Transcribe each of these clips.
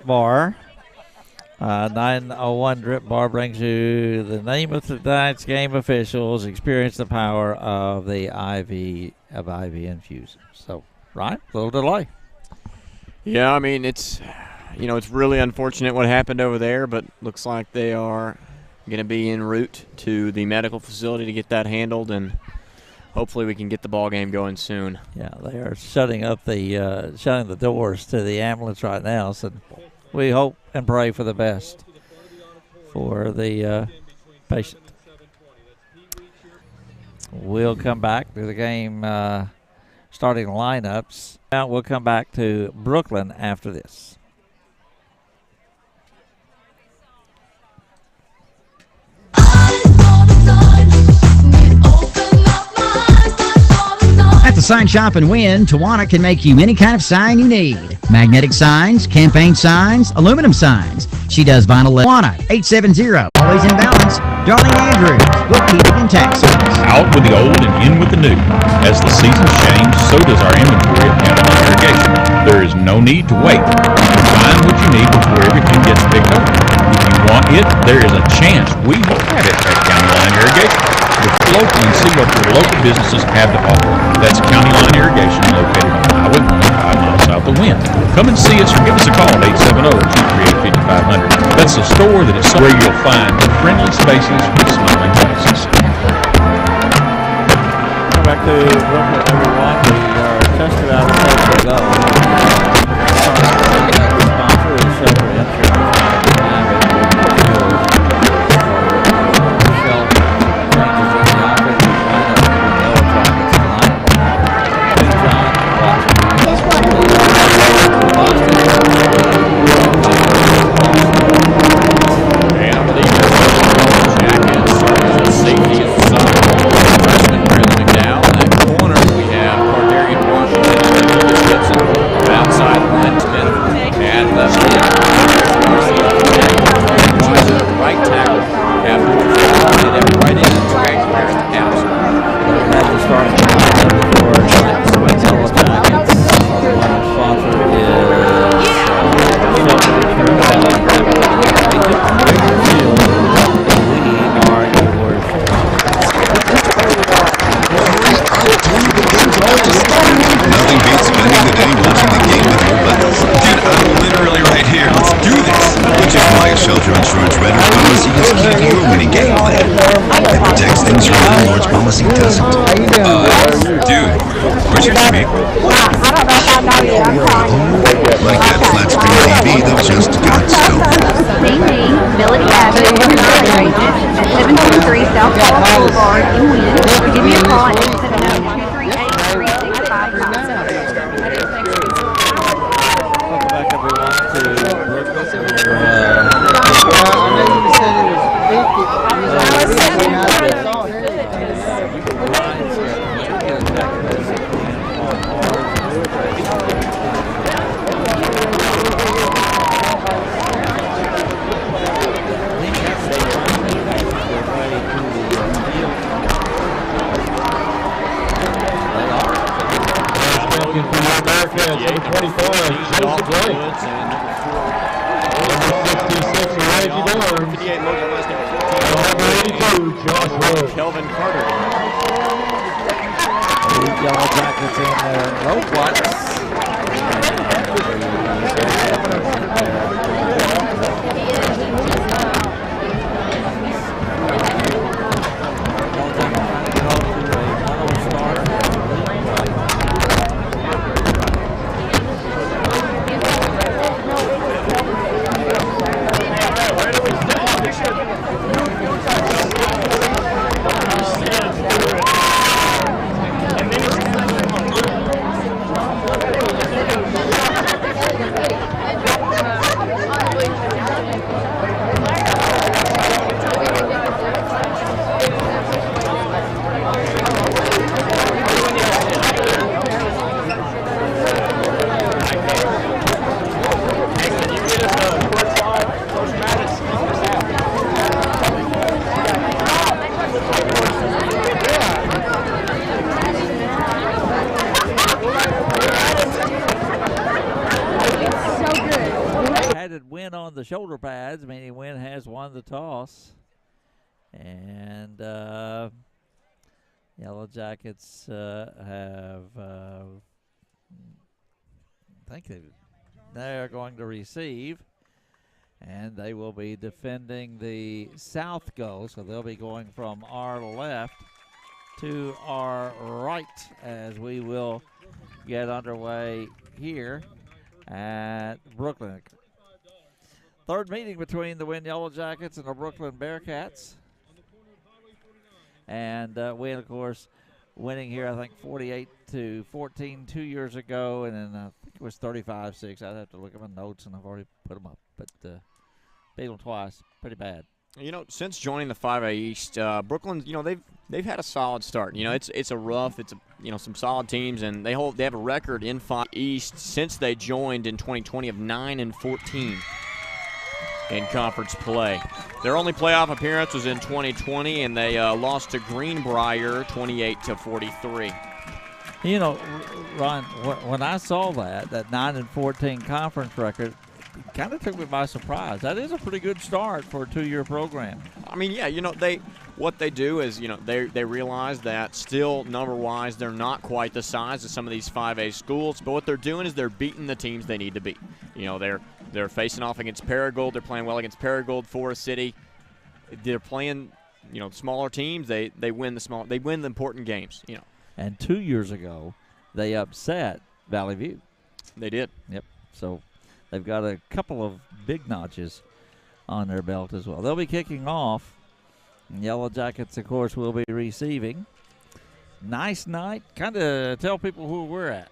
drip bar. 901 drip bar brings you the name of tonight's game officials. Experience the power of the IV infusion. So, Ryan, a little delay. Yeah, I mean, it's really unfortunate what happened over there, but looks like they are going to be en route to the medical facility to get that handled, and hopefully we can get the ball game going soon. Yeah, they are shutting the doors to the ambulance right now, so we hope and pray for the best for the patient. We'll come back to the game starting lineups. Now we'll come back to Brookland after this. At the Sign Shop in Wynne, Tawana can make you any kind of sign you need. Magnetic signs, campaign signs, aluminum signs. She does vinyl. Tawana, 870. Always in balance. Darling Andrews, bookkeeping and tax service. Out with the old and in with the new. As the seasons change, so does our inventory of County Line Irrigation. There is no need to wait. You find what you need before everything gets picked up. If you want it, there is a chance we will have it at County Line Irrigation. Look locally and see what your local businesses have to offer. That's County Line Irrigation, located on Highway 1, 5 miles south of Wynne. Come and see us or give us a call at 870-238-5500. That's a store that is where you'll find friendly spaces with smiling faces. Come back to Brookland, everyone. We are just about to go. Sponsor is Shelter Insurance. Shelter Insurance Renter's Policy is key to your winning game plan. It protects things your landlord's policy doesn't. Dude, where's your TV? Like that flat screen TV that just got stolen. Main Melody Avenue, at 723 South Dallas Boulevard in Wynne. Give me a call at 870-238-3655. Welcome back, everyone, to Brookland. Kelvin Carter. Yellow jackets in their low flats. decided Wynne on the shoulder pads, meaning Wynne has won the toss. And Yellow Jackets have, I think they're going to receive. And they will be defending the south goal, so they'll be going from our left to our right as we will get underway here at Brookland. Third meeting between the Wynne Yellow Jackets and the Brookland Bearcats. And Wynne, of course, winning here, I think 48-14 2 years ago, and then I think it was 35-6. I'd have to look at my notes, and I've already put them up, but beat them twice. Pretty bad. Since joining the 5A East, Brookland, they've had a solid start. It's a rough, some solid teams, and they have a record in 5 East since they joined in 2020 of 9-14 in conference play. Their only playoff appearance was in 2020, and they lost to Greenbrier 28-43. Ron, when I saw that 9-14 conference record, it kind of took me by surprise. That is a pretty good start for a 2-year program. I mean, yeah, what they do is, they realize that still number-wise they're not quite the size of some of these 5A schools, but what they're doing is they're beating the teams they need to beat. They're facing off against Paragould. They're playing well against Paragould, Forest City. They're playing, smaller teams. They win the important games. And 2 years ago, they upset Valley View. They did. Yep. So they've got a couple of big notches on their belt as well. They'll be kicking off. Yellow Jackets, of course, will be receiving. Nice night. Kind of tell people who we're at.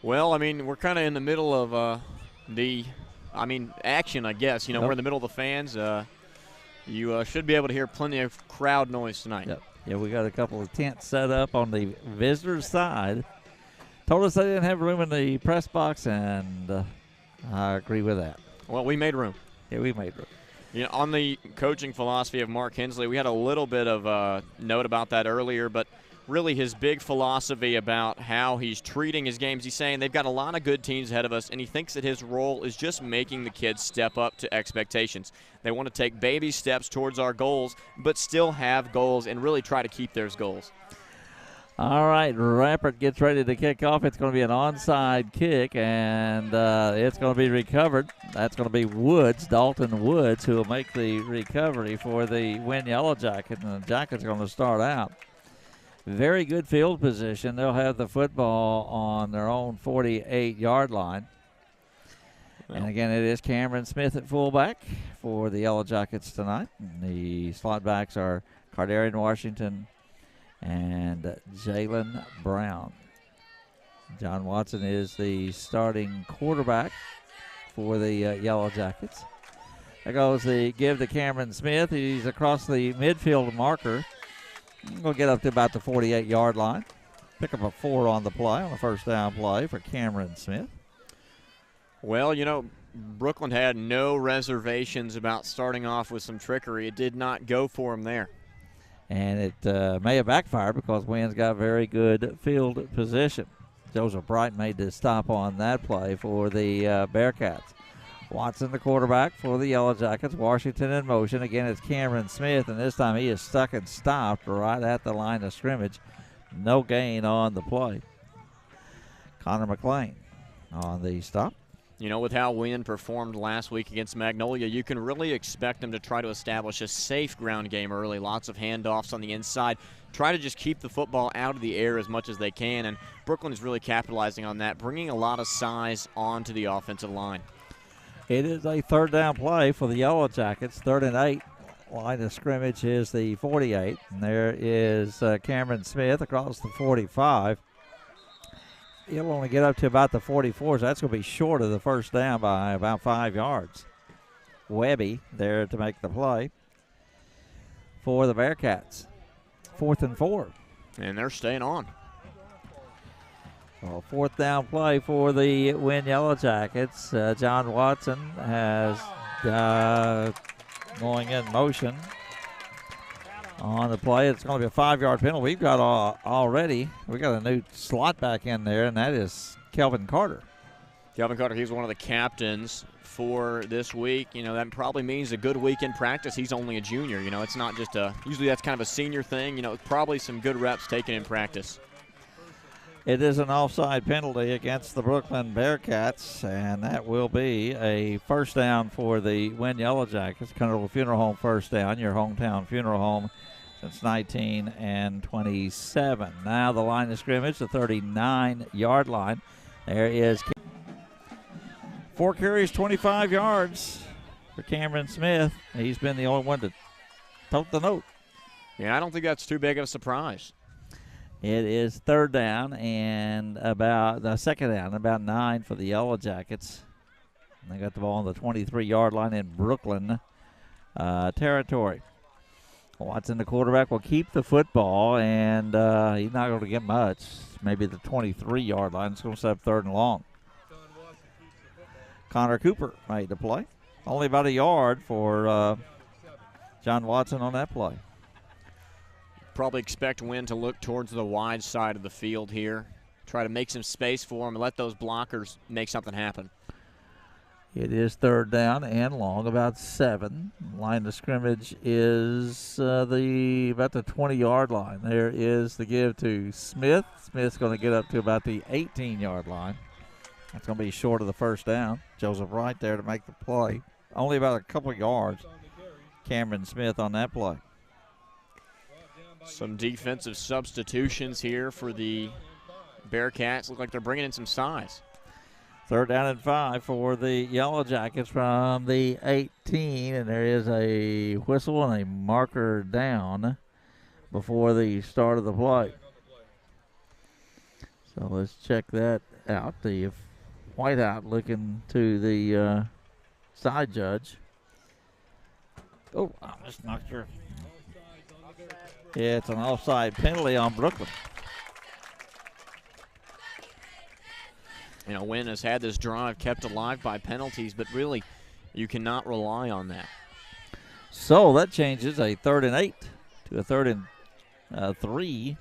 Well, we're kind of in the middle of action, I guess. We're in the middle of the fans. You should be able to hear plenty of crowd noise tonight. Yep. Yeah, we got a couple of tents set up on the visitors' side. Told us they didn't have room in the press box, and I agree with that. Well, we made room. Yeah, we made room. On the coaching philosophy of Mark Hensley, we had a little bit of a note about that earlier, but really his big philosophy about how he's treating his games. He's saying they've got a lot of good teams ahead of us, and he thinks that his role is just making the kids step up to expectations. They want to take baby steps towards our goals, but still have goals and really try to keep those goals. All right, Rampart gets ready to kick off. It's going to be an onside kick, and it's going to be recovered. That's going to be Dalton Woods, who will make the recovery for the Wynne Yellow Jacket, and the Jackets are going to start out. Very good field position. They'll have the football on their own 48-yard line. And again, it is Cameron Smith at fullback for the Yellow Jackets tonight. And the slot backs are Cardarian Washington and Jalen Brown. John Watson is the starting quarterback for the Yellow Jackets. There goes the give to Cameron Smith. He's across the midfield marker. We'll get up to about the 48-yard line. Pick up a 4 on the play, on the first down play for Cameron Smith. Well, Brookland had no reservations about starting off with some trickery. It did not go for him there. And it may have backfired because Wynne's got very good field position. Joseph Bright made the stop on that play for the Bearcats. Watson, the quarterback for the Yellow Jackets. Washington in motion. Again, it's Cameron Smith, and this time he is stuck and stopped right at the line of scrimmage. No gain on the play. Connor McLean on the stop. With how Wynne performed last week against Magnolia, you can really expect them to try to establish a safe ground game early. Lots of handoffs on the inside. Try to just keep the football out of the air as much as they can, and Brookland is really capitalizing on that, bringing a lot of size onto the offensive line. It is a third down play for the Yellow Jackets. 3rd and 8. Line of scrimmage is the 48. And there is Cameron Smith across the 45. He'll only get up to about the 44, so that's going to be short of the first down by about 5 yards. Webby there to make the play for the Bearcats. 4th and 4. And they're staying on. Well, 4th down play for the Wynne Yellow Jackets. John Watson has going in motion on the play. It's going to be a 5-yard penalty. We've got a new slot back in there, and that is Kelvin Carter. Calvin Carter, he's one of the captains for this week. You know, that probably means a good week in practice. He's only a junior. You know, it's not just usually that's kind of a senior thing. You know, probably some good reps taken in practice. It is an offside penalty against the Brookland Bearcats, and that will be a first down for the Wynne Yellow Jackets. Colonel Funeral Home first down, your hometown funeral home since 1927. Now the line of scrimmage, the 39-yard line. There is 4 carries, 25 yards for Cameron Smith. He's been the only one to tote the note. Yeah, I don't think that's too big of a surprise. It is third down and second down, about 9 for the Yellow Jackets. And they got the ball on the 23-yard line in Brookland territory. Watson, the quarterback, will keep the football, and he's not going to get much. Maybe the 23-yard line. It's going to set up third and long. Connor Cooper made the play. Only about a yard for John Watson on that play. Probably expect Wynne to look towards the wide side of the field here. Try to make some space for him and let those blockers make something happen. It is third down and long, about 7. Line of scrimmage is about the 20-yard line. There is the give to Smith. Smith's going to get up to about the 18-yard line. That's going to be short of the first down. Joseph Wright there to make the play. Only about a couple of yards. Cameron Smith on that play. Some defensive substitutions here for the Bearcats. Look like they're bringing in some size. Third down and 5 for the Yellow Jackets from the 18, and there is a whistle and a marker down before the start of the play. So let's check that out. The whiteout looking to the side judge. Oh, I just knocked your... Yeah, it's an offside penalty on Brookland. You know, Wynne has had this drive kept alive by penalties, but really you cannot rely on that. So that changes a 3rd and 8 to a 3rd and 3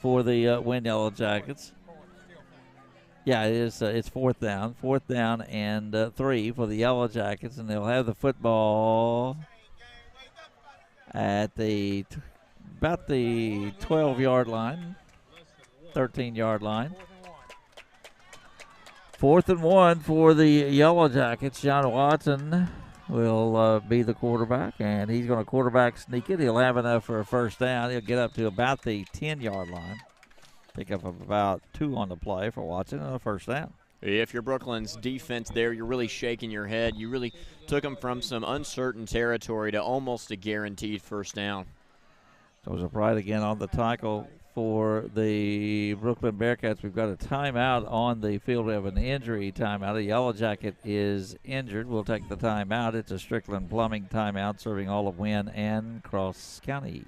for the Wynne Yellow Jackets. Yeah, it is. It's 4th down. 4th down and 3 for the Yellow Jackets, and they'll have the football at about the 12-yard line, 13-yard line. 4th and 1 for the Yellow Jackets. John Watson will be the quarterback, and he's going to quarterback sneak it. He'll have enough for a first down. He'll get up to about the 10-yard line. Pick up about 2 on the play for Watson and a first down. If you're Brookland's defense there, you're really shaking your head. You really took them from some uncertain territory to almost a guaranteed first down. Joseph Wright again on the tackle for the Brookland Bearcats. We've got a timeout on the field. We have an injury timeout. A Yellow Jacket is injured. We'll take the timeout. It's a Strickland Plumbing timeout serving all of Wynne and Cross County.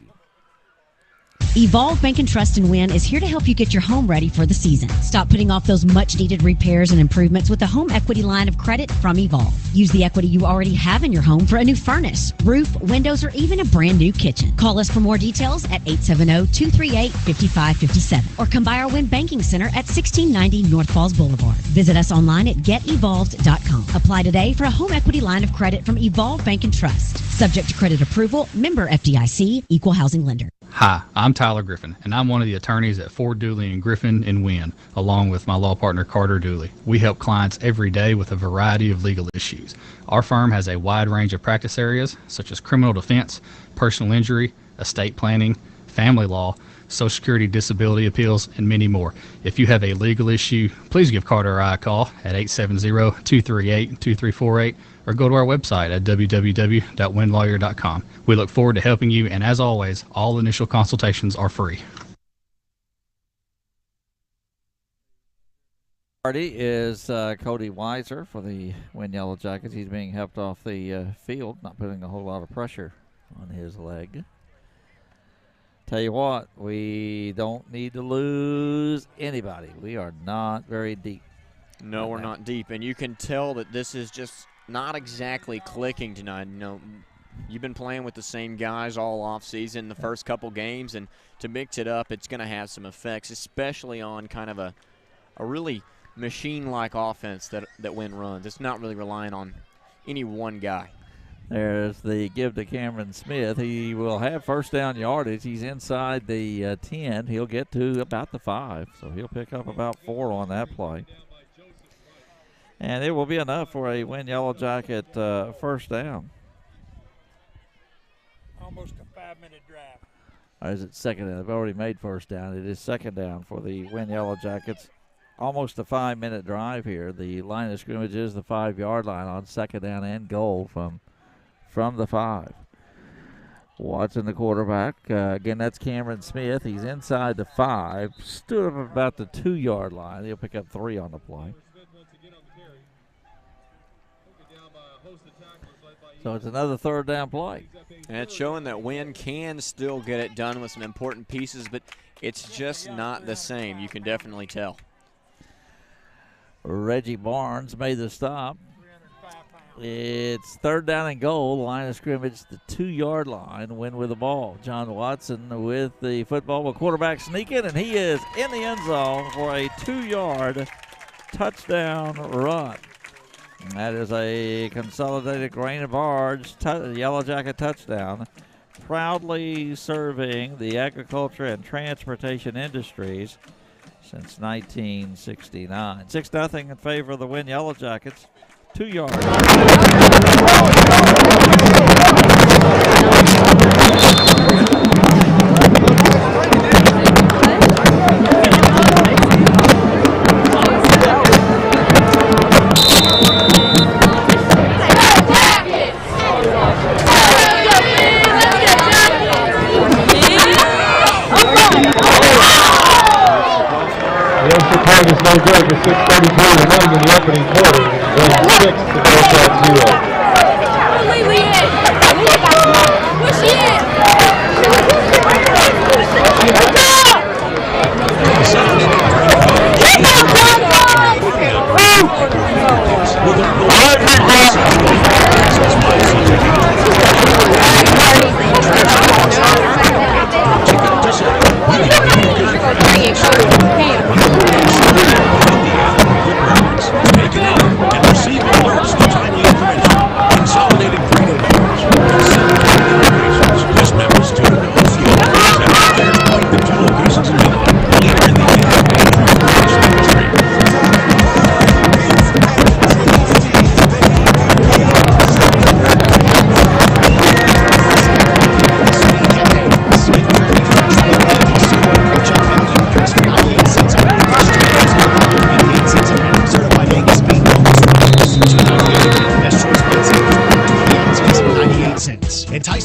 Evolve Bank and Trust in Wynne is here to help you get your home ready for the season. Stop putting off those much-needed repairs and improvements with the home equity line of credit from Evolve. Use the equity you already have in your home for a new furnace, roof, windows, or even a brand new kitchen. Call us for more details at 870-238-5557 or come by our Wynne Banking Center at 1690 North Falls Boulevard. Visit us online at getevolved.com. Apply today for a home equity line of credit from Evolve Bank and Trust. Subject to credit approval, member FDIC, equal housing lender. Hi, I'm Tyler Griffin, and I'm one of the attorneys at Ford Dooley & Griffin in Wynne, along with my law partner Carter Dooley. We help clients every day with a variety of legal issues. Our firm has a wide range of practice areas, such as criminal defense, personal injury, estate planning, family law, Social Security disability appeals, and many more. If you have a legal issue, please give Carter or I a call at 870-238-2348 or go to our website at www.winlawyer.com. We look forward to helping you, and as always, all initial consultations are free. Party is Cody Weiser for the Wynne Yellow Jackets. He's being helped off the field, not putting a whole lot of pressure on his leg. Tell you what, we don't need to lose anybody. We are not very deep. No, we're not deep, and you can tell that this is just not exactly clicking tonight. You know, you've been playing with the same guys all offseason, the first couple games, and to mix it up, it's going to have some effects, especially on kind of a really machine-like offense that Wynne runs. It's not really relying on any one guy. There's the give to Cameron Smith. He will have first down yardage. He's inside the 10. He'll get to about the 5, so he'll pick up about 4 on that play. And it will be enough for a Wynne Yellow Jacket first down. Almost a 5-minute drive. Or is it second down? They've already made first down. It is second down for the Wynne Yellow Jackets. Almost a 5-minute drive here. The line of scrimmage is the 5-yard line on second down and goal from the 5. Watching the quarterback. Again, that's Cameron Smith. He's inside the 5. Stood up about the 2-yard line. He'll pick up 3 on the play. So it's another third down play. And it's showing that Wynne can still get it done with some important pieces, but it's just not the same. You can definitely tell. Reggie Barnes made the stop. It's third down and goal. Line of scrimmage, the 2-yard line. Wynne with the ball. John Watson with the football. The quarterback sneaking, and he is in the end zone for a 2-yard touchdown run. And that is a Consolidated Grain and Barge Yellow Jacket touchdown. Proudly serving the agriculture and transportation industries since 1969. 6-0 in favor of the Wynne Yellow Jackets. 2 yards. Is no good with 6:33 remaining in the opening quarter. Then 6 to Bearcats 0.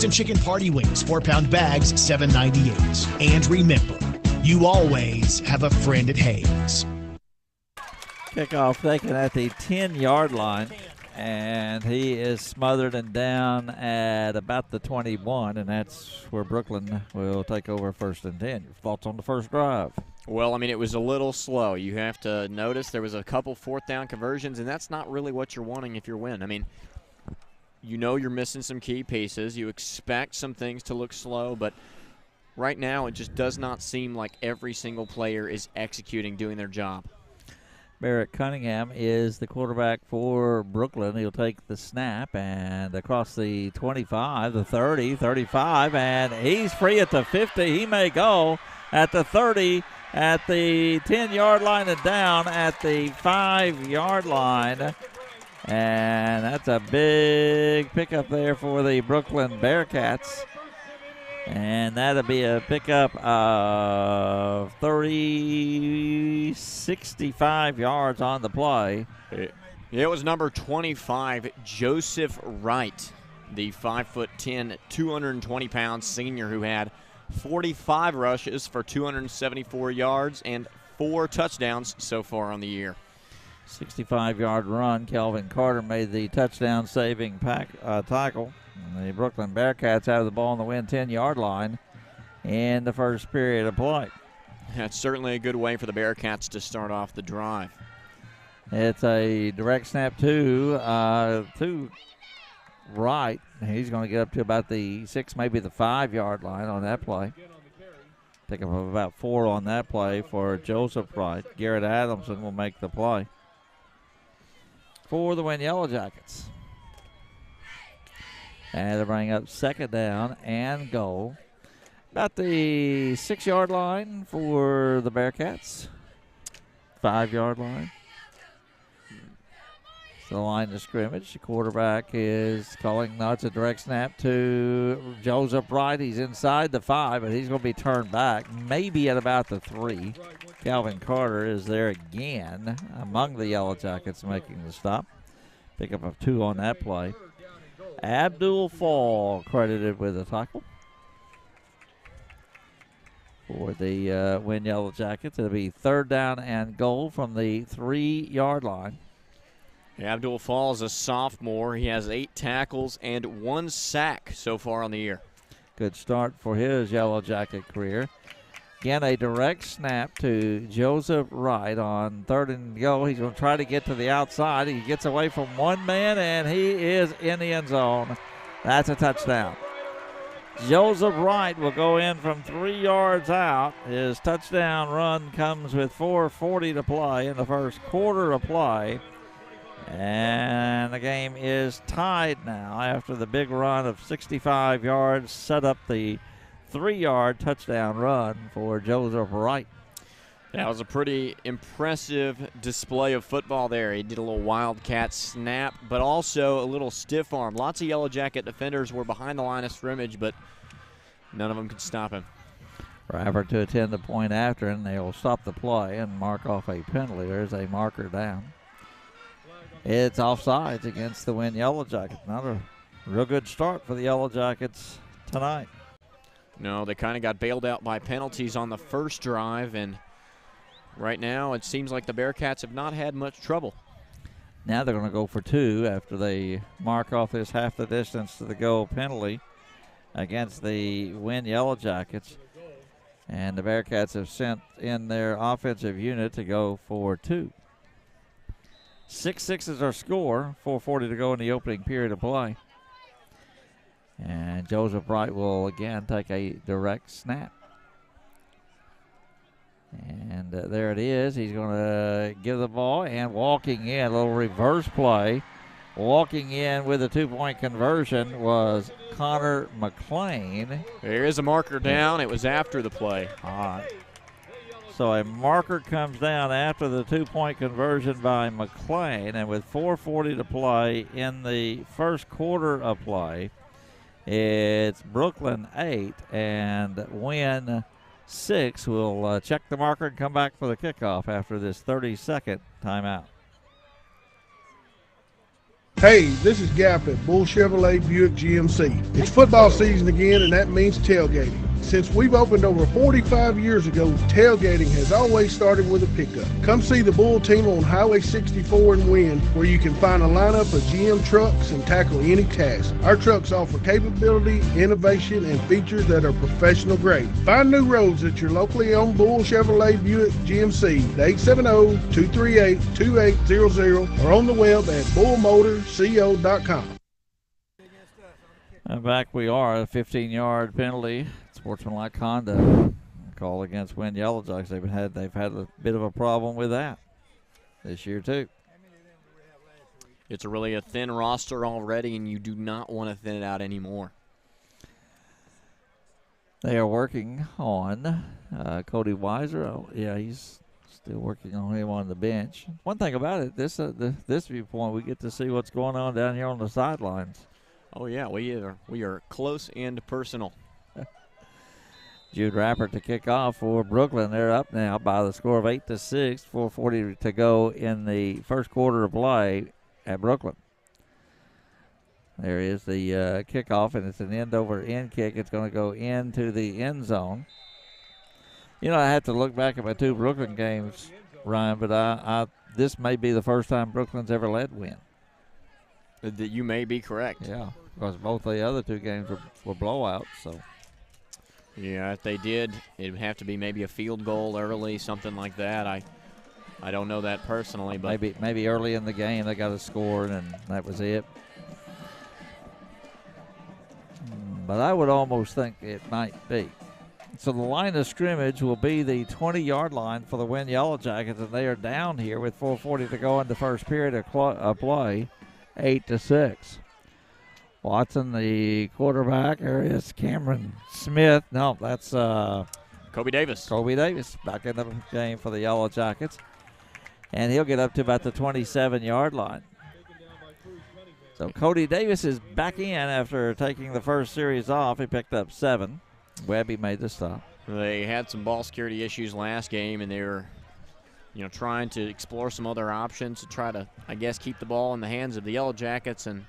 Chicken party wings, 4-pound bags, $7.98. And remember, you always have a friend at Hayes. Kickoff taken at the 10-yard line, and he is smothered and down at about the 21, and that's where Brookland will take over first and 10. Your thoughts on the first drive? Well, I mean, it was a little slow. You have to notice there was a couple fourth down conversions, and that's not really what you're wanting if you're Wynne. I mean, you know you're missing some key pieces. You expect some things to look slow, but right now it just does not seem like every single player is executing, doing their job. Barrett Cunningham is the quarterback for Brookland. He'll take the snap and across the 25, the 30, 35, and he's free at the 50. He may go at the 30, at the 10-yard line, and down at the 5-yard line. And that's a big pickup there for the Brookland Bearcats. And that'll be a pickup of 65 yards on the play. It was number 25, Joseph Wright, the 5'10", 220-pound senior who had 45 rushes for 274 yards and 4 touchdowns so far on the year. 65-yard run. Kelvin Carter made the touchdown-saving tackle. And the Brookland Bearcats have the ball on the Wynne 10-yard line in the first period of play. That's certainly a good way for the Bearcats to start off the drive. It's a direct snap to Wright. He's going to get up to about the 6, maybe the 5-yard line on that play. Pickup of about 4 on that play for Joseph Wright. Garrett Adamson will make the play for the Wynne Yellow Jackets. And they bring up second down and goal. About the 6-yard line for the Bearcats. 5-yard line. It's the line of scrimmage. The quarterback is calling, no, it's a direct snap to Joseph Wright. He's inside the 5, but he's going to be turned back, maybe at about the 3. Calvin Carter is there again among the Yellow Jackets making the stop. Pickup of 2 on that play. Abdul Fall credited with a tackle for the Wynne Yellow Jackets. It'll be third down and goal from the 3-yard line. Abdul Fall is a sophomore. He has 8 tackles and 1 sack so far on the year. Good start for his Yellow Jacket career. Again, a direct snap to Joseph Wright on third and goal. He's going to try to get to the outside. He gets away from one man, and he is in the end zone. That's a touchdown. Joseph Wright will go in from 3 yards out. His touchdown run comes with 4:40 to play in the first quarter of play. And the game is tied now after the big run of 65 yards set up the 3-yard touchdown run for Joseph Wright. That was a pretty impressive display of football there. He did a little wildcat snap, but also a little stiff arm. Lots of Yellow Jacket defenders were behind the line of scrimmage, but none of them could stop him. Rappert to attend the point after, and they will stop the play and mark off a penalty. There's a marker down. It's offsides against the Wynne Yellow Jackets. Not a real good start for the Yellow Jackets tonight. No, they kind of got bailed out by penalties on the first drive, and right now it seems like the Bearcats have not had much trouble. Now they're going to go for 2 after they mark off this half the distance to the goal penalty against the Wynne Yellow Jackets. And the Bearcats have sent in their offensive unit to go for 2. 6-6 is our score. 4:40 to go in the opening period of play. And Joseph Wright will again take a direct snap. And there it is. He's going to give the ball and walking in, a little reverse play. Walking in with a 2-point conversion was Connor McLean. There is a marker down. It was after the play. All right. So a marker comes down after the 2-point conversion by McLean. And with 4:40 to play in the first quarter of play, it's Brookland 8 and Wynne 6. We'll check the marker and come back for the kickoff after this 30-second timeout. Hey, this is Gap at Bull Chevrolet Buick GMC. It's football season again, and that means tailgating. Since we've opened over 45 years ago, tailgating has always started with a pickup. Come see the Bull team on Highway 64 in Wynne, where you can find a lineup of GM trucks and tackle any task. Our trucks offer capability, innovation, and features that are professional grade. Find new roads at your locally owned Bull Chevrolet Buick GMC at 870-238-2800 or on the web at bullmotorco.com. And back we are, a 15-yard penalty. Sportsmanlike conduct call against Wynne Yellow Jackets. They've had a bit of a problem with that this year too. It's really a thin roster already, and you do not want to thin it out anymore. They are working on Cody Weiser. Oh, yeah, he's still working on him on the bench. One thing about it, this viewpoint, we get to see what's going on down here on the sidelines. Oh yeah, we are close and personal. Jude Rappert to kick off for Brookland. They're up now by the score of 8-6. 4:40 to go in the first quarter of play at Brookland. There is the kickoff, and it's an end-over-end kick. It's going to go into the end zone. You know, I have to look back at my 2 Brookland games, Ryan, but this may be the first time Brookland's ever led Wynne. You may be correct. Yeah, because both the other 2 games were blowouts, so. Yeah, if they did, it would have to be maybe a field goal early, something like that. I don't know that personally, but maybe early in the game they got a score and that was it. But I would almost think it might be. So the line of scrimmage will be the 20-yard line for the Wynne Yellow Jackets, and they are down here with 4:40 to go in the first period of play, 8-6. Watson, the quarterback, there is Cameron Smith. No, that's Kobe Davis. Kobe Davis back in the game for the Yellow Jackets. And he'll get up to about the 27-yard line. So Cody Davis is back in after taking the first series off. He picked up 7. Webby made the stop. They had some ball security issues last game, and they were, trying to explore some other options to try to, I guess, keep the ball in the hands of the Yellow Jackets. And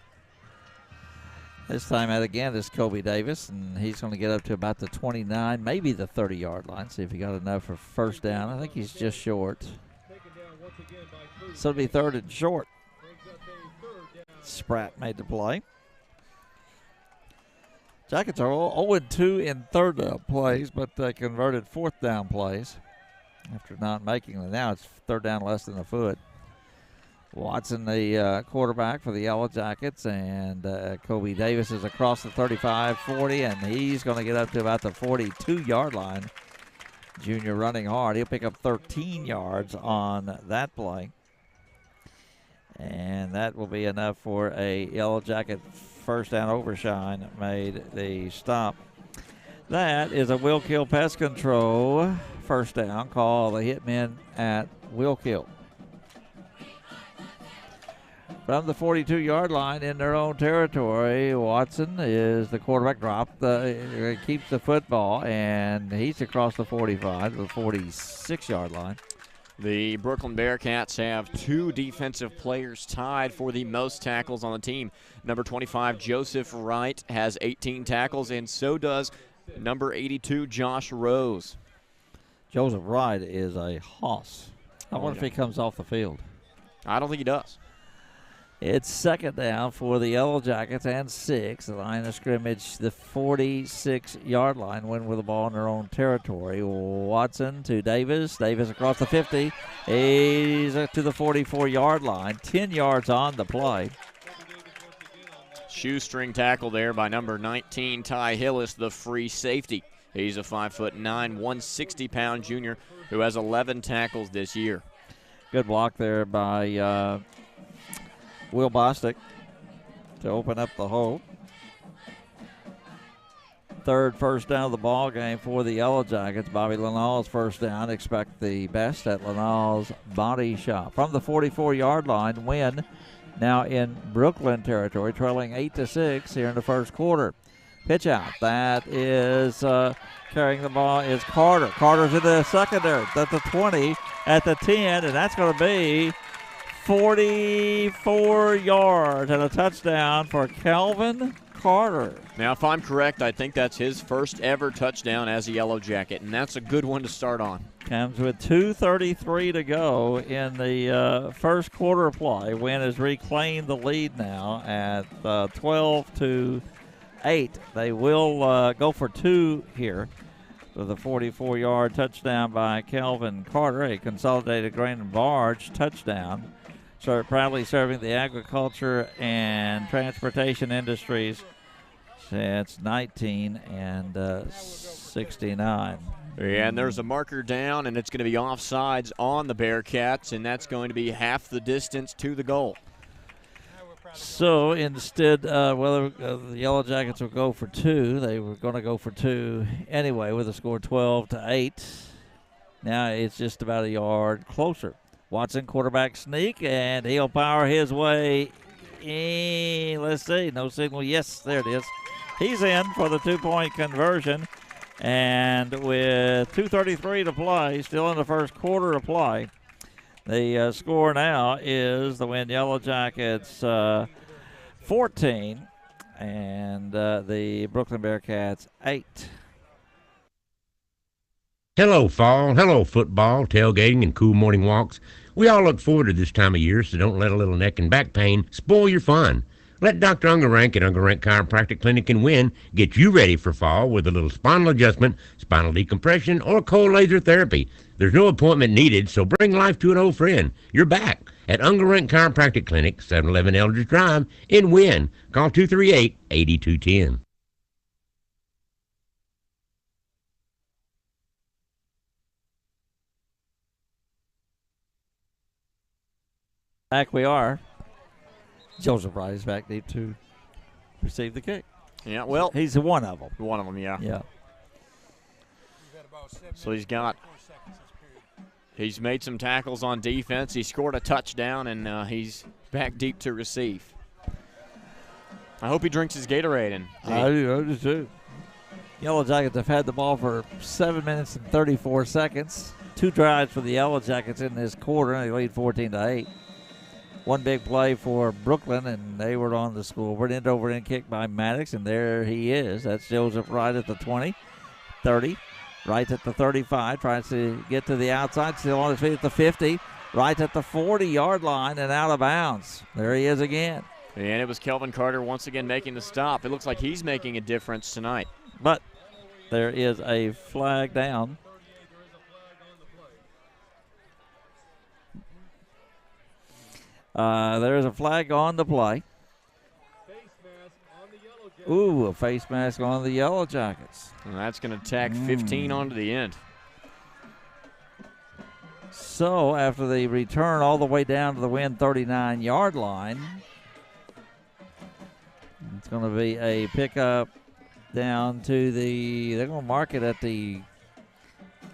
this time out again is Kobe Davis, and he's going to get up to about the 29, maybe the 30-yard line. See if he got enough for first down. I think he's just short. So it'll be 3rd and short. Spratt made the play. Jackets are 0-2 in third down plays, but they converted 4th down plays after not making them. Now it's 3rd down less than a foot. Watson, the quarterback for the Yellow Jackets, and Kobe Davis is across the 35-40, and he's going to get up to about the 42-yard line. Junior running hard. He'll pick up 13 yards on that play. And that will be enough for a Yellow Jacket first down. Overshine made the stop. That is a Will Kill Pest Control first down. Call the Hitmen at Will Kill. From the 42-yard line in their own territory, Watson is the quarterback. Keeps the football, and he's across the 45 to the 46-yard line. The Brookland Bearcats have 2 defensive players tied for the most tackles on the team. Number 25, Joseph Wright, has 18 tackles, and so does number 82, Josh Rose. Joseph Wright is a hoss. I wonder if he comes off the field. I don't think he does. It's 2nd down for the Yellow Jackets and 6. The line of scrimmage, the 46-yard line, win with the ball in their own territory. Watson to Davis. Davis across the 50. He's to the 44-yard line. 10 yards on the play. Shoestring tackle there by number 19, Ty Hillis, the free safety. He's a 5'9", 160-pound junior who has 11 tackles this year. Good block there by Will Bostic to open up the hole. 3rd first down of the ball game for the Yellow Jackets. Bobby Lanall's first down. Expect the best at Lanall's Body Shop. From the 44-yard line, Wynne now in Brookland territory, trailing 8-6 here in the first quarter. Pitch out. That is carrying the ball is Carter. Carter's in the secondary at the 20, at the 10, and that's going to be 44 yards and a touchdown for Calvin Carter. Now, if I'm correct, I think that's his first ever touchdown as a Yellow Jacket, and that's a good one to start on. Comes with 2:33 to go in the first quarter play. Wynne has reclaimed the lead now at 12-8. They will go for 2 here with a 44-yard touchdown by Calvin Carter, a consolidated grain and barge touchdown. Proudly serving the agriculture and transportation industries since 1969. And there's a marker down, and it's going to be offsides on the Bearcats, and that's going to be half the distance to the goal. So instead, the Yellow Jackets will go for 2. They were going to go for 2 anyway with a score 12-8. Now it's just about a yard closer. Watson quarterback sneak, and he'll power his way in. Let's see, no signal. Yes, there it is. He's in for the 2-point conversion. And with 2:33 to play, still in the first quarter of play, the score now is the Wynne Yellow Jackets 14 and the Brookland Bearcats 8. Hello, fall. Hello, football, tailgating, and cool morning walks. We all look forward to this time of year, so don't let a little neck and back pain spoil your fun. Let Dr. Ungerank at Ungerank Chiropractic Clinic in Wynne get you ready for fall with a little spinal adjustment, spinal decompression, or cold laser therapy. There's no appointment needed, so bring life to an old friend. You're back at Ungerank Chiropractic Clinic, 711 Eldridge Drive in Wynne. Call 238-8210. Back we are. Joseph Wright is back deep to receive the kick. Yeah, well. He's one of them. One of them, yeah. Yeah. So he's made some tackles on defense. He scored a touchdown, and he's back deep to receive. I hope he drinks his Gatorade. And I do too. Yellow Jackets have had the ball for 7 minutes and 34 seconds. 2 drives for the Yellow Jackets in this quarter, and they lead 14-8. One big play for Brookland, and they were on the scoreboard. End over end kick by Maddox, and there he is. That's Joseph Wright at the 20, 30. Right at the 35, tries to get to the outside, still on his feet at the 50. Right at the 40-yard line and out of bounds. There he is again. And it was Kelvin Carter once again making the stop. It looks like he's making a difference tonight. But there is a flag down. There is a flag on the play. Ooh, a face mask on the Yellow Jackets. And that's going to tack 15 onto the end. So after the return all the way down to the Wynne 39-yard line, it's going to be a pickup down to they're going to mark it at the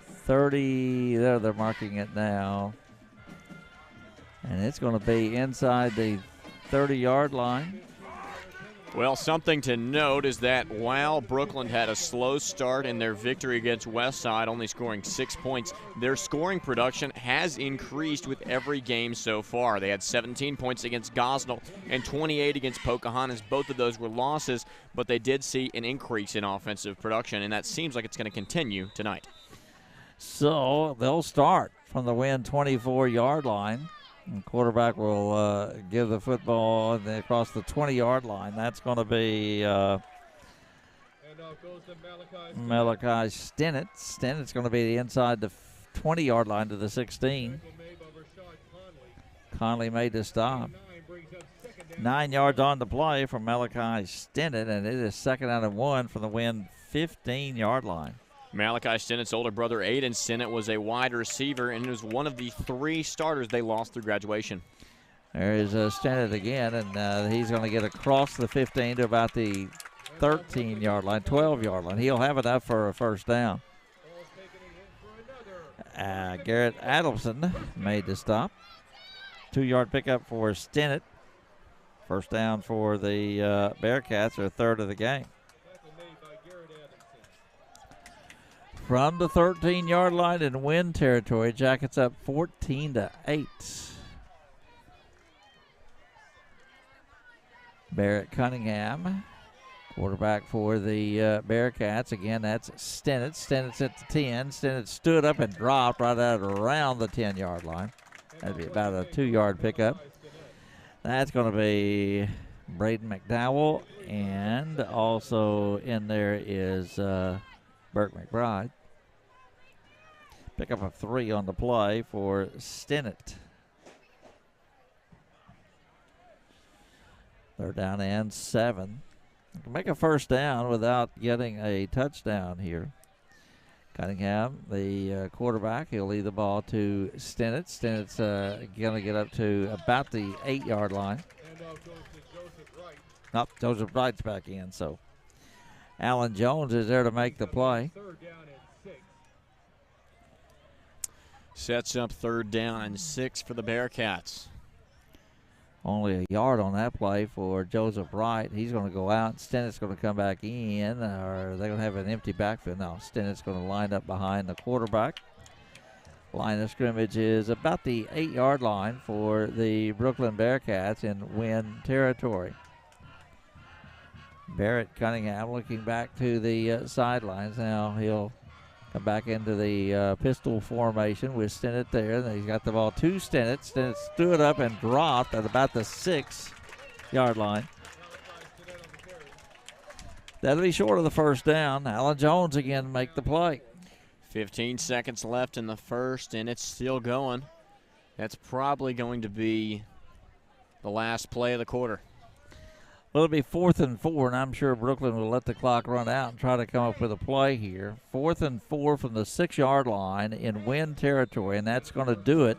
30, there they're marking it now. And it's going to be inside the 30-yard line. Well, something to note is that while Brookland had a slow start in their victory against Westside, only scoring 6 points, their scoring production has increased with every game so far. They had 17 points against Gosnell and 28 against Pocahontas. Both of those were losses, but they did see an increase in offensive production, and that seems like it's going to continue tonight. So they'll start from the Wynne 24-yard line. The quarterback will give the football across the 20-yard line. That's going to be Malachi Stennett. Stennett's going to be inside the 20-yard line to the 16. Conley made the stop. 9 yards on the play from Malachi Stennett, and it is 2nd out and 1 from the Wynne 15-yard line. Malachi Stennett's older brother, Aiden Stennett, was a wide receiver and was one of the 3 starters they lost through graduation. There is Stennett again, and he's going to get across the 15 to about the 13-yard line, 12-yard line. He'll have enough for a first down. Garrett Adamson made the stop. 2-yard pickup for Stennett. First down for the Bearcats, their 3rd of the game. From the 13-yard line in Wynne territory, Jackets up 14-8. Barrett Cunningham, quarterback for the Bearcats. Again, that's Stennett. Stennett's at the 10. Stennett stood up and dropped right out around the 10-yard line. That'd be about a 2-yard pickup. That's going to be Braden McDowell, and also in there is Burke McBride. Pick up a 3 on the play for Stennett. 3rd down and 7. Make a first down without getting a touchdown here. Cunningham, the quarterback, he'll lead the ball to Stennett. Stennett's going to get up to about the 8-yard line. Nope, Joseph Wright's back in, so Alan Jones is there to make the play. Sets up 3rd down and 6 for the Bearcats. Only a yard on that play for Joseph Wright. He's going to go out. Stennett's going to come back in, or they're going to have an empty backfield. No, Stennett's going to line up behind the quarterback. Line of scrimmage is about the 8-yard line for the Brookland Bearcats in Wynne territory. Barrett Cunningham looking back to the sidelines. Now he'll come back into the pistol formation with Stennett there. And he's got the ball to Stennett. Stennett stood up and dropped at about the 6-yard line. That'll be short of the first down. Alan Jones again make the play. 15 seconds left in the first, and it's still going. That's probably going to be the last play of the quarter. Well, it'll be 4th and 4, and I'm sure Brookland will let the clock run out and try to come up with a play here. 4th and 4 from the 6-yard line in Wynne territory, and that's going to do it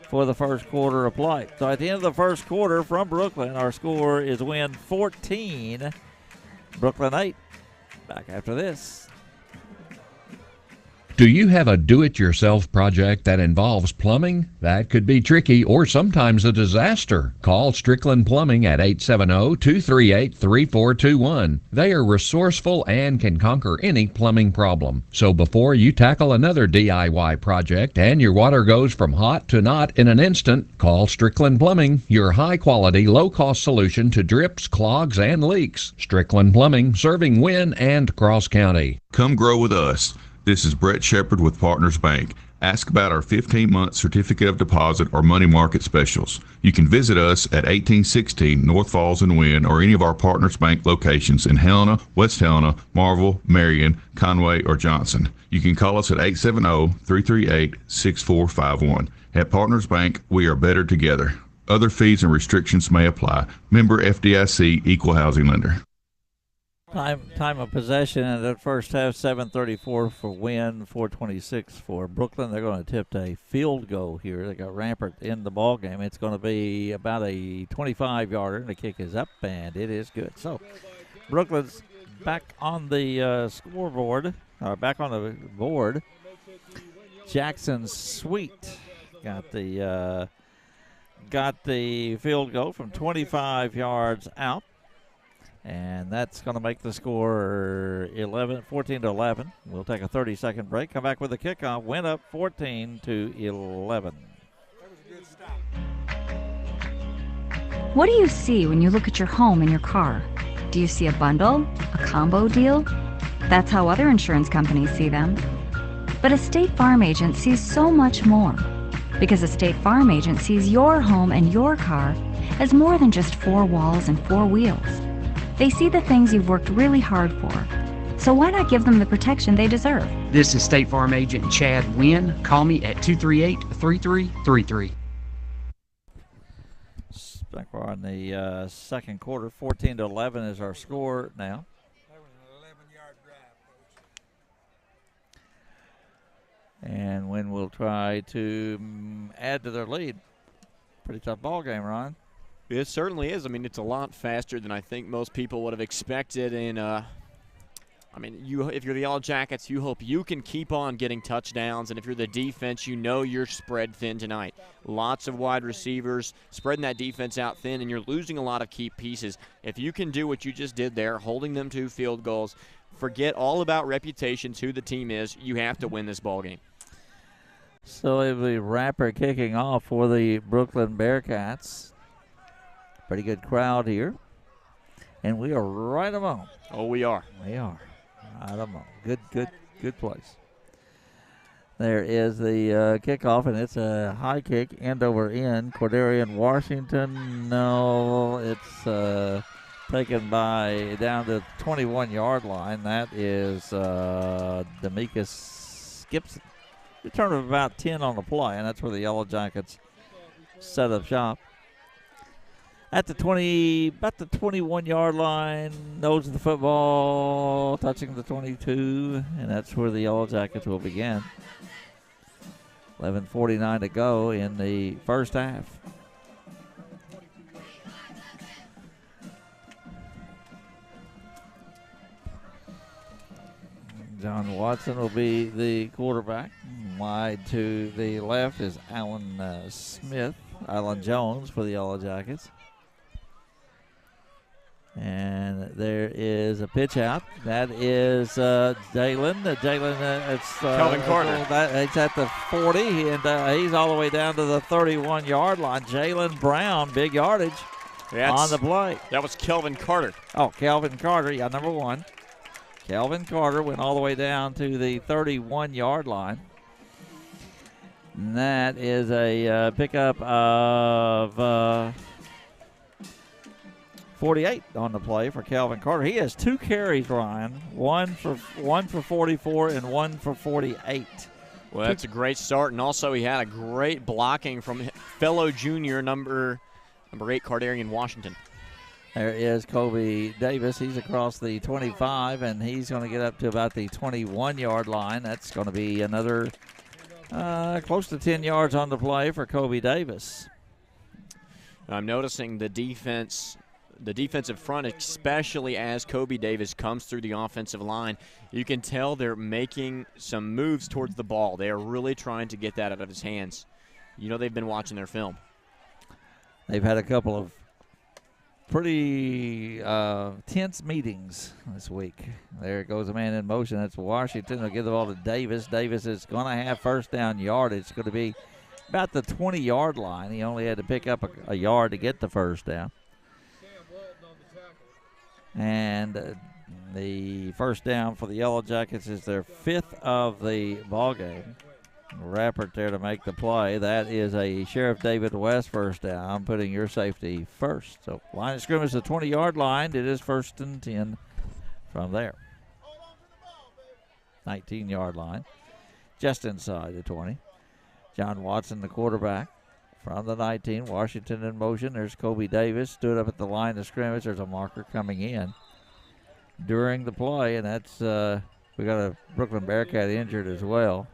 for the first quarter of play. So at the end of the first quarter from Brookland, our score is Wynne 14, Brookland 8. Back after this. Do you have a do-it-yourself project that involves plumbing? That could be tricky or sometimes a disaster. Call Strickland Plumbing at 870-238-3421. They are resourceful and can conquer any plumbing problem. So before you tackle another DIY project and your water goes from hot to not in an instant, call Strickland Plumbing, your high-quality, low-cost solution to drips, clogs, and leaks. Strickland Plumbing, serving Wynne and Cross County. Come grow with us. This is Brett Shepard with Partners Bank. Ask about our 15-month certificate of deposit or money market specials. You can visit us at 1816 North Falls in Wynne or any of our Partners Bank locations in Helena, West Helena, Marville, Marion, Conway, or Johnson. You can call us at 870-338-6451. At Partners Bank, we are better together. Other fees and restrictions may apply. Member FDIC, Equal Housing Lender. Time of possession in the first half, 7:34 for Wynne, 4:26 for Brookland. They're going to attempt a field goal here. They got Rampart in the ball game. It's going to be about a 25-yarder, and the kick is up, and it is good. So Brookland's back on the scoreboard, or back on the board. Jackson Sweet got the field goal from 25 yards out. And that's going to make the score 14-11. We'll take a 30-second break. Come back with the kickoff. Went up 14-11. What do you see when you look at your home and your car? Do you see a bundle? A combo deal? That's how other insurance companies see them. But a State Farm agent sees so much more. Because a State Farm agent sees your home and your car as more than just four walls and four wheels. They see the things you've worked really hard for. So why not give them the protection they deserve? This is State Farm Agent Chad Wynne. Call me at 238-3333. Back we're on the second quarter. 14-11 is our score now. And Wynne will try to add to their lead. Pretty tough ball game, Ron. It certainly is. I mean, it's a lot faster than I think most people would have expected. And, if you're the Yellow Jackets, you hope you can keep on getting touchdowns. And if you're the defense, you know you're spread thin tonight. Lots of wide receivers, spreading that defense out thin, and you're losing a lot of key pieces. If you can do what you just did there, holding them to field goals, forget all about reputations, who the team is. You have to win this ball game. So it'll be Rampart kicking off for the Brookland Bearcats. Pretty good crowd here. And we are right among. Oh, we are. We are. Right among. Good place. There is the kickoff, and it's a high kick, end over end. Cordarian Washington, no, it's taken by down to the 21-yard line. That is Demekus Gibson. Return of about 10 on the play, and that's where the Yellow Jackets set up shop. At the 21-yard line, nose of the football, touching the 22, and that's where the Yellow Jackets will begin. 11:49 to go in the first half. John Watson will be the quarterback. Wide to the left is Alan Jones for the Yellow Jackets. And there is a pitch out. That is Jalen. It's Kelvin Carter. He's at the 40, and he's all the way down to the 31-yard line. Jalen Brown, big yardage on the play. That was Kelvin Carter. Oh, Kelvin Carter, yeah, number one. Kelvin Carter went all the way down to the 31-yard line. And that is a pickup of 48 on the play for Kelvin Carter. He has two carries, Ryan. One for 44 and one for 48. Well, that's a great start, and also he had a great blocking from fellow junior number 8, Cordarian Washington. There is Kobe Davis. He's across the 25, and he's going to get up to about the 21-yard line. That's going to be another Close to 10 yards on the play for Kobe Davis. I'm noticing the defensive front, especially as Kobe Davis comes through the offensive line. You can tell they're making some moves towards the ball. They are really trying to get that out of his hands. You know they've been watching their film. They've had a couple of pretty tense meetings this week. There goes a man in motion. That's Washington. They'll give the ball to Davis. Davis is going to have first down yardage. It's going to be about the 20-yard line. He only had to pick up a yard to get the first down. And the first down for the Yellow Jackets is their 5th of the ball game. Rappert there to make the play. That is a Sheriff David West first down. I'm putting your safety first. So line of scrimmage, the 20-yard line. It is 1st and 10 from there. 19-yard line. Just inside the 20. John Watson, the quarterback, from the 19. Washington in motion. There's Kobe Davis. Stood up at the line of scrimmage. There's a marker coming in during the play, and that's we got a Brookland Bearcat injured as well.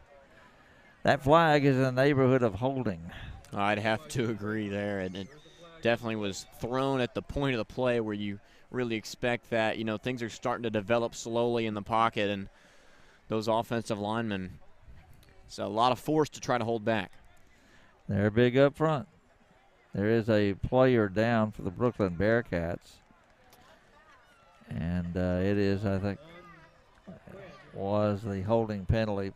That flag is in the neighborhood of holding. I'd have to agree there. And it definitely was thrown at the point of the play where you really expect that. You know, things are starting to develop slowly in the pocket, and those offensive linemen, it's a lot of force to try to hold back. They're big up front. There is a player down for the Brookland Bearcats. And it is, I think, was the holding penalty.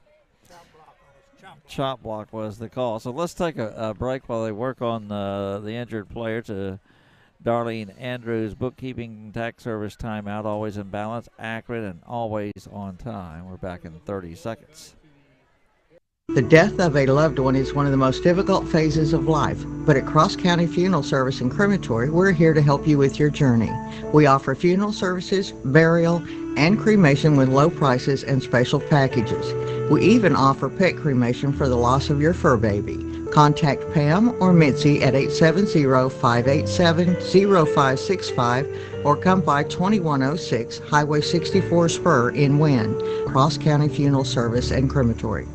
Chop block was the call. So let's take a break while they work on the injured player. To Darlene Andrews, bookkeeping tax service timeout, always in balance, accurate, and always on time. We're back in 30 seconds. The death of a loved one is one of the most difficult phases of life, but at Cross County Funeral Service and Crematory, we're here to help you with your journey. We offer funeral services, burial, and cremation with low prices and special packages. We even offer pet cremation for the loss of your fur baby. Contact Pam or Mitzi at 870-587-0565 or come by 2106 Highway 64 Spur in Wynne. Cross County Funeral Service and Crematory.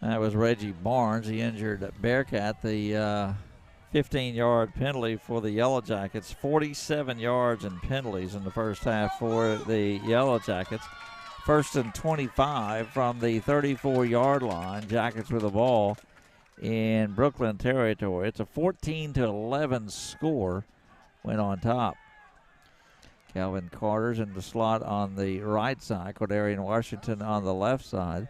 That was Reggie Barnes, the injured Bearcat. The 15-yard penalty for the Yellow Jackets. 47 yards and penalties in the first half for the Yellow Jackets. 1st and 25 from the 34-yard line. Jackets with the ball in Brookland territory. It's a 14-11 score. Went on top. Calvin Carter's in the slot on the right side. Cordarian Washington on the left side.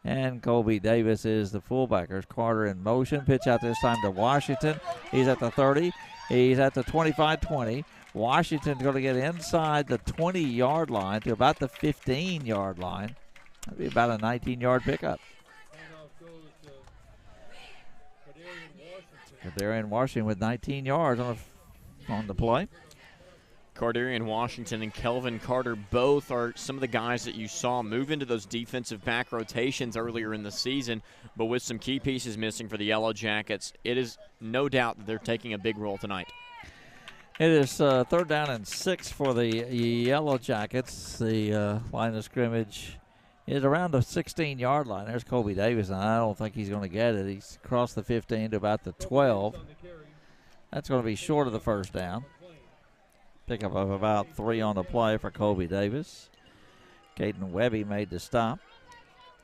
And Kobe Davis is the fullback. There's Carter in motion. Pitch out this time to Washington. He's at the 30. He's at the 25-20. Washington's going to get inside the 20-yard line to about the 15-yard line. That'd be about a 19-yard pickup. Cordarian Washington with 19 yards on the play. Cordarian Washington and Kelvin Carter both are some of the guys that you saw move into those defensive back rotations earlier in the season, but with some key pieces missing for the Yellow Jackets, it is no doubt that they're taking a big role tonight. It is 3rd down and 6 for the Yellow Jackets. The line of scrimmage is around the 16-yard line. There's Kobe Davis, and I don't think he's going to get it. He's crossed the 15 to about the 12. That's going to be short of the first down. Pickup of about 3 on the play for Kobe Davis. Caden Webby made the stop.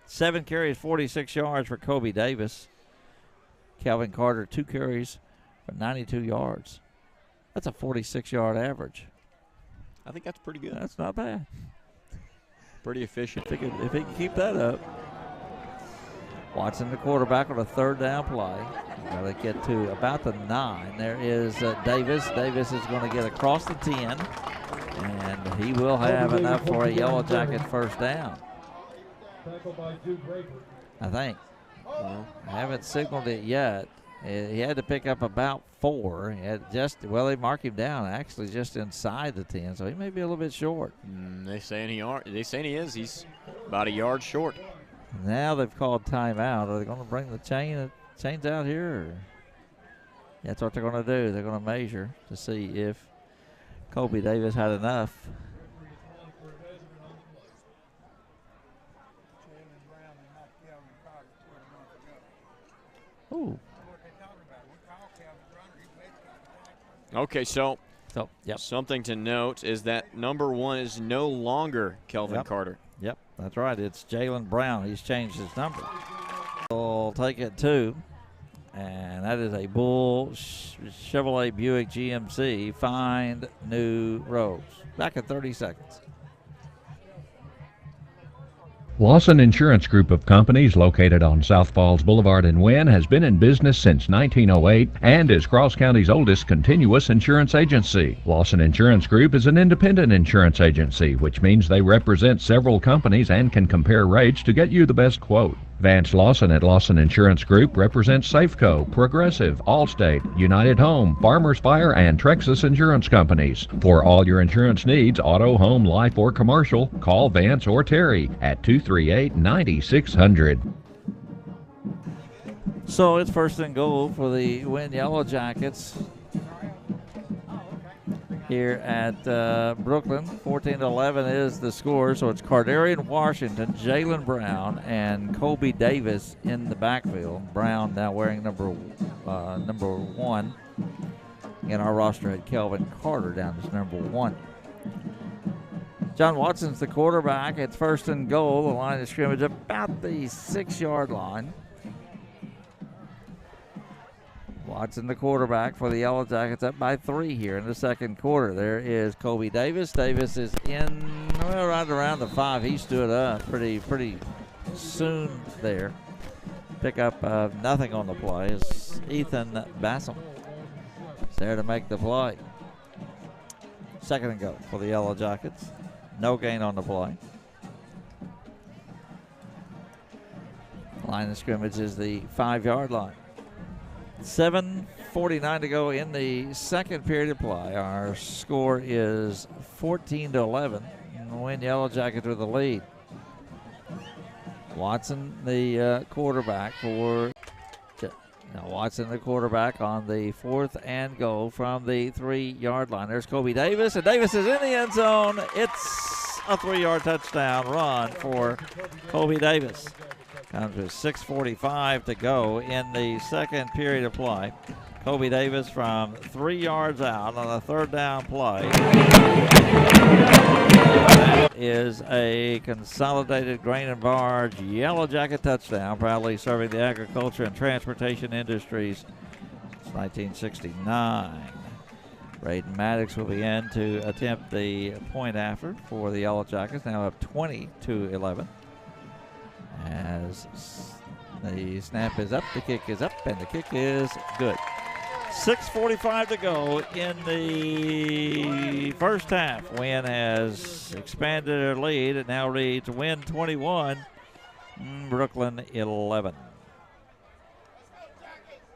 7 carries, 46 yards for Kobe Davis. Calvin Carter, 2 carries for 92 yards. That's a 46-yard average. I think that's pretty good. That's not bad. Pretty efficient. If he can keep that up. Watson, the quarterback, on a 3rd down play. Got to get to about the 9. There is Davis. Davis is going to get across the 10, and he will have enough for a Yellow Jacket first down. I think. Well, I haven't signaled it yet. He had to pick up about 4. He had they mark him down actually just inside the 10, so he may be a little bit short. They saying he is. He's about a yard short. Now they've called timeout. Are they going to bring the chains out here? Or? That's what they're going to do. They're going to measure to see if Kobe Davis had enough. Ooh. Okay, so yep. Something to note is that number 1 is no longer Kelvin Carter. Yep, that's right. It's Jalen Brown. He's changed his number. We'll take it too. And that is a Bull Chevrolet Buick GMC. Find new roads. Back in 30 seconds. Lawson Insurance Group of Companies, located on South Falls Boulevard in Wynne, has been in business since 1908 and is Cross County's oldest continuous insurance agency. Lawson Insurance Group is an independent insurance agency, which means they represent several companies and can compare rates to get you the best quote. Vance Lawson at Lawson Insurance Group represents Safeco, Progressive, Allstate, United Home, Farmers Fire, and Trexas Insurance Companies. For all your insurance needs, auto, home, life, or commercial, call Vance or Terry at 238-9600. So it's first and goal for the Wynne Yellow Jackets here at Brookland. 14-11 is the score. So it's Cardarian Washington, Jalen Brown, and Kobe Davis in the backfield. Brown now wearing number 1. In our roster had Kelvin Carter down as number 1. John Watson's the quarterback. It's first and goal. The line of scrimmage about the 6-yard line. Watson, the quarterback for the Yellow Jackets, up by 3 here in the second quarter. There is Kobe Davis. Davis is in right around the 5. He stood up pretty soon there. Pick up nothing on the play is Ethan Bassam. He's there to make the play. Second and go for the Yellow Jackets. No gain on the play. Line of scrimmage is the 5-yard line. 7:49 to go in the second period of play. Our score is 14-11. Wynne Yellow Jackets with the lead. Watson, the quarterback for. Now Watson, the quarterback on the 4th and goal from the 3-yard line. There's Kobe Davis, and Davis is in the end zone. It's a 3-yard touchdown run for Kobe Davis. Down to 6:45 to go in the second period of play. Kobe Davis from 3 yards out on a 3rd down play. That is a consolidated grain and barge Yellow Jacket touchdown, proudly serving the agriculture and transportation industries since 1969. Braden Maddox will be in to attempt the point after for the Yellow Jackets, now up 20-11. As the snap is up, the kick is up, and the kick is good. 6:45 to go in the first half. Wynne has expanded their lead. It now reads Wynne 21, Brookland 11.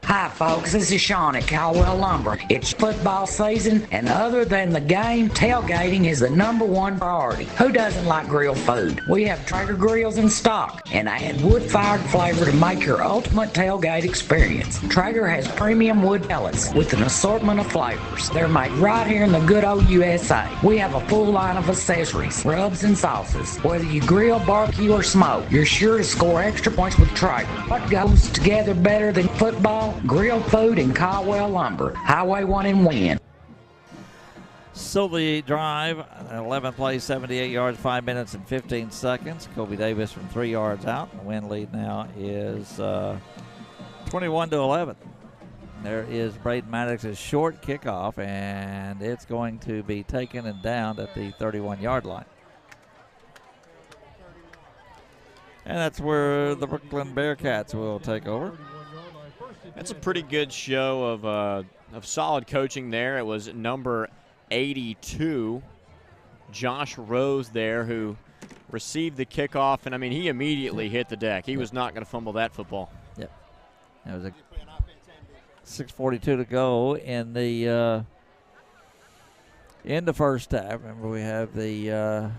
Hi folks, this is Sean at Caldwell Lumber. It's football season, and other than the game, tailgating is the #1 priority. Who doesn't like grilled food? We have Traeger grills in stock and add wood-fired flavor to make your ultimate tailgate experience. Traeger has premium wood pellets with an assortment of flavors. They're made right here in the good old USA. We have a full line of accessories, rubs, and sauces. Whether you grill, barbecue, or smoke, you're sure to score extra points with Traeger. What goes together better than football? Grilled food and Caldwell Lumber. Highway 1 in Wynne. So the drive, 11 plays, 78 yards, 5 minutes and 15 seconds. Kobe Davis from 3 yards out. The Wynne lead now is 21-11. There is Braden Maddox's short kickoff, and it's going to be taken and downed at the 31-yard line. And that's where the Brookland Bearcats will take over. That's a pretty good show of solid coaching there. It was number 82, Josh Rose there, who received the kickoff, and I mean, he immediately hit the deck. He was not going to fumble that football. Yep. That was a 6:42 to go in the first half. Remember, we have the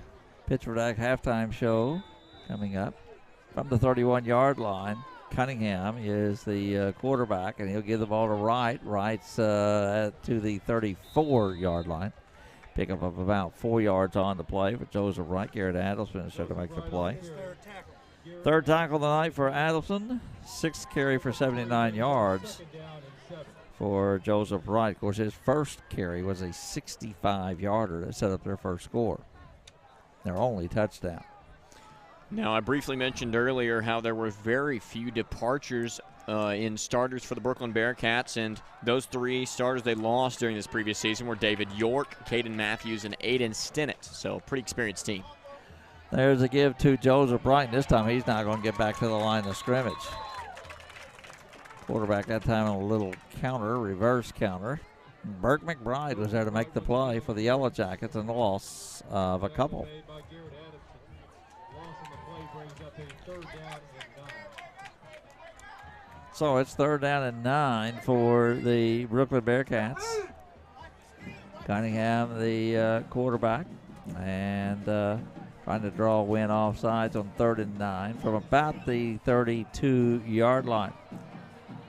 Pittsburgh Act halftime show coming up from the 31-yard line. Cunningham is the quarterback, and he'll give the ball to Wright. Wright's to the 34-yard line. Pickup of about 4 yards on the play for Joseph Wright. Garrett Adelson is there to make the play. Third tackle of the night for Adelson. 6th carry for 79 yards for Joseph Wright. Of course, his first carry was a 65-yarder that set up their first score. Their only touchdown. Now, I briefly mentioned earlier how there were very few departures in starters for the Brookland Bearcats, and those 3 starters they lost during this previous season were David York, Caden Matthews, and Aiden Stinnett. So, pretty experienced team. There's a give to Joseph Wright. This time he's not going to get back to the line of scrimmage. Quarterback that time on a little counter, reverse counter. Burke McBride was there to make the play for the Yellow Jackets and the loss of a couple. So it's 3rd down and 9 for the Brookland Bearcats. Cunningham, the quarterback, and trying to draw Wynne offsides on 3rd and 9 from about the 32-yard line.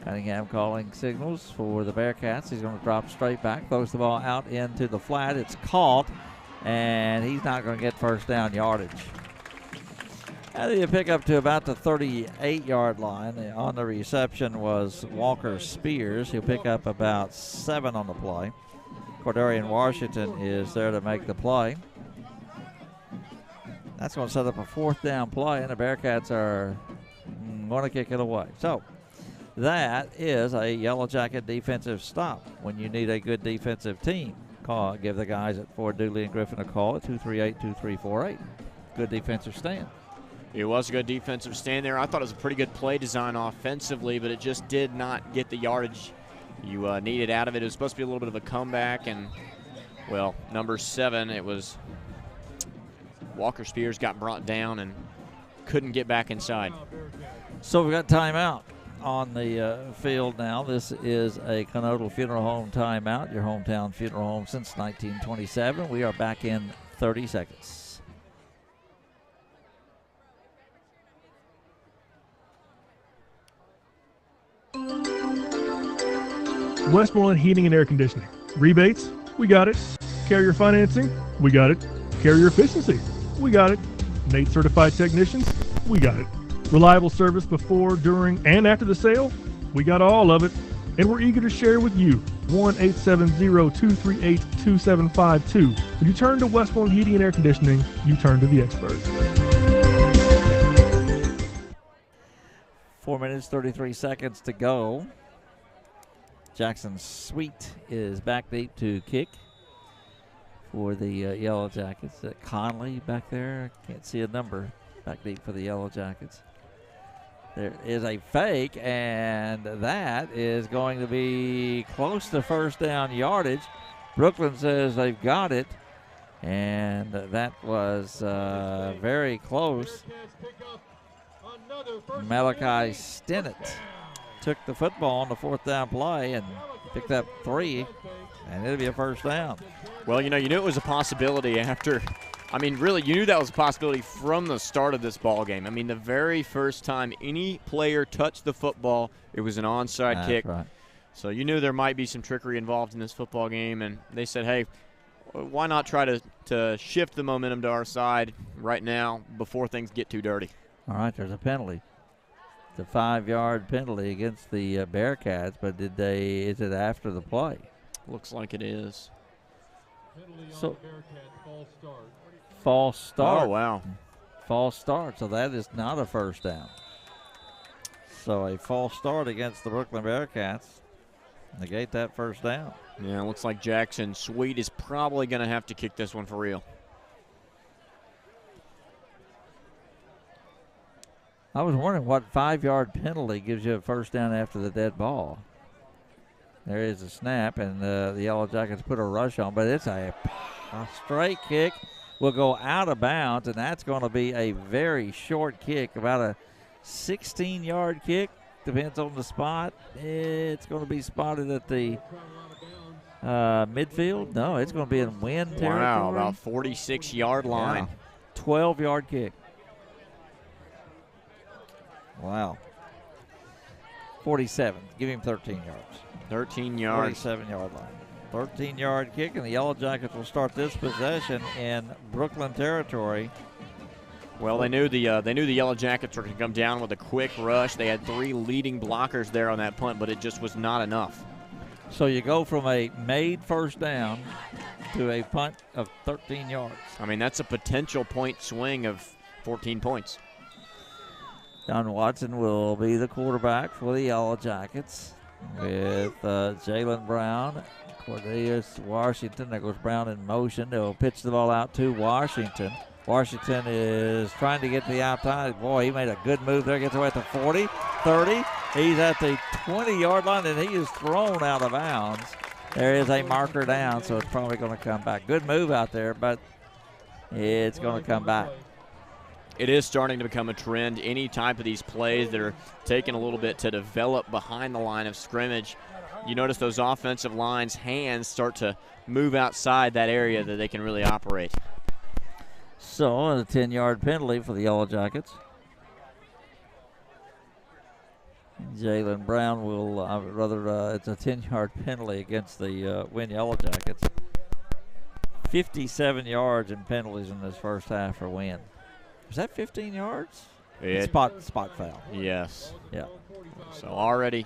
Cunningham calling signals for the Bearcats. He's going to drop straight back, throws the ball out into the flat. It's caught, and he's not going to get first down yardage. And you pick up to about the 38-yard line. On the reception was Walker Spears. He'll pick up about 7 on the play. Cordarian Washington is there to make the play. That's going to set up a 4th down play, and the Bearcats are going to kick it away. So that is a Yellow Jacket defensive stop. When you need a good defensive team, give the guys at Ford Dooley and Griffin a call at 238-2348. Good defensive stand. It was a good defensive stand there. I thought it was a pretty good play design offensively, but it just did not get the yardage you needed out of it. It was supposed to be a little bit of a comeback, and, well, number 7, it was Walker Spears got brought down and couldn't get back inside. So we've got timeout on the field now. This is a Conodal Funeral Home timeout, your hometown funeral home since 1927. We are back in 30 seconds. Westmoreland Heating and Air Conditioning. Rebates? We got it. Carrier financing? We got it. Carrier efficiency? We got it. Nate certified technicians? We got it. Reliable service before, during, and after the sale? We got all of it. And we're eager to share with you. 1-870-238-2752. When you turn to Westmoreland Heating and Air Conditioning, you turn to the experts. 4 minutes, 33 seconds to go. Jackson Sweet is back deep to kick for the Yellow Jackets. Conley back there. Can't see a number back deep for the Yellow Jackets. There is a fake, and that is going to be close to first down yardage. Brookland says they've got it, and that was very close. Malachi Stinnett took the football on the 4th down play and picked up 3, and it'll be a first down. Well, you knew it was a possibility after. I mean, really, you knew that was a possibility from the start of this ball game. I mean, the very first time any player touched the football, it was an onside kick. Right. So you knew there might be some trickery involved in this football game, and they said, hey, why not try to shift the momentum to our side right now before things get too dirty? All right, there's a penalty. It's a 5-yard penalty against the Bearcats, but is it after the play? Looks like it is. So, false start. Oh, wow. False start, so that is not a first down. So a false start against the Brookland Bearcats. Negate that first down. Yeah, it looks like Jackson Sweet is probably going to have to kick this one for real. I was wondering what 5-yard penalty gives you a first down after the dead ball. There is a snap, and the Yellow Jackets put a rush on, but it's a straight kick. Will go out of bounds, and that's going to be a very short kick, about a 16-yard kick. Depends on the spot. It's going to be spotted at the midfield. No, it's going to be in Wynne territory. Wow, about 46-yard line. Yeah. 12-yard kick. Wow. 47. Give him 13 yards. 13 yards. 47-yard line. 13-yard kick, and the Yellow Jackets will start this possession in Brookland territory Well, they knew the Yellow Jackets were going to come down with a quick rush. They had 3 leading blockers there on that punt, but it just was not enough. So you go from a made first down to a punt of 13 yards. I mean, that's a potential point swing of 14 points. John Watson will be the quarterback for the Yellow Jackets with Jalen Brown, Cornelius Washington. There goes Brown in motion. They'll pitch the ball out to Washington. Washington is trying to get to the outside. Boy, he made a good move there. Gets away at the 40, 30. He's at the 20-yard line, and he is thrown out of bounds. There is a marker down, so it's probably going to come back. Good move out there, but it's going to come back. It is starting to become a trend. Any type of these plays that are taking a little bit to develop behind the line of scrimmage, you notice those offensive lines' hands start to move outside that area that they can really operate. So a 10-yard penalty for the Yellow Jackets. Jalen Brown will, it's a 10-yard penalty against the Wynne Yellow Jackets. 57 yards in penalties in this first half for Wynne. Was that 15 yards? Spot foul. Yes. Yeah. So already,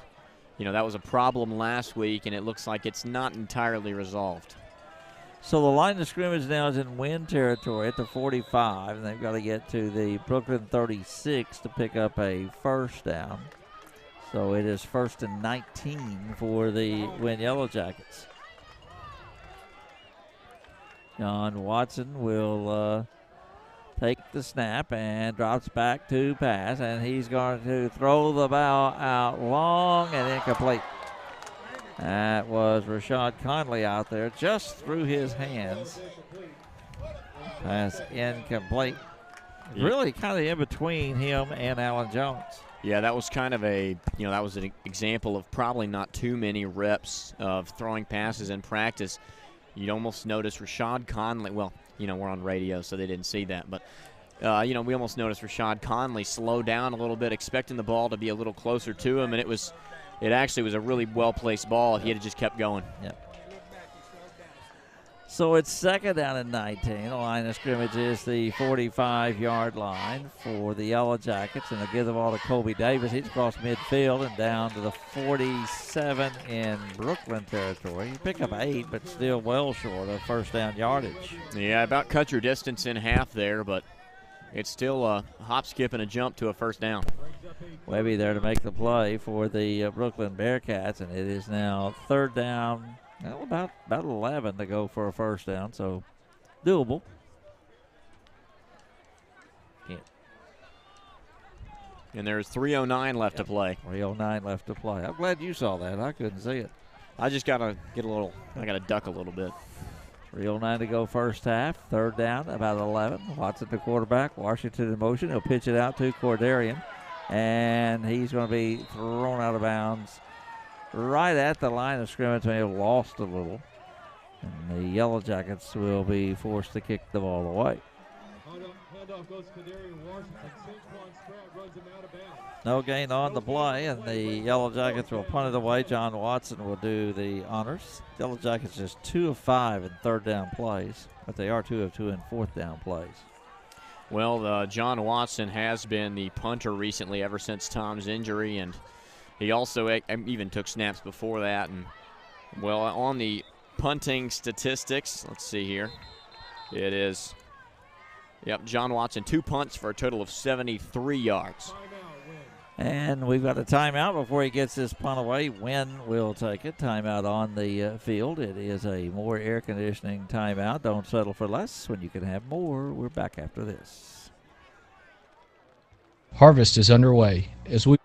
that was a problem last week, and it looks like it's not entirely resolved. So the line of scrimmage now is in Wynne territory at the 45, and they've got to get to the Brookland 36 to pick up a first down. So it is 1st and 19 for the Wynne Yellow Jackets. John Watson will take the snap and drops back to pass, and he's going to throw the ball out long and incomplete. That was Rashad Conley out there just through his hands. Pass incomplete. Really kind of in between him and Alan Jones. Yeah, that was kind of that was an example of probably not too many reps of throwing passes in practice. You'd almost notice Rashad Conley. Well, we're on radio, so they didn't see that. But, we almost noticed Rashad Conley slow down a little bit, expecting the ball to be a little closer to him, and it actually was a really well-placed ball. He had just kept going. Yep. So it's 2nd down and 19. The line of scrimmage is the 45-yard line for the Yellow Jackets, and they'll give the ball to Kobe Davis. He's across midfield and down to the 47 in Brookland territory. He picked up 8, but still well short of first down yardage. Yeah, about cut your distance in half there, but it's still a hop, skip, and a jump to a first down. Webby there to make the play for the Brookland Bearcats, and it is now 3rd down. Well, about 11 to go for a first down, so doable. Yeah. And there's 3:09 left to play. 3:09 left to play. I'm glad you saw that. I couldn't see it. I just got to duck a little bit. 3:09 to go first half. 3rd down, about 11. Watson the quarterback. Washington in motion. He'll pitch it out to Cordarian, and he's going to be thrown out of bounds right at the line of scrimmage. May have lost a little, and the Yellow Jackets will be forced to kick the ball away. No gain on the play, and the Yellow Jackets will punt it away. John Watson will do the honors. Yellow Jackets just 2 of 5 in 3rd down plays, but they are 2 of 2 in 4th down plays. Well, John Watson has been the punter recently ever since Tom's injury, and he also even took snaps before that. And, well, on the punting statistics, let's see here. It is, John Watson, 2 punts for a total of 73 yards. And we've got a timeout before he gets this punt away. Wynne will take it. Timeout on the field. It is a more air conditioning timeout. Don't settle for less when you can have more. We're back after this. Harvest is underway as we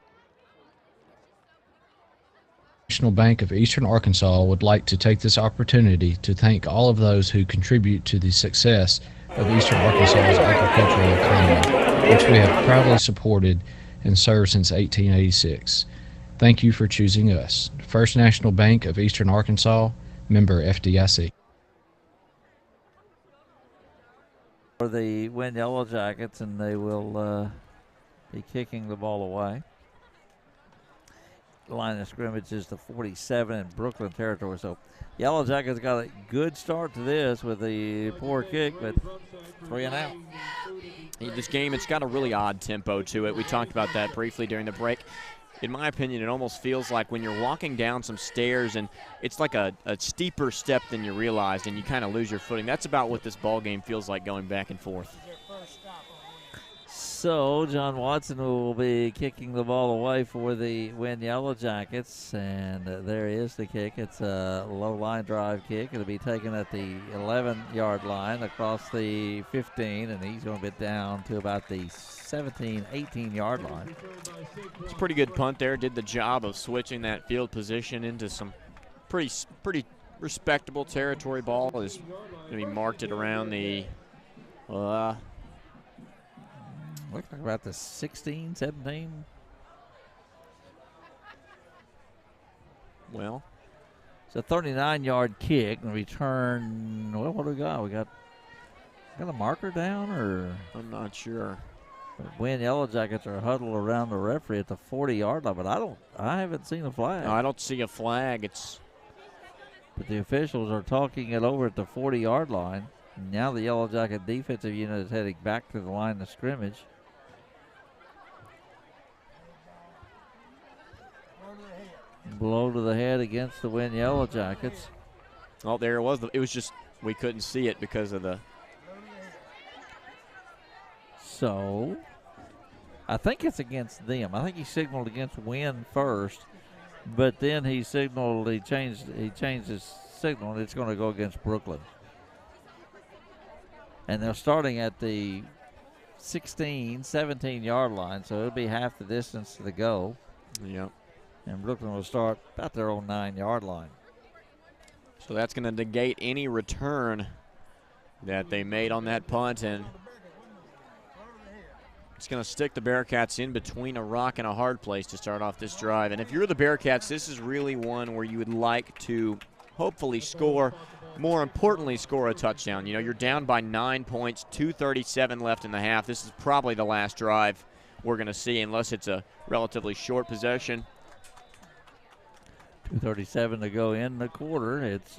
National Bank of Eastern Arkansas would like to take this opportunity to thank all of those who contribute to the success of Eastern Arkansas's agricultural economy, which we have proudly supported and served since 1886. Thank you for choosing us. First National Bank of Eastern Arkansas, member FDIC. For the Wynne Yellow Jackets, and they will be kicking the ball away. The line of scrimmage is the 47 in Brookland territory. So Yellow Jackets got a good start to this with the poor kick, but 3 and out. This game, it's got a really odd tempo to it. We talked about that briefly during the break. In my opinion, it almost feels like when you're walking down some stairs and it's like a steeper step than you realized and you kind of lose your footing. That's about what this ball game feels like going back and forth. So John Watson will be kicking the ball away for the Wynne Yellow Jackets, and there is the kick. It's a low line drive kick. It'll be taken at the 11-yard line across the 15, and he's going to be down to about the 17, 18-yard line. It's a pretty good punt there. Did the job of switching that field position into some pretty respectable territory. Ball is going to be marked it around the looks like about the 16, 17. Well, it's a 39-yard kick and return. Well, what do we got? We got a marker down, or I'm not sure. Wynne Yellow Jackets are huddled around the referee at the 40-yard line, but I haven't seen a flag. No, I don't see a flag. But the officials are talking it over at the 40-yard line. Now the Yellow Jacket defensive unit is heading back to the line of scrimmage. Blow to the head against the Wynne Yellow Jackets. Oh, there it was. It was just we couldn't see it because of the. So, I think it's against them. I think he signaled against Wynne first, but then he changed his signal, and it's going to go against Brookland. And they're starting at the 16, 17-yard line, so it'll be half the distance to the goal. Yep. And Brookland will start about their own 9-yard line. So that's going to negate any return that they made on that punt, and it's going to stick the Bearcats in between a rock and a hard place to start off this drive. And if you're the Bearcats, this is really one where you would like to hopefully score, more importantly, score a touchdown. You know, you're down by 9 points, 2:37 left in the half. This is probably the last drive we're going to see unless it's a relatively short possession. 2:37 to go in the quarter. It's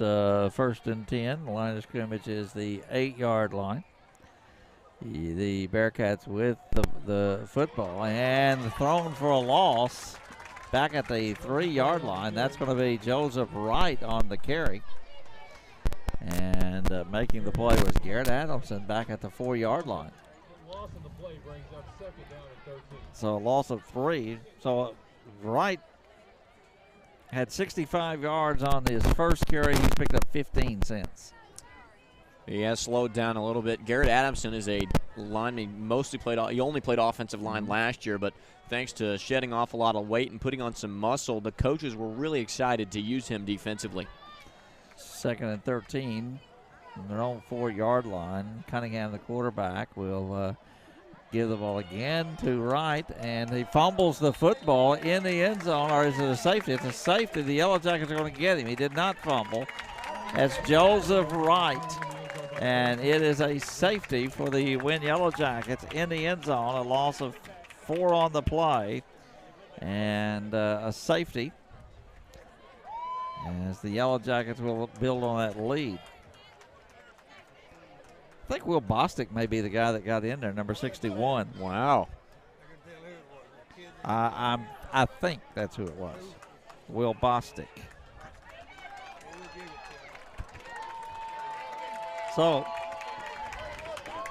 first and 10. The line of scrimmage is the 8-yard line. The Bearcats with the football and thrown for a loss back at the 3-yard line. That's going to be Joseph Wright on the carry. And making the play was Garrett Adamson back at the 4-yard line. So a loss of 3. So Wright had 65 yards on his first carry. He's picked up 15 cents. He has slowed down a little bit. Garrett Adamson is a lineman. He only played offensive line last year, but thanks to shedding off a lot of weight and putting on some muscle, the coaches were really excited to use him defensively. Second and 13 on their own 4-yard line. Cunningham, the quarterback, will give the ball again to Wright, and he fumbles the football in the end zone, or is it a safety? It's a safety. The Yellow Jackets are going to get him. He did not fumble. That's Joseph Wright, and it is a safety for the Wynne Yellow Jackets in the end zone, a loss of 4 on the play, and a safety as the Yellow Jackets will build on that lead. I think Will Bostic may be the guy that got in there, number 61. Wow. I think that's who it was. Will Bostic. So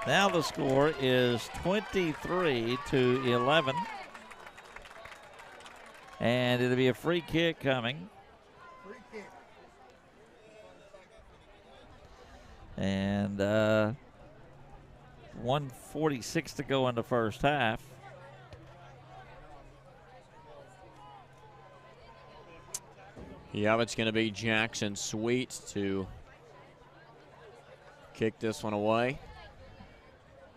now the score is 23-11. And it'll be a free kick coming. And 1:46 to go in the first half. Yeah, it's going to be Jackson Sweet to kick this one away.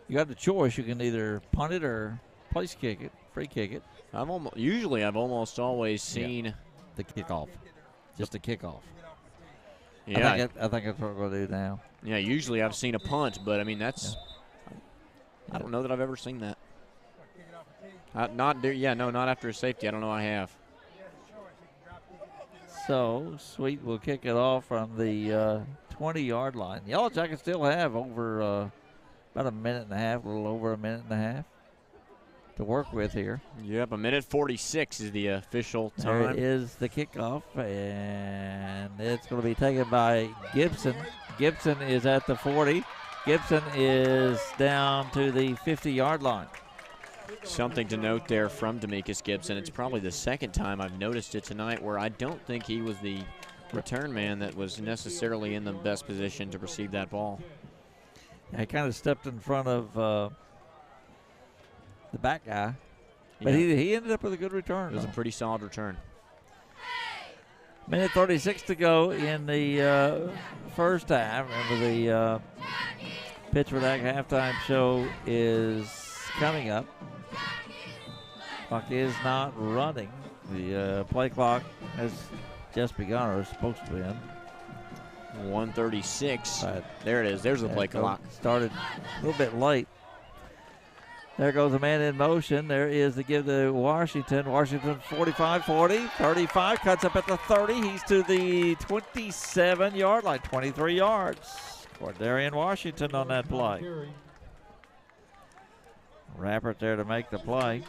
You got the choice. You can either punt it or place kick it, free kick it. I've almost always seen the kickoff, just a kickoff. Yeah, I think that's what we're going to do now. Yeah, usually I've seen a punt, but I mean that's. I don't know that I've ever seen that. Not after a safety. I don't know I have. So Sweet will kick it off from the 20-yard line. Yellow Jackets still have over about a minute and a half, a little over a minute and a half to work with here. Yep, 1:46 is the official time. There is the kickoff, and it's going to be taken by Gibson. Gibson is at the 40. Gibson is down to the 50-yard line. Something to note there from Demekus Gibson. It's probably the second time I've noticed it tonight where I don't think he was the return man that was necessarily in the best position to receive that ball. He kind of stepped in front of the back guy, but Yeah. he ended up with a good return. It was a pretty solid return. Minute 36 to go in the first half. Remember, the Pittsburgh halftime show is coming up. Clock is not running. The play clock has just begun, or is supposed to end. 1:36. There it is. There's the play clock. Started a little bit late. There goes a man in motion. There is the give to Washington. Washington 45-40, 35, cuts up at the 30. He's to the 27-yard line, 23 yards. Cordarian Washington on that play. Rappert there to make the play.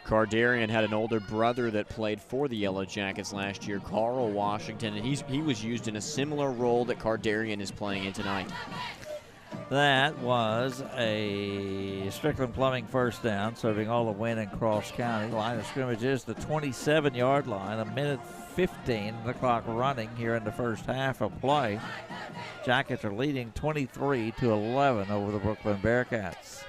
Cardarian had an older brother that played for the Yellow Jackets last year, Carl Washington, and he was used in a similar role that Cardarian is playing in tonight. That was a Strickland Plumbing first down, serving all of Wynne and Cross County. Line of scrimmage is the 27-yard line, 1:15, the clock running here in the first half of play. Jackets are leading 23-11 over the Brookland Bearcats.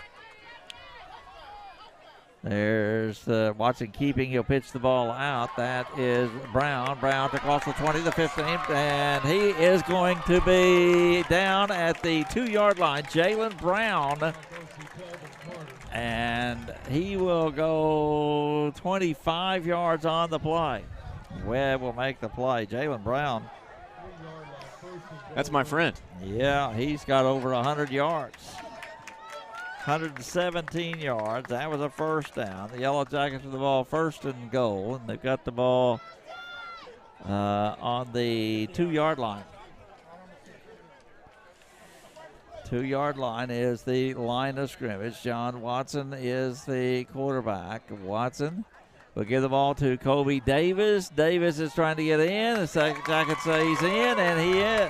There's the Watson keeping. He'll pitch the ball out. That is Brown. Brown to cross the 20, the 15, and he is going to be down at the 2-yard line. Jalen Brown, and he will go 25 yards on the play. Webb will make the play. Jalen Brown. That's my friend. Yeah, he's got over 100 yards. 117 yards. That was a first down. The Yellow Jackets with the ball first and goal, and they've got the ball on the 2-yard line. 2-yard line is the line of scrimmage. John Watson is the quarterback. Watson will give the ball to Kobe Davis. Davis is trying to get in. The second Jacket says he's in, and he is.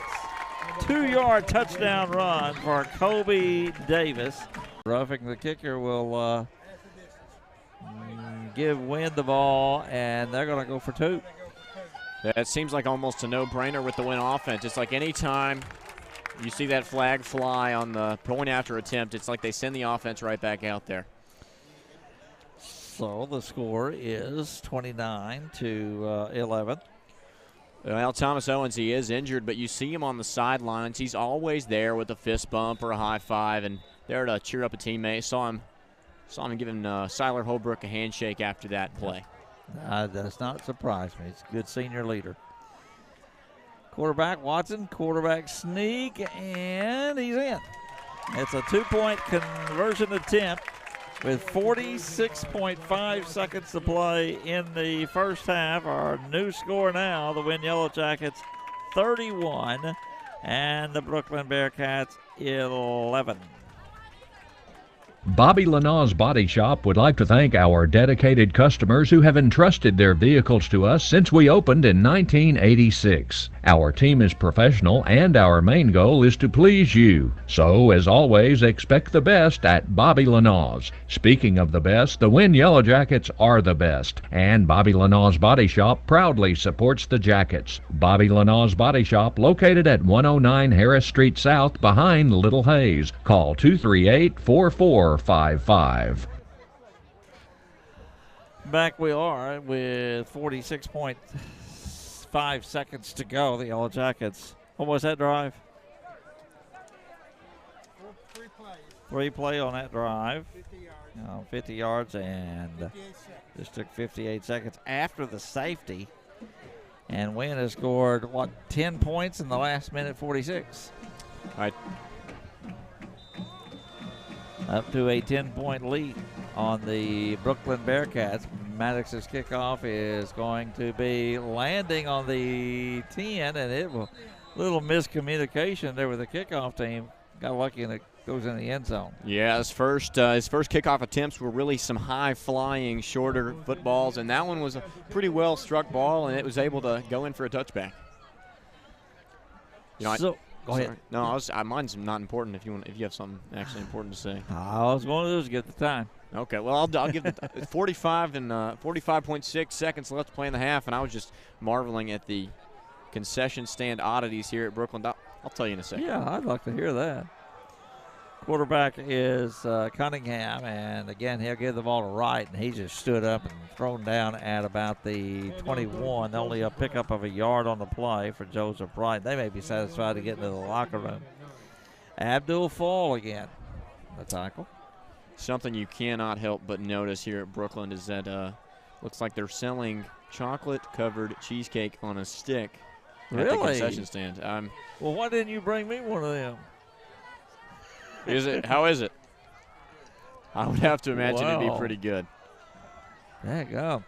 2-yard touchdown run for Kobe Davis. Roughing the kicker will give Wynne the ball, and they're going to go for 2. That seems like almost a no-brainer with the Wynne offense. It's like any time you see that flag fly on the point after attempt, it's like they send the offense right back out there. So the score is 29-11. Well, Thomas Owens, he is injured, but you see him on the sidelines. He's always there with a fist bump or a high five, and there to cheer up a teammate. Saw him giving Siler Holbrook a handshake after that play. Does not surprise me. He's a good senior leader. Quarterback Watson, quarterback sneak, and he's in. It's a 2-point conversion attempt with 46.5 seconds to play in the first half. Our new score now, the Wynne Yellow Jackets 31 and the Brookland Bearcats 11. Bobby Lanaw's Body Shop would like to thank our dedicated customers who have entrusted their vehicles to us since we opened in 1986. Our team is professional and our main goal is to please you. So, as always, expect the best at Bobby Lanaw's. Speaking of the best, the Wynne Yellow Jackets are the best, and Bobby Lanaw's Body Shop proudly supports the Jackets. Bobby Lanaw's Body Shop, located at 109 Harris Street South behind Little Hayes. Call 238-4455. Back we are with 46.5 seconds to go. The Yellow Jackets. What was that drive? 3 play on that drive. 50 yards, and just took 58 seconds after the safety. And Wynne has scored, 10 points in the last minute 46. All right. Up to a 10-point lead on the Brookland Bearcats. Maddox's kickoff is going to be landing on the 10, and it will little miscommunication there with the kickoff team. Got lucky and goes in the end zone. Yeah, his first kickoff attempts were really some high-flying, shorter footballs, and that one was a pretty well-struck ball, and it was able to go in for a touchback. Go ahead. No, mine's not important. If you have something actually important to say. All I was going to do is get the time. Okay, well, I'll give it 45.6 seconds left to play in the half, and I was just marveling at the concession stand oddities here at Brookland. I'll tell you in a second. Yeah, I'd like to hear that. Quarterback is Cunningham, and again, he'll give the ball to Wright, and he just stood up and thrown down at about the 21. Only a pickup of a yard on the play for Joseph Wright. They may be satisfied to get into the locker room. Abdul Fall again, the tackle. Something you cannot help but notice here at Brookland is that looks like they're selling chocolate-covered cheesecake on a stick at the concession stand. Well, why didn't you bring me one of them? How is it? I would have to imagine it'd be pretty good. There you go.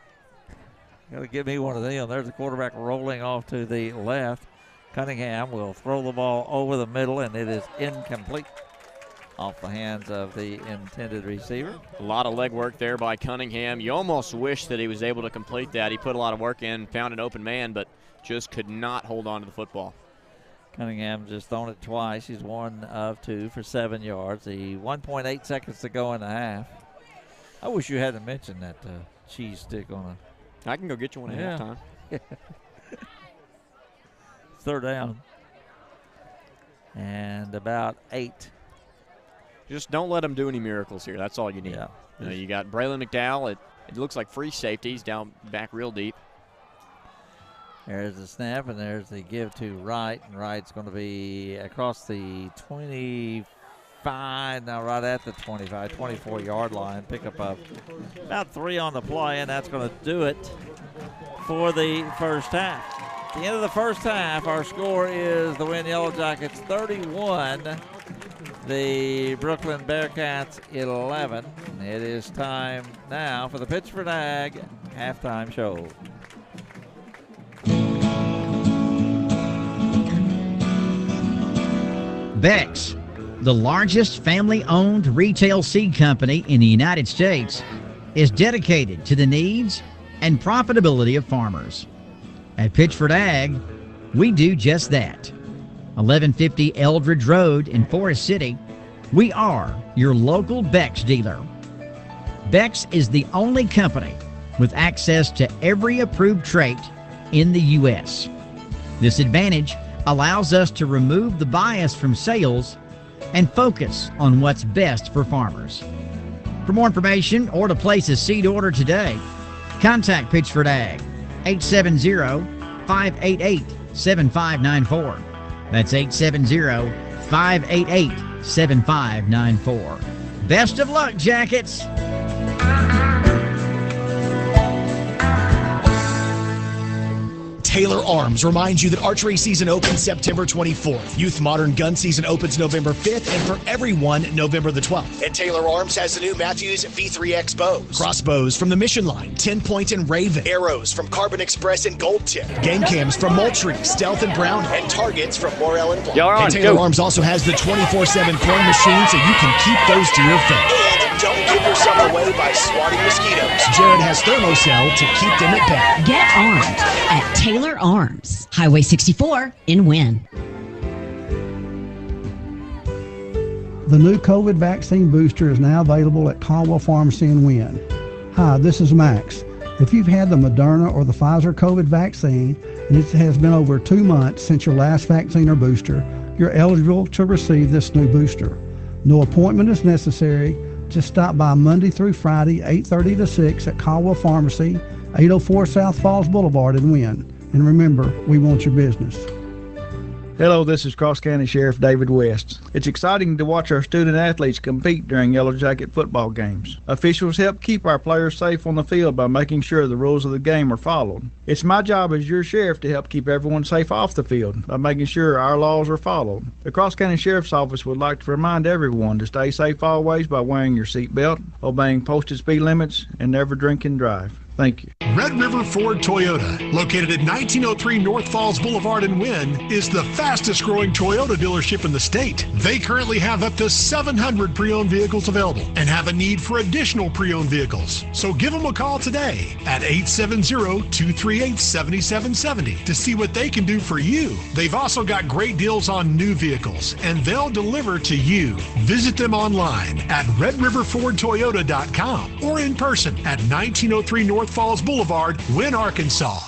Got to give me one of them. There's the quarterback rolling off to the left. Cunningham will throw the ball over the middle, and it is incomplete off the hands of the intended receiver. A lot of leg work there by Cunningham. You almost wish that he was able to complete that. He put a lot of work in, found an open man, but just could not hold on to the football. Cunningham just thrown it twice. He's 1 of 2 for 7 yards. The 1.8 seconds to go in the half. I wish you hadn't mentioned that cheese stick on a. I can go get you one at halftime. Third down. And about 8. Just don't let them do any miracles here. That's all you need. Yeah. You got Braylon McDowell. It looks like free safety. He's down back real deep. There's the snap, and there's the give to Wright. And Wright's going to be across the 25, now right at the 25, 24-yard line. Pickup of about 3 on the play, and that's going to do it for the first half. At the end of the first half, our score is the Wynne Yellow Jackets 31, the Brookland Bearcats 11. It is time now for the Pittsford Ag halftime show. Beck's, the largest family-owned retail seed company in the United States, is dedicated to the needs and profitability of farmers. At Pittsford Ag, we do just that. 1150 Eldridge Road in Forest City, we are your local Beck's dealer. Beck's is the only company with access to every approved trait in the U.S. This advantage allows us to remove the bias from sales and focus on what's best for farmers. For more information or to place a seed order today, contact Pittsford Ag, 870-588-7594. That's 870-588-7594. Best of luck, Jackets! Taylor Arms reminds you that archery season opens September 24th. Youth Modern Gun season opens November 5th, and for everyone, November the 12th. And Taylor Arms has the new Matthews V3X bows. Crossbows from the Mission Line, 10-Point and Raven. Arrows from Carbon Express and Gold Tip. Game cams from Moultrie, Stealth and Brown. And targets from Morel and Blanc. And Taylor Arms also has the 24/7 coin machine so you can keep those to your face. And don't give yourself away by swatting mosquitoes. Jared has Thermocell to keep them at bay. Get armed at Taylor Arms, Highway 64 in Wynne. The new COVID vaccine booster is now available at Caldwell Pharmacy in Wynne. Hi, this is Max. If you've had the Moderna or the Pfizer COVID vaccine and it has been over 2 months since your last vaccine or booster, you're eligible to receive this new booster. No appointment is necessary. Just stop by Monday through Friday, 8:30 to 6 at Caldwell Pharmacy, 804 South Falls Boulevard in Wynne. And remember, we want your business. Hello, this is Cross County Sheriff David West. It's exciting to watch our student athletes compete during Yellow Jacket football games. Officials help keep our players safe on the field by making sure the rules of the game are followed. It's my job as your sheriff to help keep everyone safe off the field by making sure our laws are followed. The Cross County Sheriff's Office would like to remind everyone to stay safe always by wearing your seatbelt, obeying posted speed limits, and never drink and drive. Thank you. Red River Ford Toyota, located at 1903 North Falls Boulevard in Wynne, is the fastest growing Toyota dealership in the state. They currently have up to 700 pre-owned vehicles available and have a need for additional pre-owned vehicles. So give them a call today at 870-238-7770 to see what they can do for you. They've also got great deals on new vehicles, and they'll deliver to you. Visit them online at redriverfordtoyota.com or in person at 1903 North Falls Boulevard, Wynne, Arkansas.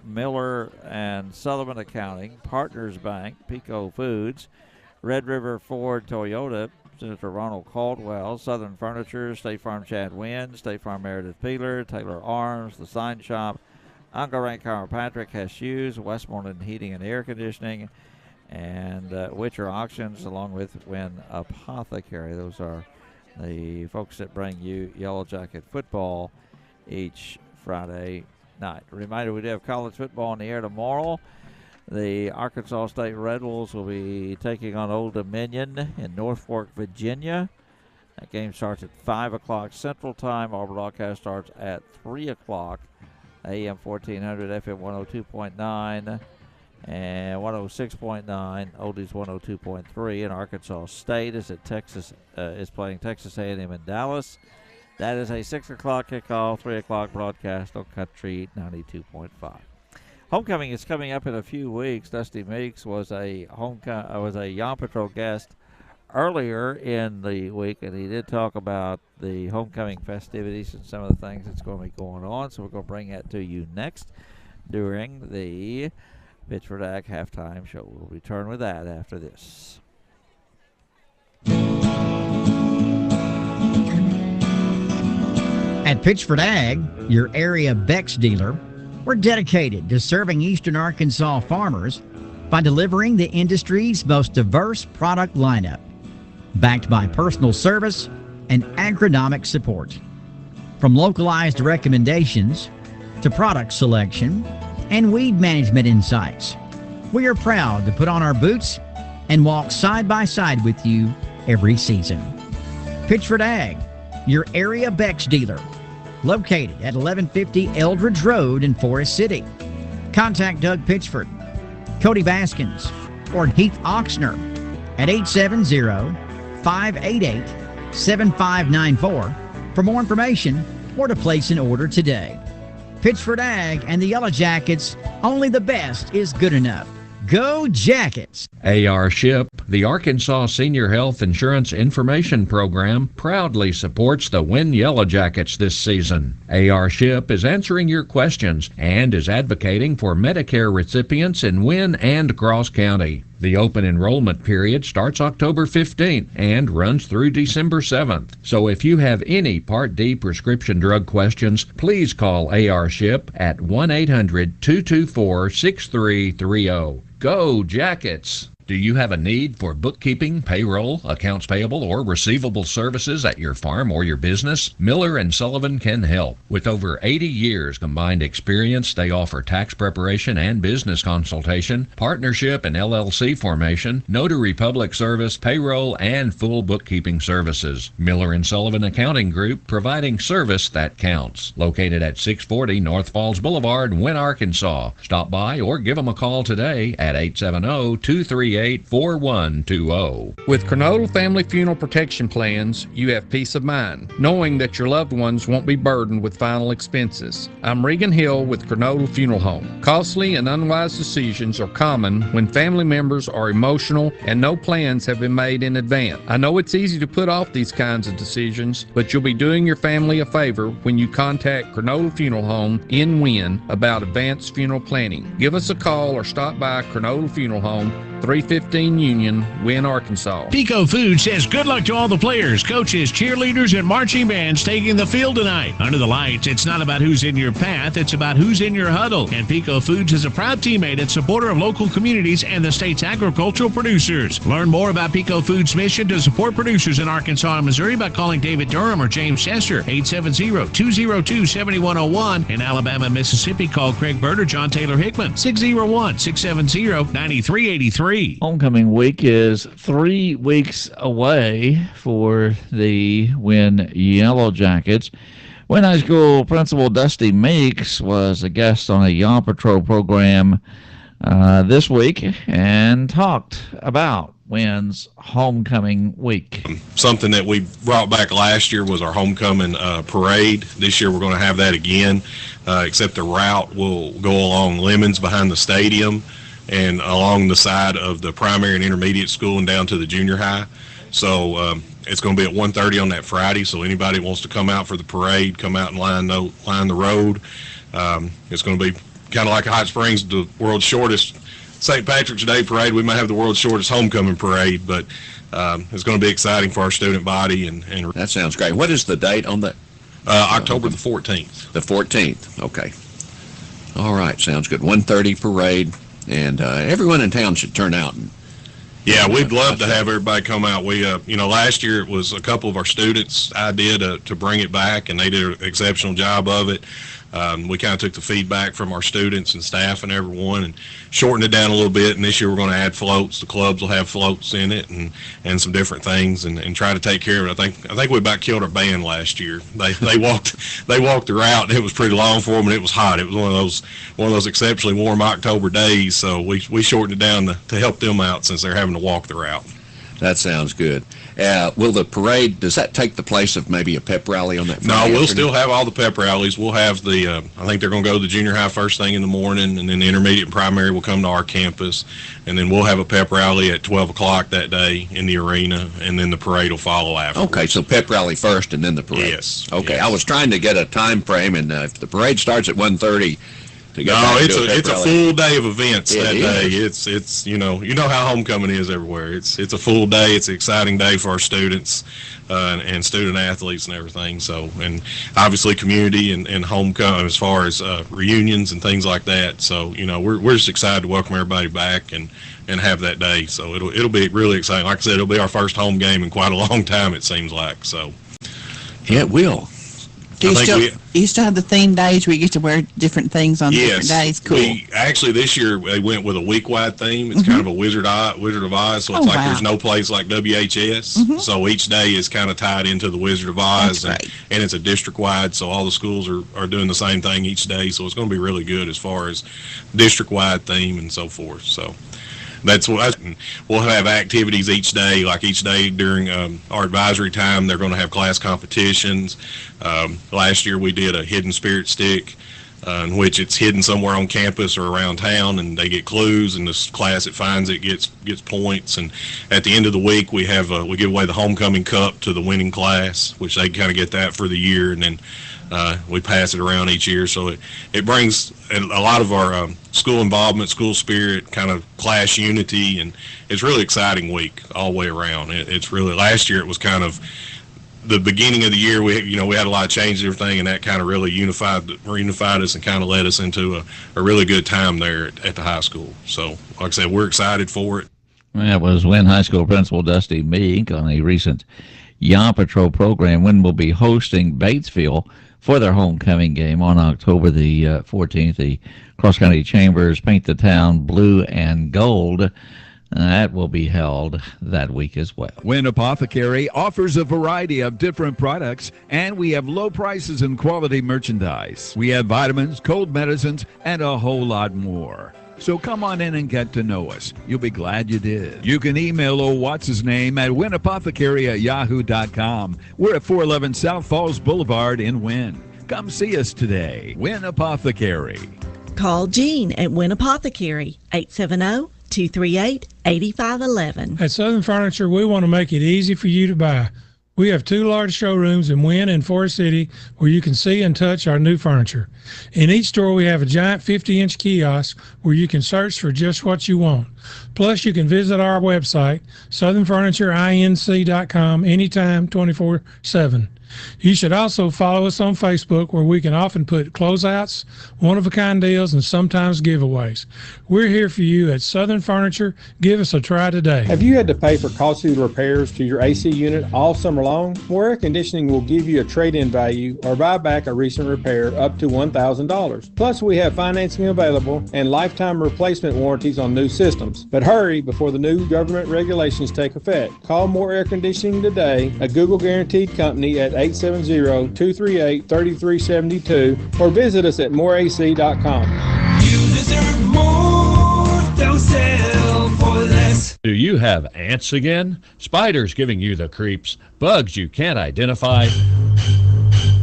Miller and Sullivan Accounting, Partners Bank, Pico Foods, Red River Ford Toyota, Senator Ronald Caldwell, Southern Furniture, State Farm Chad Wynn, State Farm Meredith Peeler, Taylor Arms, The Sign Shop, Uncle Rank Chiropractic has shoes, Westmoreland Heating and Air Conditioning, and Witcher Auctions, along with Wynn Apothecary. Those are the folks that bring you Yellow Jacket football each Friday night. Reminder, we do have college football on the air tomorrow. The Arkansas State Red Wolves will be taking on Old Dominion in Norfolk, Virginia. That game starts at 5 o'clock Central Time. Our broadcast starts at 3 o'clock. AM 1400, FM 102.9, and 106.9, Oldies 102.3. And Arkansas State is at Texas, is playing Texas A&M in Dallas. That is a 6 o'clock kickoff, 3 o'clock broadcast on Country 92.5. Homecoming is coming up in a few weeks. Dusty Meeks was a Yom Patrol guest earlier in the week, and he did talk about the homecoming festivities and some of the things that's going to be going on. So we're going to bring that to you next during the Pittsford Ag halftime show. We'll return with that after this. At Pittsford Ag, your area Bex dealer, we're dedicated to serving Eastern Arkansas farmers by delivering the industry's most diverse product lineup, backed by personal service and agronomic support. From localized recommendations to product selection and weed management insights, we are proud to put on our boots and walk side by side with you every season. Pittsford Ag, your area Bex dealer, located at 1150 Eldridge Road in Forest City. Contact Doug Pitchford, Cody Baskins, or Heath Oxner at 870-588-7594 for more information or to place an order today. Pittsford Ag and the Yellow Jackets, only the best is good enough. Go Jackets! AR SHIP, the Arkansas Senior Health Insurance Information Program, proudly supports the Wynne Yellow Jackets this season. AR SHIP is answering your questions and is advocating for Medicare recipients in Wynne and Cross County. The open enrollment period starts October 15th and runs through December 7th. So if you have any Part D prescription drug questions, please call AR SHIP at 1-800-224-6330. Go Jackets! Do you have a need for bookkeeping, payroll, accounts payable, or receivable services at your farm or your business? Miller & Sullivan can help. With over 80 years combined experience, they offer tax preparation and business consultation, partnership and LLC formation, notary public service, payroll, and full bookkeeping services. Miller & Sullivan Accounting Group, providing service that counts. Located at 640 North Falls Boulevard, Wynne, Arkansas. Stop by or give them a call today at 870-238-4120. With Cronulla Family Funeral Protection Plans, you have peace of mind, knowing that your loved ones won't be burdened with final expenses. I'm Regan Hill with Cronulla Funeral Home. Costly and unwise decisions are common when family members are emotional and no plans have been made in advance. I know it's easy to put off these kinds of decisions, but you'll be doing your family a favor when you contact Cronulla Funeral Home in Wynne about advanced funeral planning. Give us a call or stop by Cronulla Funeral Home, 315 Union, Wynne, Arkansas. Pico Food says good luck to all the players, coaches, cheerleaders, and marching bands taking the field tonight. Under the lights, it's not about who's in your path, it's about who's in your huddle. And Pico Foods is a proud teammate and supporter of local communities and the state's agricultural producers. Learn more about Pico Foods' mission to support producers in Arkansas and Missouri by calling David Durham or James Chester, 870-202-7101. In Alabama and Mississippi, call Craig Bird or John Taylor Hickman, 601-670-9383. Homecoming week is 3 weeks away for the Wynne Yellow Jackets. Wynne High School Principal Dusty Meeks was a guest on a Yaw Patrol program this week and talked about Wynne's homecoming week. Something that we brought back last year was our homecoming parade. This year we're going to have that again, except the route will go along Lemons behind the stadium and along the side of the primary and intermediate school and down to the junior high. So it's going to be at 1:30 on that Friday, so anybody wants to come out for the parade, come out and line the road. It's going to be kind of like Hot Springs, the world's shortest St. Patrick's Day parade. We might have the world's shortest homecoming parade, but it's going to be exciting for our student body. And that sounds great. What is the date on that? October the 14th. The 14th, okay. All right, sounds good. 1:30 parade. And everyone in town should turn out. Yeah, we'd love to have everybody come out. We, last year it was a couple of our students' idea to bring it back, and they did an exceptional job of it. We kind of took the feedback from our students and staff and everyone and shortened it down a little bit. And this year we're going to add floats. The clubs will have floats in it and some different things and try to take care of it. I think we about killed our band last year. They walked the route and it was pretty long for them and it was hot. It was one of those exceptionally warm October days. So we shortened it down to help them out since they're having to walk the route. That sounds good. Will the parade, does that take the place of maybe a pep rally on that Friday No, we'll afternoon? still have all the pep rallies. We'll have I think they're going to go to the junior high first thing in the morning, and then the intermediate and primary will come to our campus, and then we'll have a pep rally at 12 o'clock that day in the arena, and then the parade will follow after. Okay, so pep rally first and then the parade. Yes. Okay, yes. I was trying to get a time frame, and if the parade starts at 1:30, it's a full day of events that day. Is. It's you know how homecoming is everywhere. It's a full day. It's an exciting day for our students and student athletes and everything. So, and obviously community and homecoming as far as reunions and things like that. So we're just excited to welcome everybody back and have that day. So it'll be really exciting. Like I said, it'll be our first home game in quite a long time, it seems like. So yeah, it will. Do you still have the theme days where you get to wear different things on different days? Cool. Actually, this year they went with a week-wide theme. It's kind of a Wizard of Oz, so it's there's no place like WHS. So each day is kind of tied into the Wizard of Oz, and it's a district-wide, so all the schools are doing the same thing each day. So it's going to be really good as far as district-wide theme and so forth. So that's what we'll have activities each day. Like each day during our advisory time, they're going to have class competitions. Last year we did a hidden spirit stick in which it's hidden somewhere on campus or around town, and they get clues, and this class that finds it gets points. And at the end of the week, we give away the homecoming cup to the winning class, which they kind of get that for the year, and then we pass it around each year. So it brings a lot of our school involvement, school spirit, kind of class unity, and it's really exciting week all the way around. It's really, last year it was kind of the beginning of the year, we had a lot of changes and everything, and that kind of really reunified us and kind of led us into a really good time there at the high school. So, like I said, we're excited for it. That was Wynne High School Principal Dusty Meek on a recent Yaw Patrol program. Wynne will be hosting Batesville for their homecoming game on October the 14th. The Cross County Chambers paint the town blue and gold. That will be held that week as well. Wynne Apothecary offers a variety of different products, and we have low prices and quality merchandise. We have vitamins, cold medicines, and a whole lot more. So come on in and get to know us. You'll be glad you did. You can email what's his name at wynneapothecary@yahoo.com. We're at 411 South Falls Boulevard in Wynne. Come see us today. Wynne Apothecary. Call Jean at Wynne Apothecary, 870-238-8511. At Southern Furniture, we want to make it easy for you to buy. We have 2 large showrooms in Wynne and Forest City where you can see and touch our new furniture. In each store, we have a giant 50-inch kiosk where you can search for just what you want. Plus, you can visit our website, southernfurnitureinc.com, anytime, 24/7. You should also follow us on Facebook, where we can often put closeouts, one-of-a-kind deals, and sometimes giveaways. We're here for you at Southern Furniture. Give us a try today. Have you had to pay for costly repairs to your AC unit all summer long? More Air Conditioning will give you a trade-in value or buy back a recent repair up to $1,000. Plus, we have financing available and lifetime replacement warranties on new systems. But hurry before the new government regulations take effect. Call More Air Conditioning today, a Google guaranteed company, at 870-238-3372, or visit us at moreac.com. You deserve more, don't settle for less. Do you have ants again? Spiders giving you the creeps? Bugs you can't identify?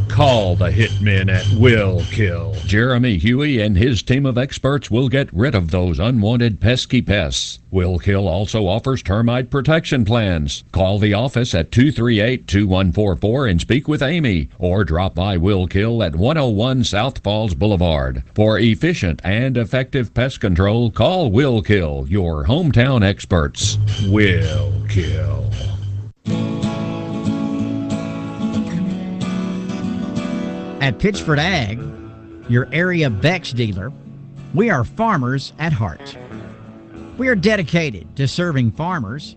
Call the hitmen at Will Kill. Jeremy Huey and his team of experts will get rid of those unwanted pesky pests. Will Kill also offers termite protection plans. Call the office at 238-2144 and speak with Amy, or drop by Will Kill at 101 South Falls Boulevard. For efficient and effective pest control, call Will Kill, your hometown experts. Will Kill. At Pitchford Ag, your area Beck's dealer, we are farmers at heart. We are dedicated to serving farmers,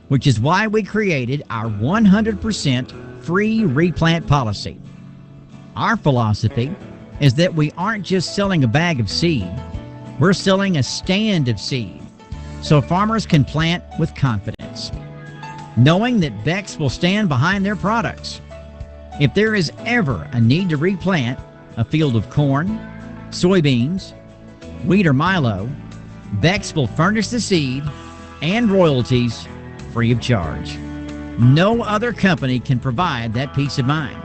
which is why we created our 100% free replant policy. Our philosophy is that we aren't just selling a bag of seed, we're selling a stand of seed, so farmers can plant with confidence, knowing that Beck's will stand behind their products. If there is ever a need to replant a field of corn, soybeans, wheat, or milo, Beck's will furnish the seed and royalties free of charge. No other company can provide that peace of mind.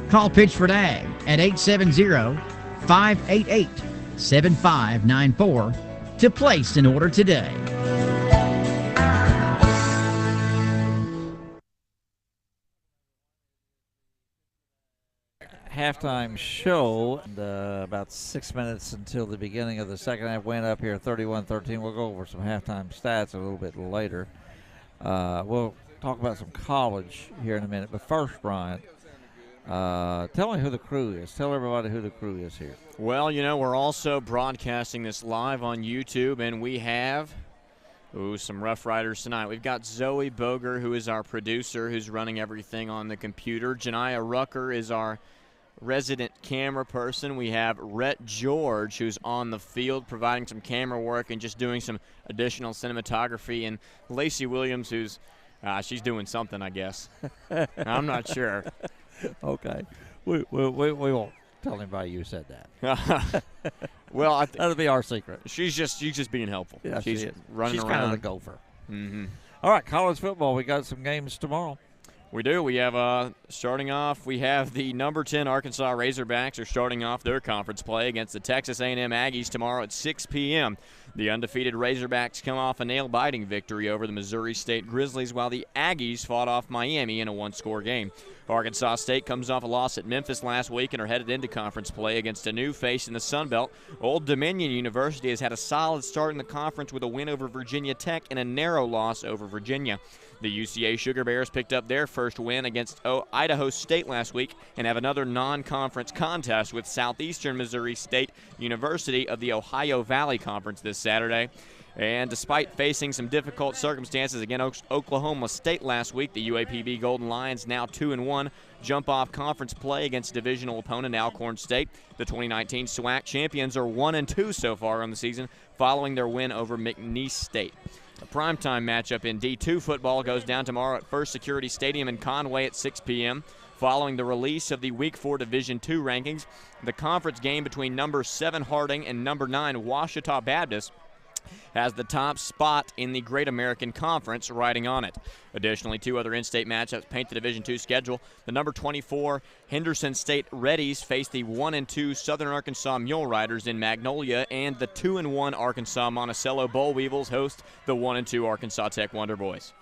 Call Pitchford Ag at 870-588-7594 to place an order today. Halftime show, and about 6 minutes until the beginning of the second half. Went up here 31-13. We'll go over some halftime stats a little bit later. We'll talk about some college here in a minute. But first, Brian, tell me who the crew is. Tell everybody who the crew is here. Well, we're also broadcasting this live on YouTube, and we have some Rough Riders tonight. We've got Zoe Boger, who is our producer, who's running everything on the computer. Janiah Rucker is our resident camera person. We have Rhett George, who's on the field providing some camera work and just doing some additional cinematography, and Lacey Williams, who's she's doing something, I guess. I'm not sure. Okay. We won't tell anybody you said that. Well, that'll be our secret. She's just being helpful. Yeah, she's she is. running She's around. kind of the gopher. Mm-hmm. All right, college football. We got some games tomorrow. We do. We have, starting off, we have the number 10 Arkansas Razorbacks are starting off their conference play against the Texas A&M Aggies tomorrow at 6 p.m. The undefeated Razorbacks come off a nail-biting victory over the Missouri State Grizzlies, while the Aggies fought off Miami in a one-score game. Arkansas State comes off a loss at Memphis last week and are headed into conference play against a new face in the Sun Belt. Old Dominion University has had a solid start in the conference with a win over Virginia Tech and a narrow loss over Virginia. The UCA Sugar Bears picked up their first win against Idaho State last week and have another non-conference contest with Southeastern Missouri State University of the Ohio Valley Conference this Saturday. And despite facing some difficult circumstances against Oklahoma State last week, the UAPB Golden Lions, now 2-1, jump off conference play against divisional opponent Alcorn State. The 2019 SWAC champions are 1-2 so far on the season, following their win over McNeese State. A primetime matchup in D2 football goes down tomorrow at First Security Stadium in Conway at 6 p.m. Following the release of the Week 4 Division II rankings, the conference game between number 7 Harding and number 9 Ouachita Baptist has the top spot in the Great American Conference riding on it. Additionally, 2 other in-state matchups paint the Division II schedule. The number 24 Henderson State Reddies face the 1-2 Southern Arkansas Mule Riders in Magnolia, and the 2-1 Arkansas Monticello Boll Weevils host the 1-2 Arkansas Tech Wonder Boys.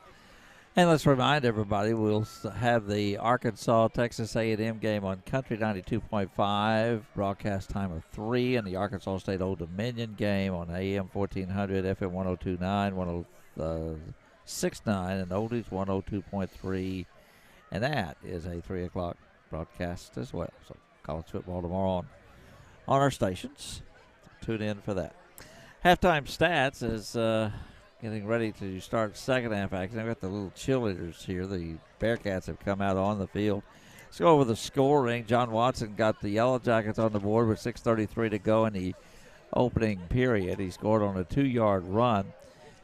And let's remind everybody, we'll have the Arkansas-Texas A&M game on Country 92.5, broadcast time of 3, and the Arkansas State Old Dominion game on AM 1400, FM 102.9, 106.9, and Oldies 102.3. And that is a 3 o'clock broadcast as well. So college football tomorrow on our stations. Tune in for that. Halftime stats is getting ready to start second half action. I've got the little cheerleaders here. The Bearcats have come out on the field. Let's go over the scoring. John Watson got the Yellow Jackets on the board with 6:33 to go in the opening period. He scored on a 2-yard run.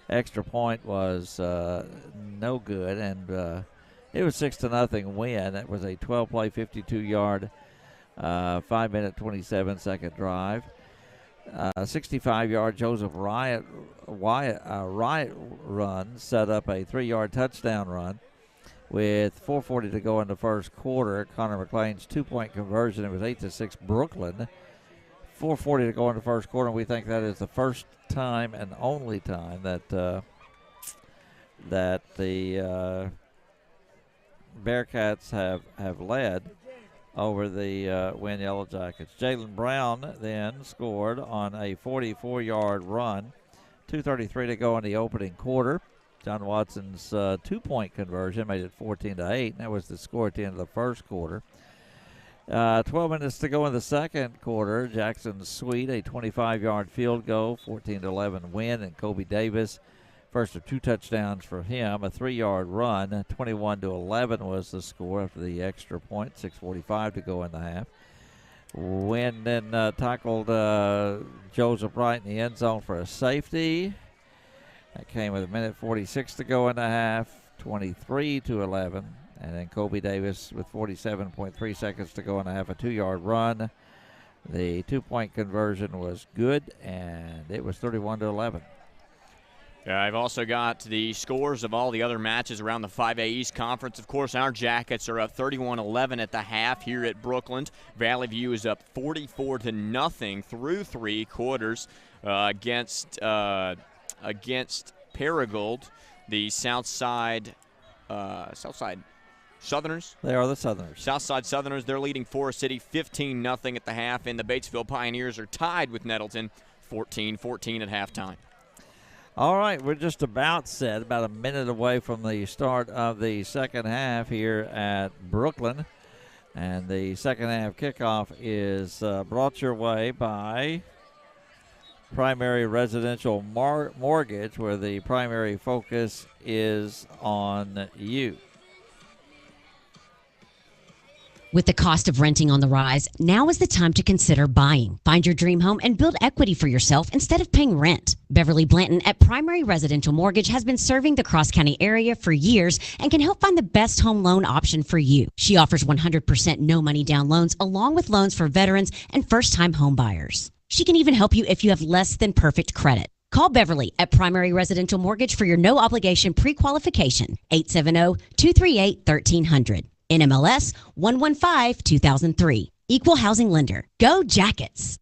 Extra point was no good, and it was 6-0 win. It was a 12-play, 52-yard, 5-minute, 27-second drive. 65-yard Joseph Wyatt run set up a 3-yard touchdown run with 4:40 to go in the first quarter. Connor McLean's 2-point conversion. It was 8-6 Brookland. 4:40 to go in the first quarter, and we think that is the first time and only time that the Bearcats have led over the Wynne Yellow Jackets. Jalen Brown then scored on a 44-yard run. 2:33 to go in the opening quarter. John Watson's 2-point conversion made it 14-8, and that was the score at the end of the first quarter. 12 minutes to go in the second quarter. Jackson Sweet, a 25-yard field goal, 14-11 win, and Kobe Davis, first of 2 touchdowns for him, a 3-yard run. 21-11 was the score after the extra point. 6:45 to go in the half. Wynne then tackled Joseph Wright in the end zone for a safety. That came with 1:46 to go in the half. 23-11. And then Kobe Davis with 47.3 seconds to go in the half, a 2-yard run. The 2-point conversion was good, and it was 31-11. I've also got the scores of all the other matches around the 5A East Conference. Of course, our Jackets are up 31-11 at the half here at Brookland. Valley View is up 44-0 through 3 quarters against Paragould, the Southside Southerners. They are the Southerners. Southside Southerners, they're leading Forest City 15-0 at the half, and the Batesville Pioneers are tied with Nettleton 14-14 at halftime. All right, we're just about set, about a minute away from the start of the second half here at Brookland. And the second half kickoff is brought your way by Primary Residential Mortgage, where the primary focus is on you. With the cost of renting on the rise, now is the time to consider buying. Find your dream home and build equity for yourself instead of paying rent. Beverly Blanton at Primary Residential Mortgage has been serving the Cross County area for years and can help find the best home loan option for you. She offers 100% no money down loans along with loans for veterans and first-time home buyers. She can even help you if you have less than perfect credit. Call Beverly at Primary Residential Mortgage for your no-obligation pre-qualification. 870-238-1300. NMLS 115-2003. Equal housing lender. Go Jackets.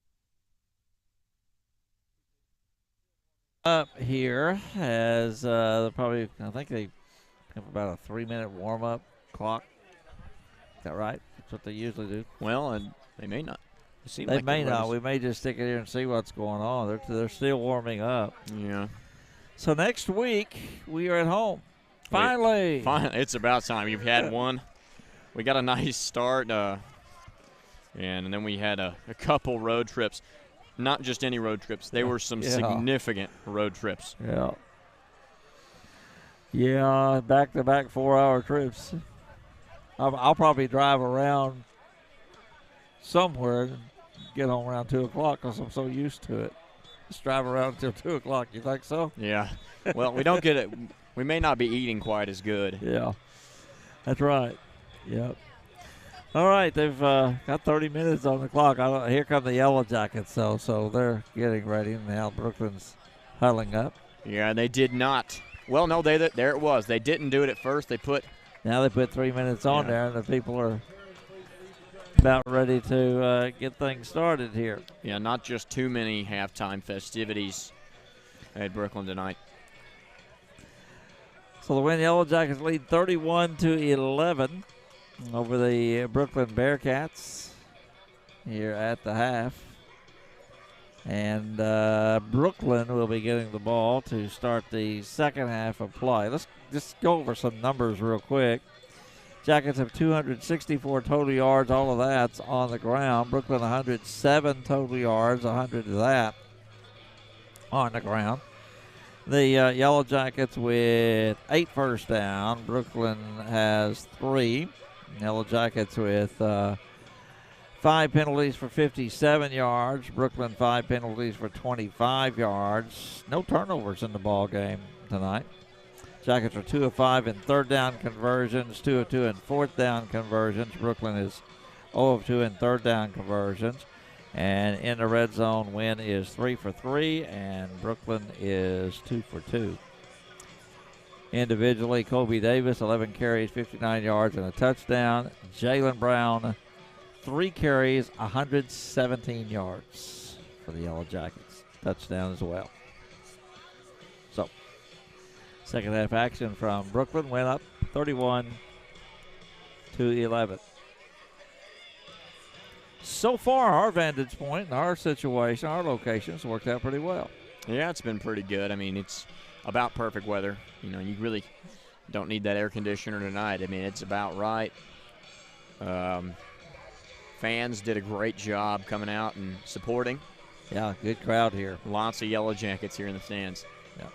Up here as probably, I think they have about a 3-minute warm-up clock. Is that right? That's what they usually do. Well, and they may not. They may not. We may just stick it here and see what's going on. They're still warming up. Yeah. So next week we are at home. Finally. Finally, it's about time. You've had one. We got a nice start, and then we had a couple road trips. Not just any road trips. They were some significant road trips. Yeah. Yeah, back-to-back 4-hour trips. I'll probably drive around somewhere and get home around 2 o'clock because I'm so used to it. Just drive around until 2 o'clock. You think so? Yeah. Well, we don't get it. We may not be eating quite as good. Yeah. That's right. Yep. All right, they've got 30 minutes on the clock. Here come the Yellow Jackets, so they're getting ready. Now Brookland's huddling up. Yeah, they did not. Well, no, there it was. They didn't do it at first. Now they put 3 minutes on there, and the people are about ready to get things started here. Yeah, not just too many halftime festivities at Brookland tonight. So the Wynne Yellow Jackets lead 31-11 over the Brookland Bearcats here at the half. And Brookland will be getting the ball to start the second half of play. Let's just go over some numbers real quick. Jackets have 264 total yards. All of that's on the ground. Brookland 107 total yards, 100 of that on the ground. The Yellow Jackets with 8 first down. Brookland has 3. Yellow Jackets with 5 penalties for 57 yards. Brookland 5 penalties for 25 yards. No turnovers in the ball game tonight. Jackets are 2 of 5 in third down conversions, 2 of 2 in fourth down conversions. Brookland is 0 of 2 in third down conversions. And in the red zone, Wynne is 3 for 3, and Brookland is 2 for 2. Individually, Kobe Davis, 11 carries, 59 yards, and a touchdown. Jalen Brown, 3 carries, 117 yards for the Yellow Jackets. Touchdown as well. So, second half action from Brookland went up 31-11. So far, our vantage point and our situation, our locations worked out pretty well. Yeah, it's been pretty good. I mean, it's about perfect weather. You know, you really don't need that air conditioner tonight. I mean, it's about right. Fans did a great job coming out and supporting. Yeah, good crowd here. Lots of Yellow Jackets here in the stands. Yeah.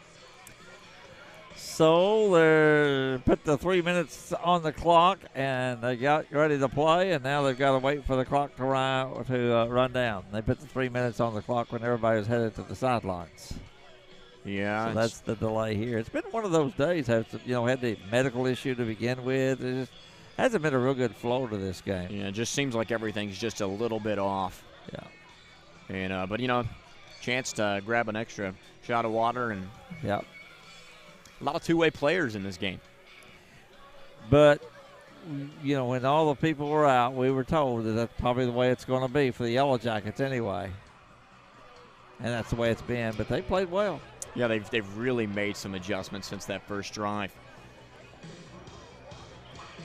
So they put the 3 minutes on the clock, and they got ready to play, and now they've got to wait for the clock to run down. They put the 3 minutes on the clock when everybody was headed to the sidelines. Yeah. So that's the delay here. It's been one of those days, had the medical issue to begin with. It just hasn't been a real good flow to this game. Yeah, it just seems like everything's just a little bit off. Yeah. And but chance to grab an extra shot of water, and yeah, a lot of two-way players in this game. But when all the people were out, we were told that that's probably the way it's going to be for the Yellow Jackets anyway. And that's the way it's been. But they played well. Yeah, they've really made some adjustments since that first drive.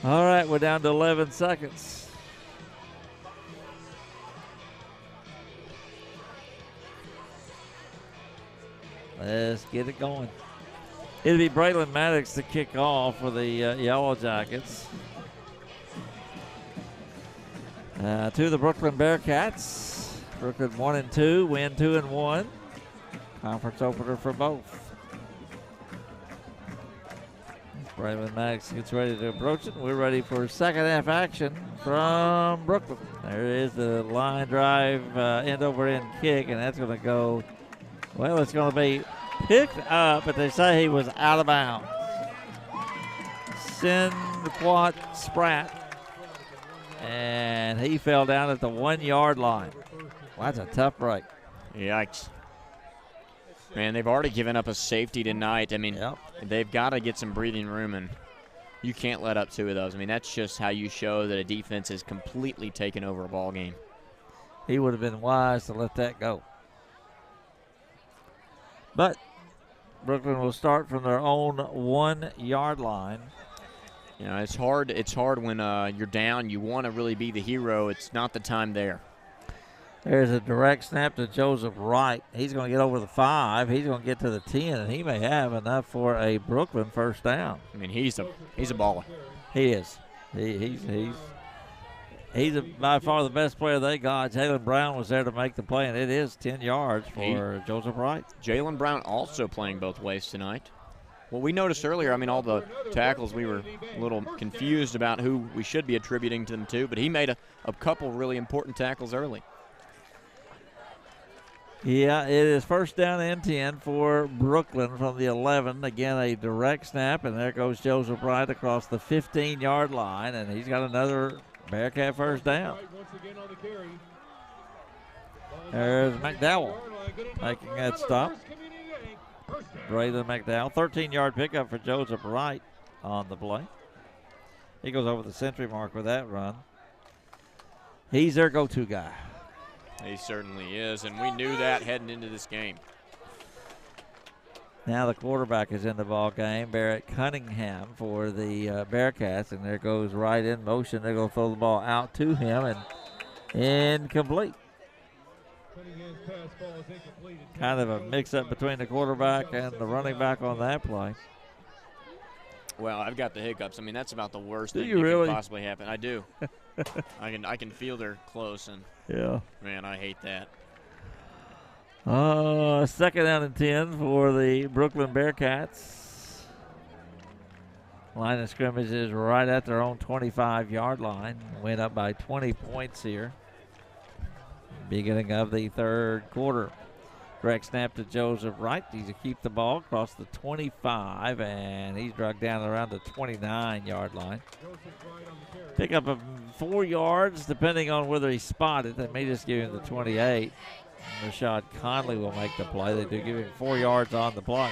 All right, we're down to 11 seconds. Let's get it going. It'll be Braylon Maddox to kick off for the Yellow Jackets. To the Brookland Bearcats. Brookland 1-2, Wynne 2-1. Conference opener for both. Braylon Maddox gets ready to approach it. We're ready for second half action from Brookland. There is the line drive, end over end kick, and that's going to go, well, it's going to be picked up, but they say he was out of bounds. Sinquat Spratt, and he fell down at the 1 yard line. Well, that's a tough break. Yikes. Man, they've already given up a safety tonight. I mean, they've got to get some breathing room, and you can't let up 2 of those. I mean, that's just how you show that a defense has completely taken over a ball game. He would have been wise to let that go. But Brookland will start from their own 1-yard line. You know, it's hard when you're down. You want to really be the hero. It's not the time there. There's a direct snap to Joseph Wright. He's going to get over the 5. He's going to get to the 10, and he may have enough for a Brookland first down. I mean, he's a baller. He is. He's by far the best player they got. Jalen Brown was there to make the play, and it is 10 yards for Joseph Wright. Jalen Brown also playing both ways tonight. Well, we noticed earlier, I mean, all the tackles, we were a little confused about who we should be attributing them to, but he made a couple really important tackles early. Yeah, it is first down and 10 for Brookland from the 11. Again, a direct snap, and there goes Joseph Wright across the 15-yard line, and he's got another Bearcat first down. There's McDowell making that stop. Braylon McDowell, 13-yard pickup for Joseph Wright on the play. He goes over the century mark with that run. He's their go-to guy. He certainly is, and we knew that heading into this game. Now the quarterback is in the ball game, Barrett Cunningham for the Bearcats, and there goes Wright in motion. They're going to throw the ball out to him, and incomplete. Kind of a mix-up between the quarterback and the running back on that play. Well, I've got the hiccups. I mean, that's about the worst Do thing you that really? could possibly happen. I do. I can feel they're close, and man, I hate that. Second down and 10 for the Brookland Bearcats. Line of scrimmage is right at their own 25-yard line. Went up by 20 points here. Beginning of the third quarter. Direct snap to Joseph Wright. He's to keep the ball across the 25, and he's dragged down around the 29-yard line. Pick up 4 yards, depending on whether he's spotted. They may just give him the 28. Rashad Conley will make the play. They do give him 4 yards on the play.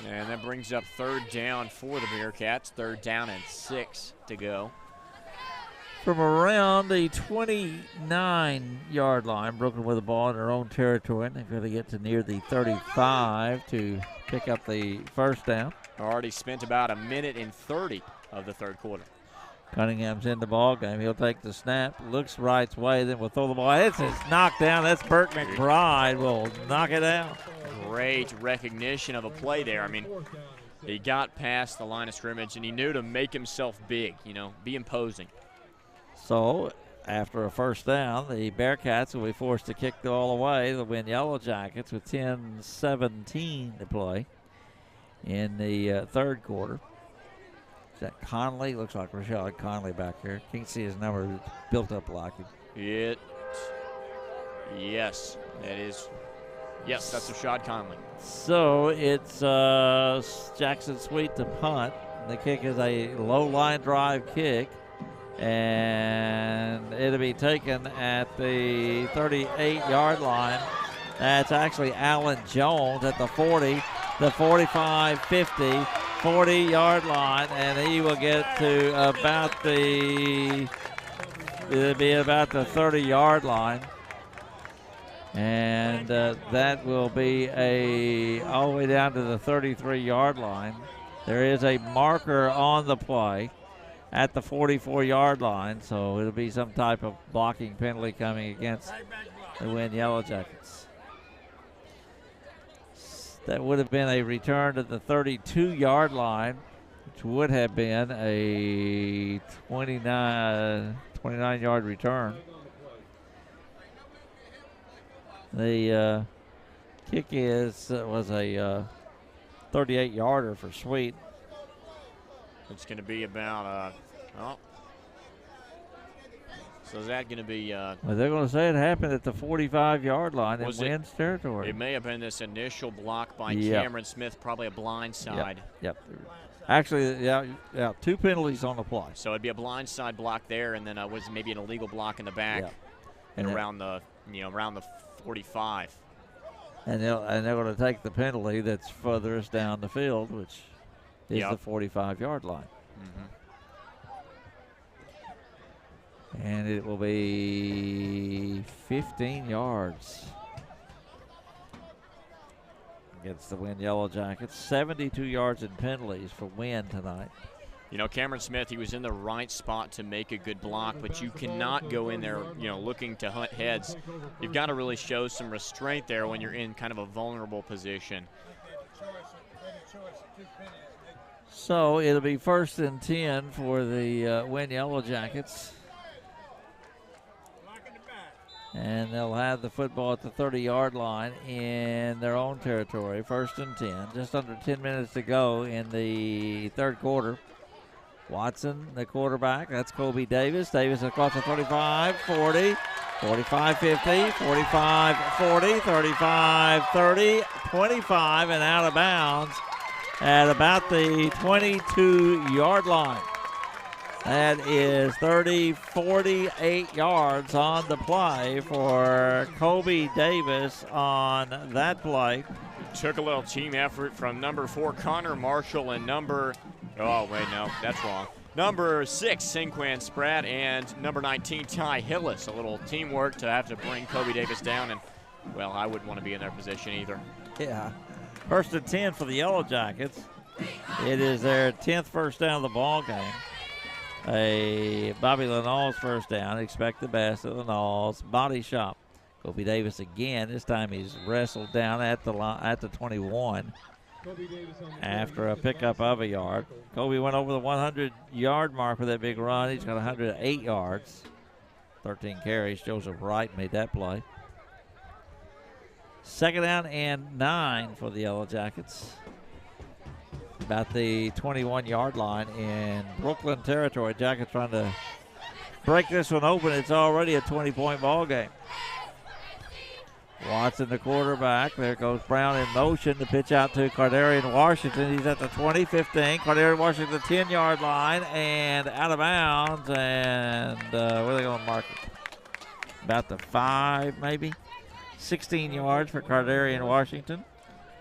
And that brings up third down for the Bearcats. 3rd down and 6 to go. From around the 29-yard line, Brookland with the ball in their own territory. They've got to get to near the 35 to pick up the first down. Already spent about 1:30 of the third quarter. Cunningham's in the ball game. He'll take the snap, looks Wright's way, then will throw the ball. It's knocked down. That's Burt McBride will knock it down. Great recognition of a play there. I mean, he got past the line of scrimmage, and he knew to make himself big, be imposing. So, after a first down, the Bearcats will be forced to kick the ball away. The Wynne Yellow Jackets with 10:17 to play in the third quarter. Is that Conley? Looks like Rashad Conley back here. Can't see his number. It's built up like it. Yes, that is. Yes, that's Rashad Conley. So, it's Jackson Sweet to punt. The kick is a low line drive kick. And it'll be taken at the 38-yard line. That's actually Allen Jones at the 40, the 45, 50, 40-yard line, and he will get to about the 30-yard line. And that will be all the way down to the 33-yard line. There is a marker on the play at the 44-yard line, so it'll be some type of blocking penalty coming against the Wynne Yellow Jackets. That would have been a return to the 32-yard line, which would have been a 29-yard return. The kick was a 38-yarder for Sweet. It's going to be about, so is that going to be? Well, they're going to say it happened at the 45-yard line in Wynne's territory. It may have been this initial block by Cameron Smith, probably a blind side. Yep. Actually, yeah, 2 penalties on the play. So it'd be a blind side block there, and then was maybe an illegal block in the back, and around the 45. And they're going to take the penalty that's furthest down the field, which is the 45-yard line. And it will be 15 yards against the Wynne Yellow Jackets. 72 yards in penalties for Wynne tonight. You know, Cameron Smith, he was in the right spot to make a good block, but you cannot go in there, looking to hunt heads. You've got to really show some restraint there when you're in kind of a vulnerable position. So it'll be 1st and 10 for the Wynne Yellow Jackets. And they'll have the football at the 30-yard line in their own territory. 1st and 10. Just under 10 minutes to go in the third quarter. Watson, the quarterback. That's Kobe Davis. Davis across the 35, 40, 45, 50, 45, 40, 35, 30, 25, and out of bounds at about the 22-yard line. That is 48 yards on the play for Kobe Davis on that play. Took a little team effort from number 4, Connor Marshall, and number 6, Sinquan Spratt, and number 19, Ty Hillis. A little teamwork to have to bring Kobe Davis down, and, well, I wouldn't want to be in their position either. Yeah. 1st and 10 for the Yellow Jackets. It is their 10th first down of the ball game. A Bobby Lenall's first down. Expect the best of Lenall's body shop. Kobe Davis again. This time he's wrestled down at the 21 after a pickup of a yard. Kobe went over the 100-yard mark with that big run. He's got 108 yards, 13 carries. Joseph Wright made that play. 2nd down and 9 for the Yellow Jackets. About the 21-yard line in Brookland territory. Jackets trying to break this one open. It's already a 20-point ball game. Watson, the quarterback. There goes Brown in motion. The pitch out to Cardarian Washington. He's at the 20, 15. Cardarian Washington, the 10-yard line, and out of bounds. And where are they going to mark it? About the 5, maybe. 16 yards for Cardarian Washington.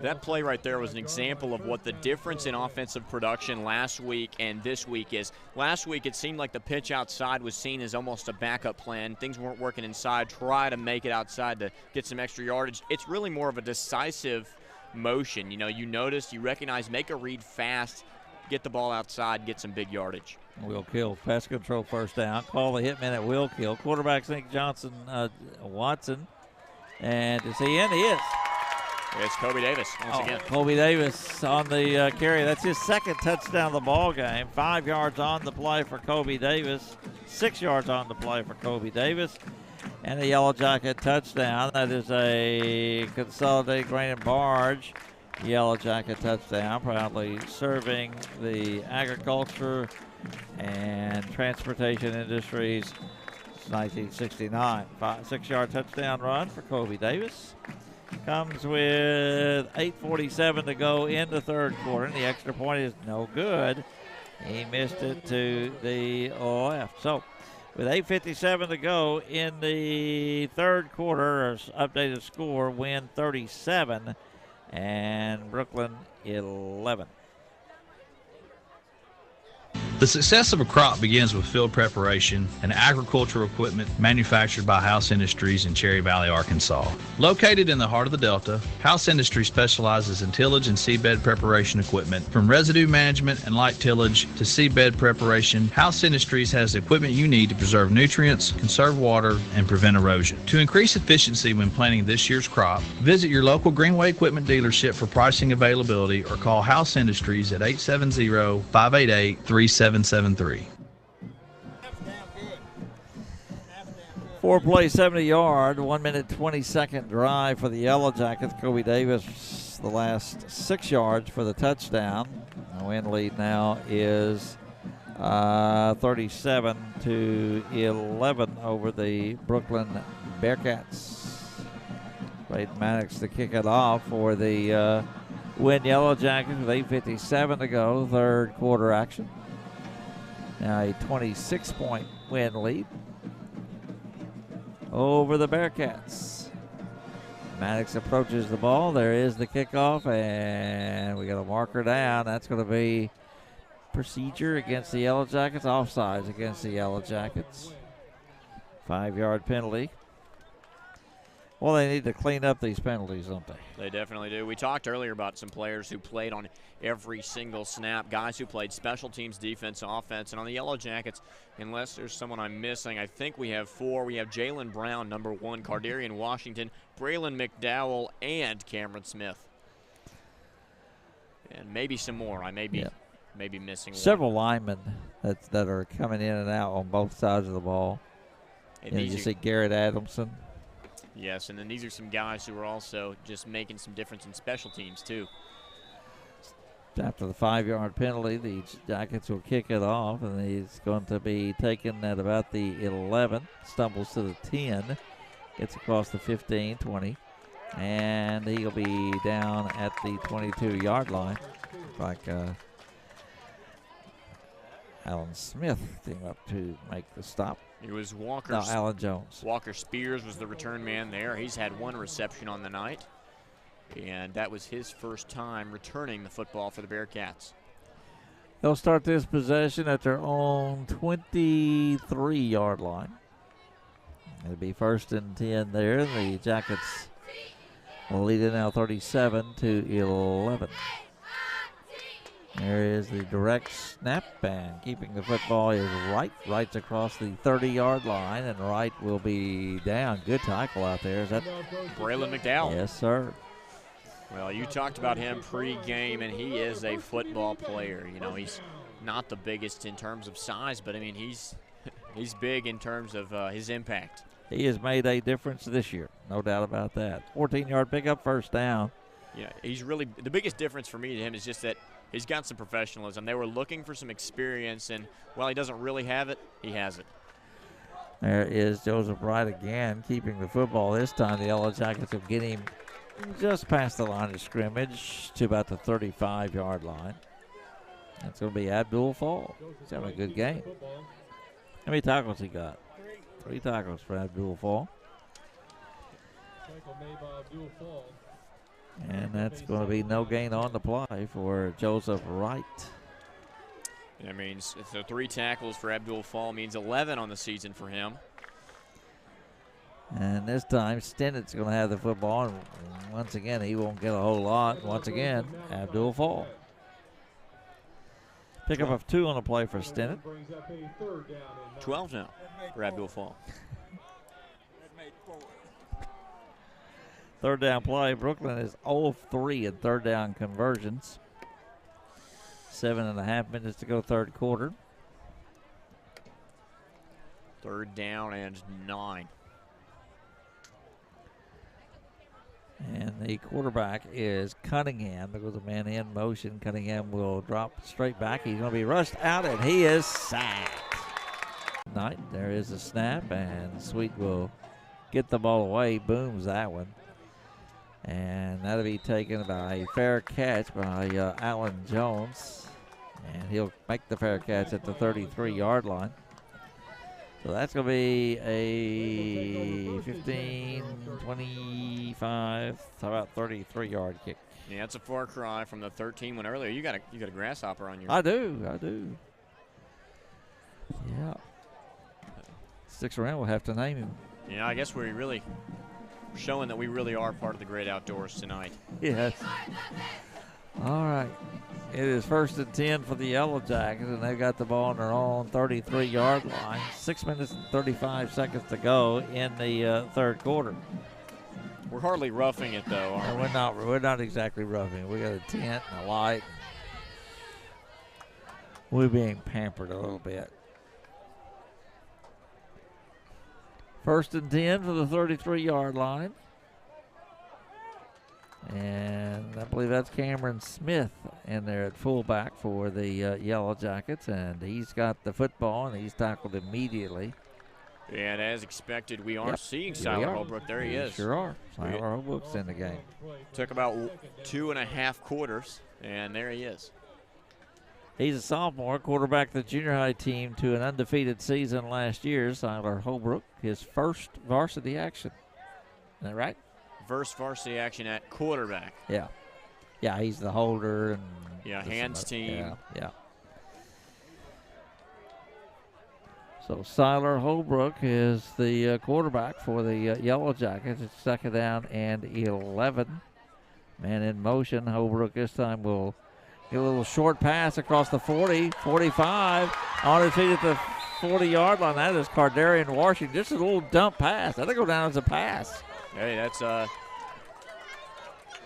That play right there was an example of what the difference in offensive production last week and this week is. Last week, it seemed like the pitch outside was seen as almost a backup plan. Things weren't working inside. Try to make it outside to get some extra yardage. It's really more of a decisive motion. You notice, you recognize, make a read fast, get the ball outside, get some big yardage. Will Kill, pass control first down. Call the hitman at Will Kill. Quarterback Nick Johnson, Watson. And is he in? He is. It's Kobe Davis once again. Kobe Davis on the carry. That's his 2nd touchdown of the ball game. 5 yards on the play for Kobe Davis. 6 yards on the play for Kobe Davis. And a Yellow Jacket touchdown. That is a Consolidated Grain and Barge Yellow Jacket touchdown. Proudly serving the agriculture and transportation industries since 1969. 6-yard touchdown run for Kobe Davis. Comes with 8:47 to go in the third quarter, and the extra point is no good. He missed it to the left. So, with 8:57 to go in the third quarter, updated score, Wynne 37 and Brookland 11. The success of a crop begins with field preparation and agricultural equipment manufactured by House Industries in Cherry Valley, Arkansas. Located in the heart of the Delta, House Industries specializes in tillage and seedbed preparation equipment. From residue management and light tillage to seedbed preparation, House Industries has the equipment you need to preserve nutrients, conserve water, and prevent erosion. To increase efficiency when planting this year's crop, visit your local Greenway Equipment dealership for pricing availability or call House Industries at 870-588-3773. 4-play, 70-yard, 1-minute, 20-second drive for the Yellow Jackets. Kobe Davis, the last 6 yards for the touchdown. The Wynne lead now is 37-11 over the Brookland Bearcats. Braden Maddox to kick it off for the Wynne Yellow Jackets with 8:57 to go, third quarter action. Now a 26-point Wynne lead over the Bearcats. Maddox approaches the ball. There is the kickoff, and we got a marker down. That's going to be procedure against the Yellow Jackets, offsides against the Yellow Jackets. 5-yard penalty. Well, they need to clean up these penalties, don't they? They definitely do. We talked earlier about some players who played on every single snap, guys who played special teams, defense, offense, and on the Yellow Jackets, unless there's someone I'm missing, I think we have 4. We have Jalen Brown, number 1, Cardarian Washington, Braylon McDowell, and Cameron Smith. And maybe some more. I may be missing one. Several linemen that are coming in and out on both sides of the ball. You see Garrett Adamson. Yes, and then these are some guys who are also just making some difference in special teams, too. After the 5-yard penalty, the Jackets will kick it off, and he's going to be taken at about the 11, stumbles to the 10, gets across the 15, 20, and he'll be down at the 22-yard line. Like Alan Smith came up to make the stop. It was Walker. No, Alan Jones. Walker Spears was the return man there. He's had 1 reception on the night, and that was his first time returning the football for the Bearcats. They'll start this possession at their own 23-yard line. It'll be 1st and 10 there. The Jackets will lead it now 37-11. There is the direct snap, and keeping the football is Wright. Wright's across the 30-yard line, and Wright will be down. Good tackle out there. Is that Braylon McDowell? Yes, sir. Well, you talked about him pre-game, and he is a football player. You know, he's not the biggest in terms of size, but, I mean, he's big in terms of his impact. He has made a difference this year, no doubt about that. 14-yard pickup, 1st down. Yeah, he's really – the biggest difference for me to him is just that he's got some professionalism. They were looking for some experience, and while he doesn't really have it, he has it. There is Joseph Wright again, keeping the football. This time the Yellow Jackets will get him just past the line of scrimmage to about the 35-yard line. That's going to be Abdul Fall. He's having a good game. How many tackles he got? 3 tackles for Abdul Fall. And that's going to be no gain on the play for Joseph Wright. That means the 3 tackles for Abdul Fall means 11 on the season for him. And this time, Stennett's going to have the football. And once again, he won't get a whole lot. Once again, Abdul Fall. Pickup of 2 on the play for Stennett. 12 now for Abdul Fall. 3rd down play. Brookland is 0-3 in 3rd down conversions. 7.5 minutes to go, 3rd quarter. 3rd down and 9. And the quarterback is Cunningham. There goes a man in motion. Cunningham will drop straight back. He's going to be rushed out, and he is sacked. There is a snap, and Sweet will get the ball away. Booms that one. And that'll be taken by a fair catch by Alan Jones. And he'll make the fair catch at the 33-yard line. So that's going to be a 15, 25, how about 33-yard kick. Yeah, it's a far cry from the 13 one earlier. You got a grasshopper on your. I do. Yeah. Sticks around, we'll have to name him. Yeah, I guess we're really showing that we really are part of the great outdoors tonight. Yes. All right. It is 1st and 10 for the Yellow Jackets, and they've got the ball on their own 33-yard line. 6 minutes and 35 seconds to go in the 3rd quarter. We're hardly roughing it, though, aren't we? We're not exactly roughing it. We got a tent and a light. We're being pampered a little bit. 1st and 10 for the 33-yard line. And I believe that's Cameron Smith in there at fullback for the Yellow Jackets. And he's got the football, and he's tackled immediately. And as expected, we are seeing Siler Holbrook. There he is. Sure are. Siler Holbrook's in the game. Took about 2.5 quarters, and there he is. He's a sophomore, quarterback the junior high team to an undefeated season last year. Siler Holbrook, his first varsity action. Is that right? reverse varsity action at quarterback. Yeah. Yeah, he's the holder. And yeah, hands team. Yeah. So Siler Holbrook is the quarterback for the Yellow Jackets. It's 2nd down and 11. Man in motion. Holbrook this time will get a little short pass across the 40, 45. On his feet at the 40-yard line. That is Cardarian Washington. Just a little dump pass. That'll go down as a pass. Hey, that's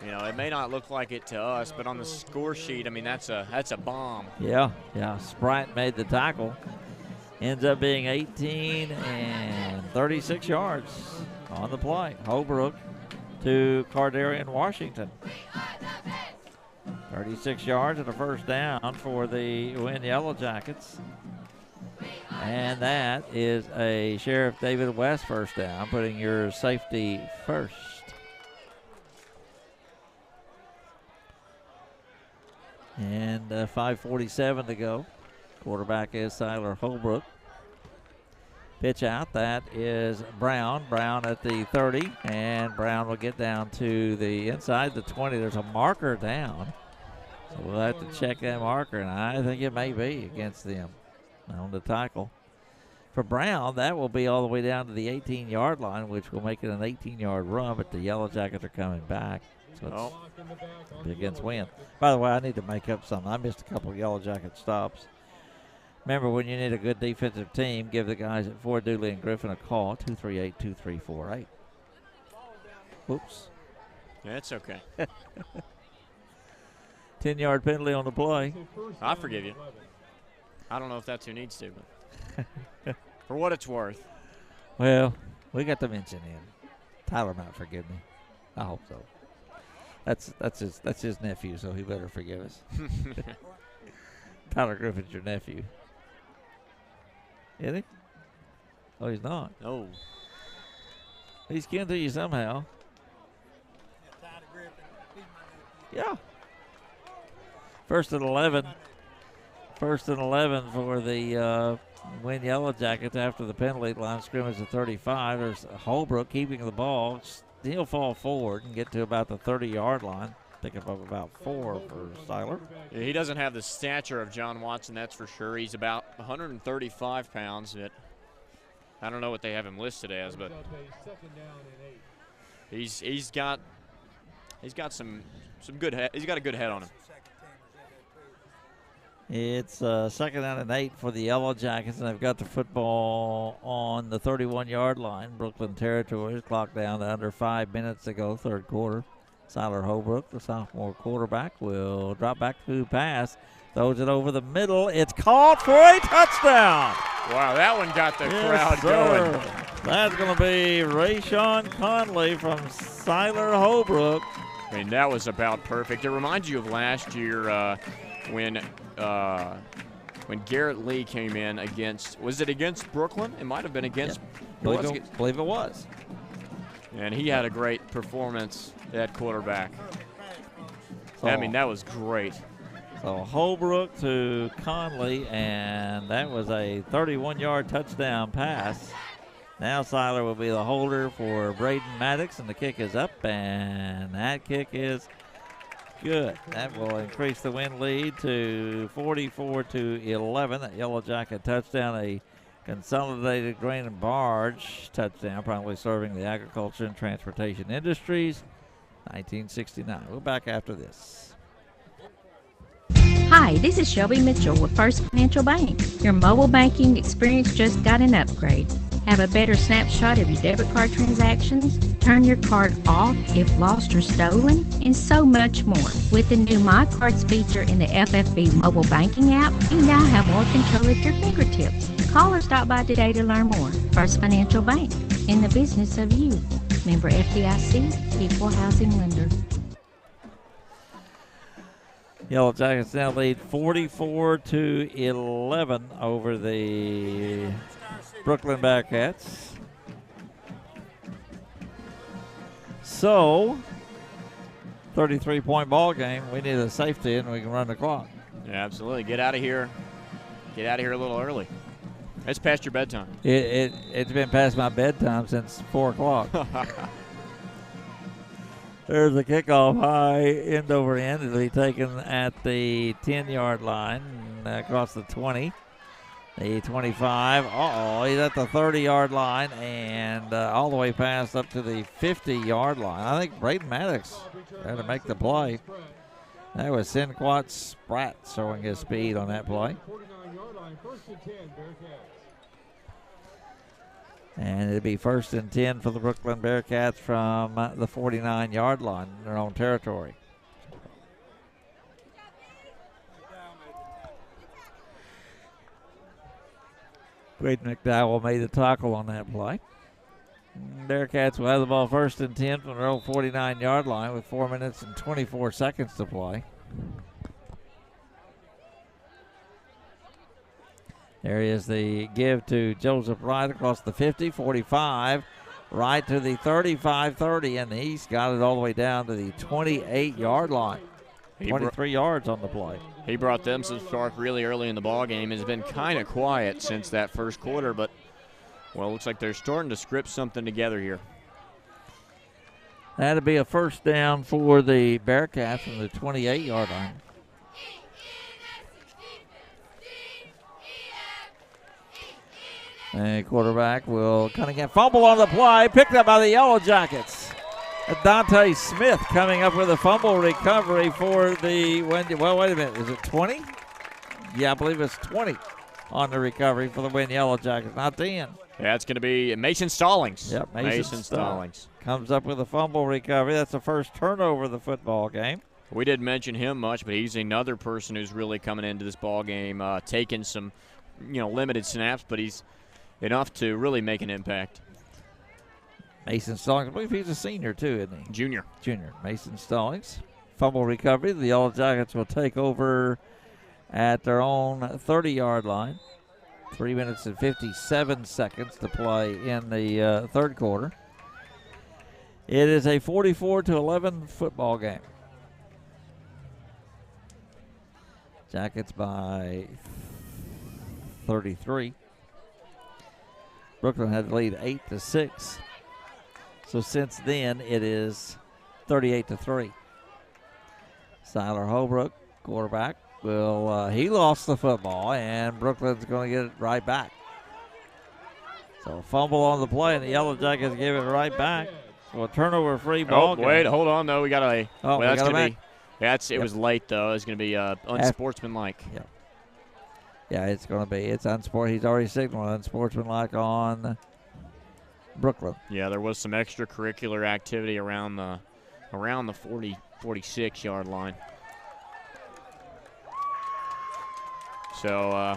it may not look like it to us, but on the score sheet, I mean, that's a bomb. Yeah. Sprite made the tackle. Ends up being 18 and 36 yards on the play. Holbrook to Cardarian Washington. 36 yards and a first down for the Wynne Yellow Jackets. And that is a Sheriff David West first down, putting your safety first. And 5:47 to go. Quarterback is Siler Holbrook. Pitch out, that is Brown. Brown at the 30, and Brown will get down to the inside the 20. There's a marker down, so we'll have to check that marker, and I think it may be against them on the tackle. For Brown, that will be all the way down to the 18-yard line, which will make it an 18-yard run, but the Yellow Jackets are coming back. So it's against Wynne. By the way, I need to make up something. I missed a couple of Yellow Jacket stops. Remember, when you need a good defensive team, give the guys at Ford, Dooley, and Griffin a call, 238-2348. Oops. Yeah, it's okay. 10-yard penalty on the play. I forgive you. I don't know if that's who needs to, but for what it's worth. Well, we got the mention in. Tyler might forgive me. I hope so. That's his nephew, so he better forgive us. Tyler Griffin's your nephew. Is he? Oh, he's not. No. He's kin to you somehow. Yeah. First and 11. First and 11 for the Wynne Yellow Jackets after the penalty line scrimmage at 35. There's Holbrook keeping the ball. He'll fall forward and get to about the 30-yard line. Pick up about 4 for Siler. Yeah, he doesn't have the stature of John Watson, that's for sure. He's about 135 pounds. But I don't know what they have him listed as, but he's got some good head. He's got a good head on him. It's 2nd down and 8 for the Yellow Jackets, and they've got the football on the 31-yard line. Brookland territory is clocked down to under 5 minutes to go, third quarter. Siler Holbrook, the sophomore quarterback, will drop back to pass. Throws it over the middle. It's caught for a touchdown. Wow, that one got the crowd going. That's going to be Rayshawn Conley from Siler Holbrook. I mean, that was about perfect. It reminds you of last year when Garrett Lee came in against, was it against Brookland? It might have been against. Yeah, believe it was. And he had a great performance at quarterback. I mean, that was great. So Holbrook to Conley, and that was a 31-yard touchdown pass. Now Siler will be the holder for Braden Maddox, and the kick is up, and that kick is good. That will increase the win lead to 44-11. That Yellow Jacket touchdown, a Consolidated Grain and Barge touchdown, probably serving the agriculture and transportation industries. 1969. We're back after this. Hi, this is Shelby Mitchell with First Financial Bank. Your mobile banking experience just got an upgrade. Have a better snapshot of your debit card transactions, turn your card off if lost or stolen, and so much more. With the new My Cards feature in the FFB mobile banking app, you now have more control at your fingertips. Call or stop by today to learn more. First Financial Bank, in the business of you. Member FDIC, Equal Housing Lender. Yellow Jackets now lead 44-11 over the Brookland Bearcats. So, 33-point ball game. We need a safety and we can run the clock. Yeah, absolutely. Get out of here. Get out of here a little early. It's past your bedtime. It's been past my bedtime since 4 o'clock. There's a kickoff high end over end. It'll be taken at the 10-yard line across the 20. The 25. He's at the 30-yard line and all the way past up to the 50-yard line. I think Braden Maddox had to make the play. That was Sinquat Spratt showing his speed on that play. And it'll be 1st and 10 for the Brookland Bearcats from the 49-yard line in their own territory. Great McDowell made the tackle on that play. Bearcats will have the ball 1st and 10 from their own 49-yard line with 4 minutes and 24 seconds to play. There is the give to Joseph Wright across the 50, 45, right to the 35-30, and he's got it all the way down to the 28-yard line. 23 yards on the play. He brought them some spark really early in the ball game. Has been kind of quiet since that first quarter, but, well, it looks like they're starting to script something together here. That'll be a 1st down for the Bearcats from the 28-yard line. And quarterback will Cunningham fumble on the play, picked up by the Yellow Jackets. Dante Smith coming up with a fumble recovery for the Wynne. Well, wait a minute. Is it 20? Yeah, I believe it's 20 on the recovery for the Wynne Yellow Jackets, not 10. Yeah, it's going to be Mason Stallings. Yep, Mason Stallings. Comes up with a fumble recovery. That's the first turnover of the football game. We didn't mention him much, but he's another person who's really coming into this ball game, taking some, limited snaps, but he's enough to really make an impact. Mason Stallings, I believe he's a senior too, isn't he? Junior. Mason Stallings. Fumble recovery. The Yellow Jackets will take over at their own 30-yard line. 3 minutes and 57 seconds to play in the third quarter. It is a 44-11 football game. Jackets by 33. Brookland had the lead 8-6. So since then, it is 38-3. Siler Holbrook, quarterback, he lost the football, and Brookland's going to get it right back. So fumble on the play, and the Yellow Jackets give it right back. So a turnover-free ball game. Wait, hold on, though. We got a. Oh, well, that's going to be. It was late, though. It's going to be unsportsmanlike. Yeah. Yeah, it's going to be. It's unsportsmanlike. He's already signaled unsportsmanlike on Brookland. Yeah, there was some extracurricular activity around the 46-yard line. So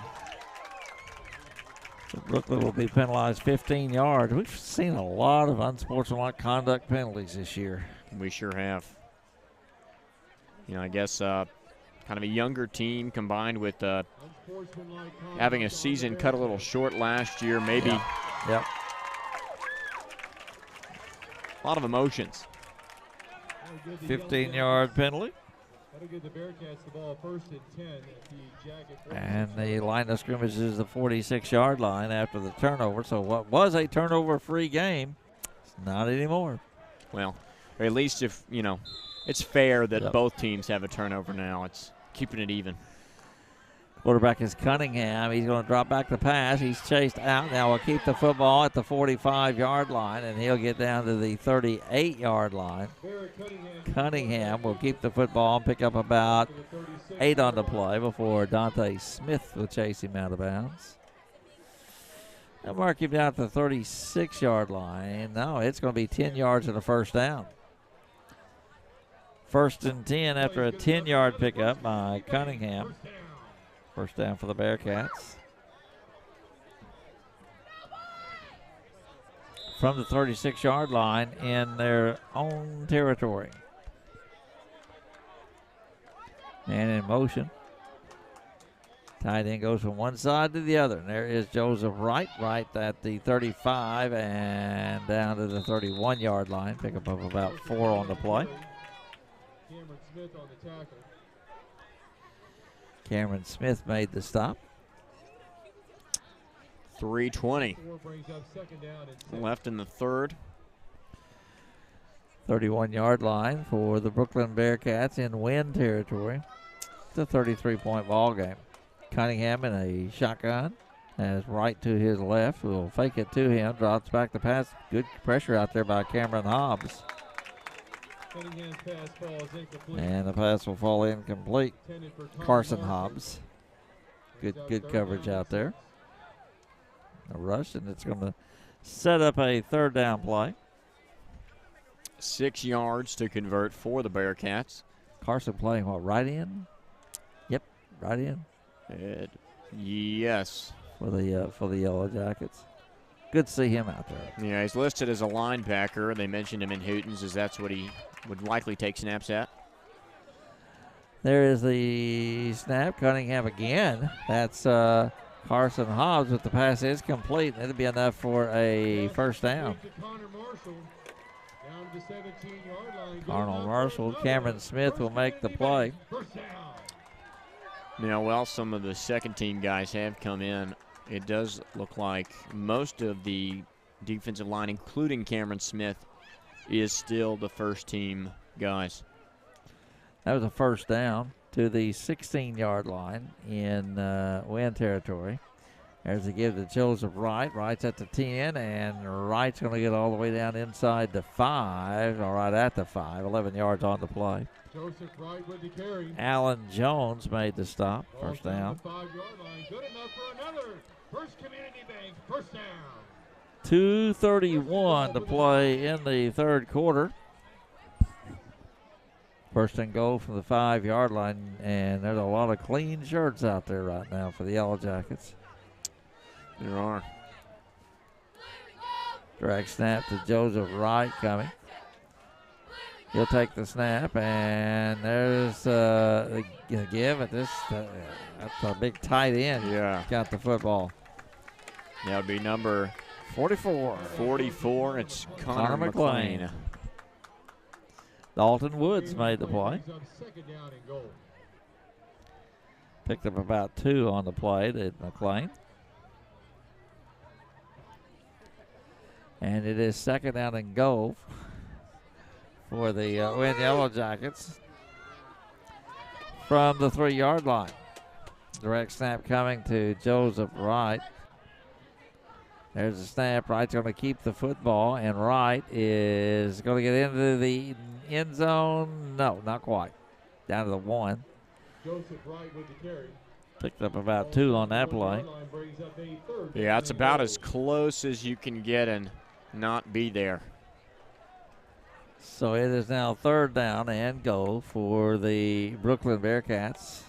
Brookland will be penalized 15 yards. We've seen a lot of unsportsmanlike conduct penalties this year. We sure have. I guess kind of a younger team combined with having a season cut a little short last year, maybe. Yep. A lot of emotions. 15-yard penalty. That'll give the Bearcats the ball 1st and 10 at the Jacket. And the line of scrimmage is the 46-yard line after the turnover. So what was a turnover-free game, it's not anymore. Well, or at least if, it's fair that both teams have a turnover now. It's keeping it even. Quarterback is Cunningham. He's going to drop back the pass. He's chased out. Now we'll keep the football at the 45-yard line, and he'll get down to the 38-yard line. Cunningham will keep the football and pick up about 8 on the play before Dante Smith will chase him out of bounds. They'll mark him down at the 36-yard line. No, it's going to be 10 yards and a first down. 1st and 10 after a 10-yard pickup by Cunningham. First down for the Bearcats. From the 36-yard line in their own territory. Man in motion. Tight end goes from one side to the other. And there is Joseph Wright at the 35 and down to the 31-yard line. Pick up of about 4 on the play. Cameron Smith on the tackle. Cameron Smith made the stop. 3:20 left in the third. 31-yard line for the Brookland Bearcats in Wynne territory. It's a 33-point ball game. Cunningham in a shotgun. As right to his left. Will fake it to him. Drops back the pass. Good pressure out there by Cameron Hobbs. And the pass will fall incomplete. Carson Hobbs. Good coverage out there. A rush, and it's going to set up a third down play. 6 yards to convert for the Bearcats. Carson playing what, right in? Yep, right in. Yes. For the Yellow Jackets. Good to see him out there. Yeah, he's listed as a linebacker. They mentioned him in Hooten's as that's what he would likely take snaps at. There is the snap. Cunningham again. That's Carson Hobbs, but the pass is complete. It'll be enough for a first down. Arnold Marshall. Cameron Smith will make the play. Now, while some of the second-team guys have come in, it does look like most of the defensive line, including Cameron Smith, is still the first-team guys. That was a first down to the 16-yard line in Wynne territory. There's a give to Joseph Wright. Wright's at the 10, and Wright's going to get all the way down inside the 5, or right at the 5, 11 yards on the play. Joseph Wright with the carry. Allen Jones made the stop. First down. 5-yard line. Good enough for another. First Community Bank, first down. 2:31 to play in the third quarter. First and goal from the 5-yard line, and there's a lot of clean shirts out there right now for the Yellow Jackets. There are. Drag snap to Joseph Wright coming. He'll take the snap, and there's the give at this. That's a big tight end. Yeah. Got the football. That would be number 44. 44. It's Connor McLean. Dalton Woods made the play. Picked up about 2 on the play, did McLean. And it is second down and goal for the Wynne Yellow Jackets from the 3-yard line. Direct snap coming to Joseph Wright. There's a snap. Wright's going to keep the football, and Wright is going to get into the end zone. No, not quite. Down to the 1. Joseph Wright with the carry. Picked up about 2 on that play. Yeah, it's about as close as you can get and not be there. So it is now third down and goal for the Brookland Bearcats.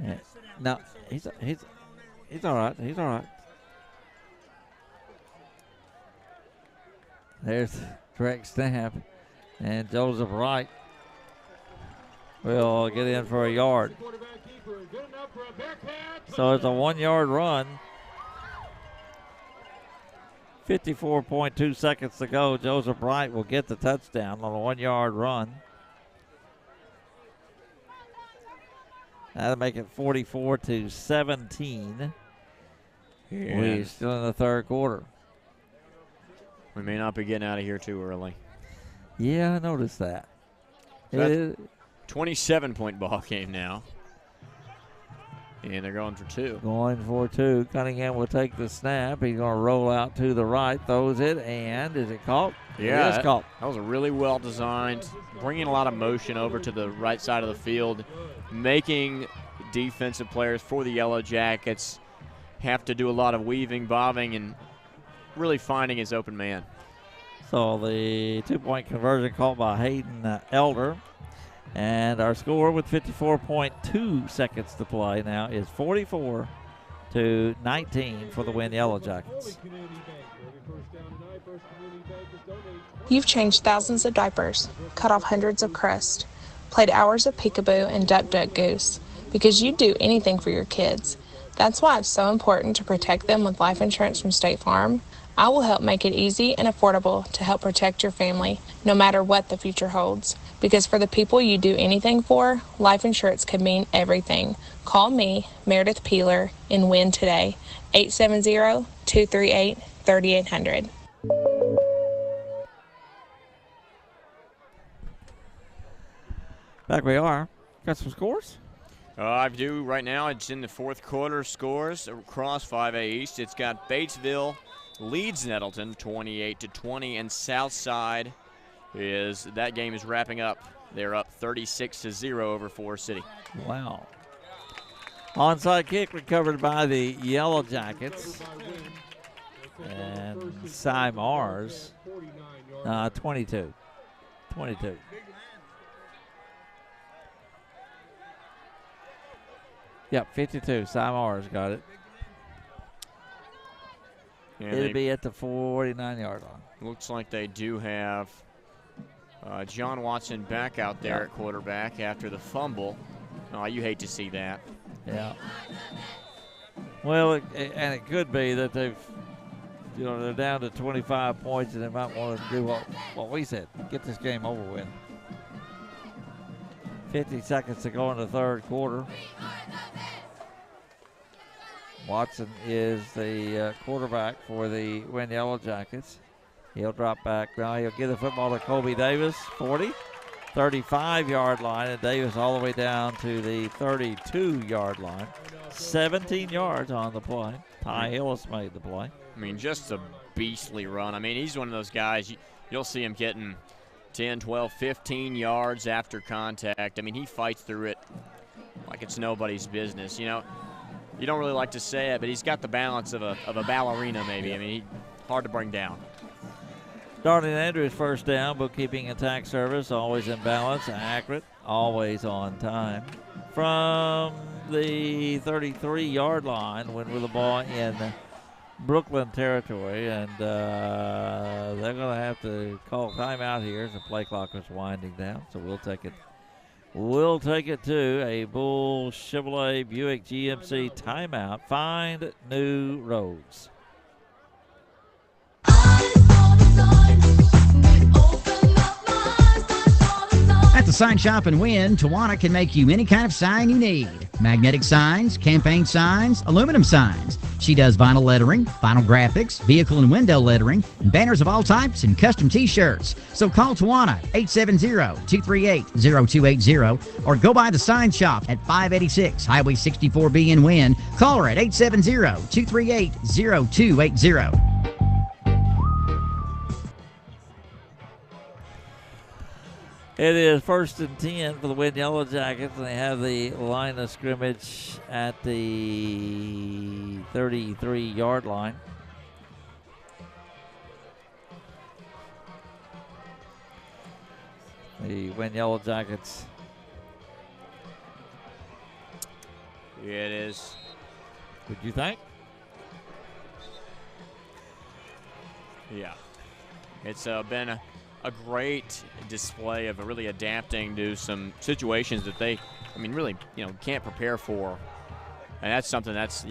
Yeah. No, he's all right. He's all right. There's direct snap, and Joseph Wright will get in for a yard. So it's a 1-yard run. 54.2 seconds to go. Joseph Wright will get the touchdown on a 1-yard run. That'll make it 44-17. Yeah. We're still in the third quarter. We may not be getting out of here too early. Yeah, I noticed that. So 27-point ball game now. And they're going for 2. Going for 2. Cunningham will take the snap. He's going to roll out to the right, throws it, and is it caught? Yeah, it is caught. That was a really well designed, bringing a lot of motion over to the right side of the field, making defensive players for the Yellow Jackets have to do a lot of weaving, bobbing, and really finding his open man. So the 2-point conversion called by Hayden Elder. And our score with 54.2 seconds to play now is 44-19 for the Wynne Yellow Jackets. You've changed thousands of diapers, cut off hundreds of crusts, played hours of peekaboo and duck goose, because you'd do anything for your kids. That's why it's so important to protect them with life insurance from State Farm. I will help make it easy and affordable to help protect your family, no matter what the future holds. Because for the people you do anything for, life insurance could mean everything. Call me, Meredith Peeler, in Wynne today, 870-238-3800. Back we are. Got some scores? I do right now. It's in the fourth quarter scores across 5A East. It's got Batesville leads Nettleton 28-20, and Southside that game is wrapping up. They're up 36-0 over Forest City. Wow. Onside kick recovered by the Yellow Jackets. And Cy Mars, 22. Yep, 52. Cy Mars got it. Yeah, It'll be at the 49-yard line. Looks like they do have John Watson back out there at quarterback after the fumble. Oh, you hate to see that. Yeah. Well, and it could be that they're down to 25 points and they might want to do what we said, get this game over with. 50 seconds to go in the third quarter. Watson is the quarterback for the Wynne Yellow Jackets. He'll drop back now. He'll give the football to Kobe Davis, 40, 35-yard line, and Davis all the way down to the 32-yard line. 17 yards on the play. Ty Hillis made the play. I mean, just a beastly run. I mean, he's one of those guys, you'll see him getting 10, 12, 15 yards after contact. I mean, he fights through it like it's nobody's business. You know, you don't really like to say it, but he's got the balance of a ballerina maybe. I mean, hard to bring down. Darlene Andrews first down, bookkeeping attack service, always in balance, accurate, always on time. From the 33-yard line, went with the ball in Brookland territory, and they're going to have to call timeout here as the play clock is winding down, so we'll take it. We'll take it to a Bull Chevrolet Buick GMC timeout. Find new roads. At the Sign Shop in Wynne, Tawana can make you any kind of sign you need. Magnetic signs, campaign signs, aluminum signs. She does vinyl lettering, vinyl graphics, vehicle and window lettering, and banners of all types and custom t-shirts. So call Tawana, 870-238-0280, or go by the Sign Shop at 586 Highway 64B in Wynne. Call her at 870-238-0280. It is 1st and 10 for the Wynne Yellow Jackets, and they have the line of scrimmage at the 33-yard line. The Wynne Yellow Jackets. Yeah, it is. What'd you think? Yeah. It's been a great display of really adapting to some situations that they, really, can't prepare for. And that's something that's,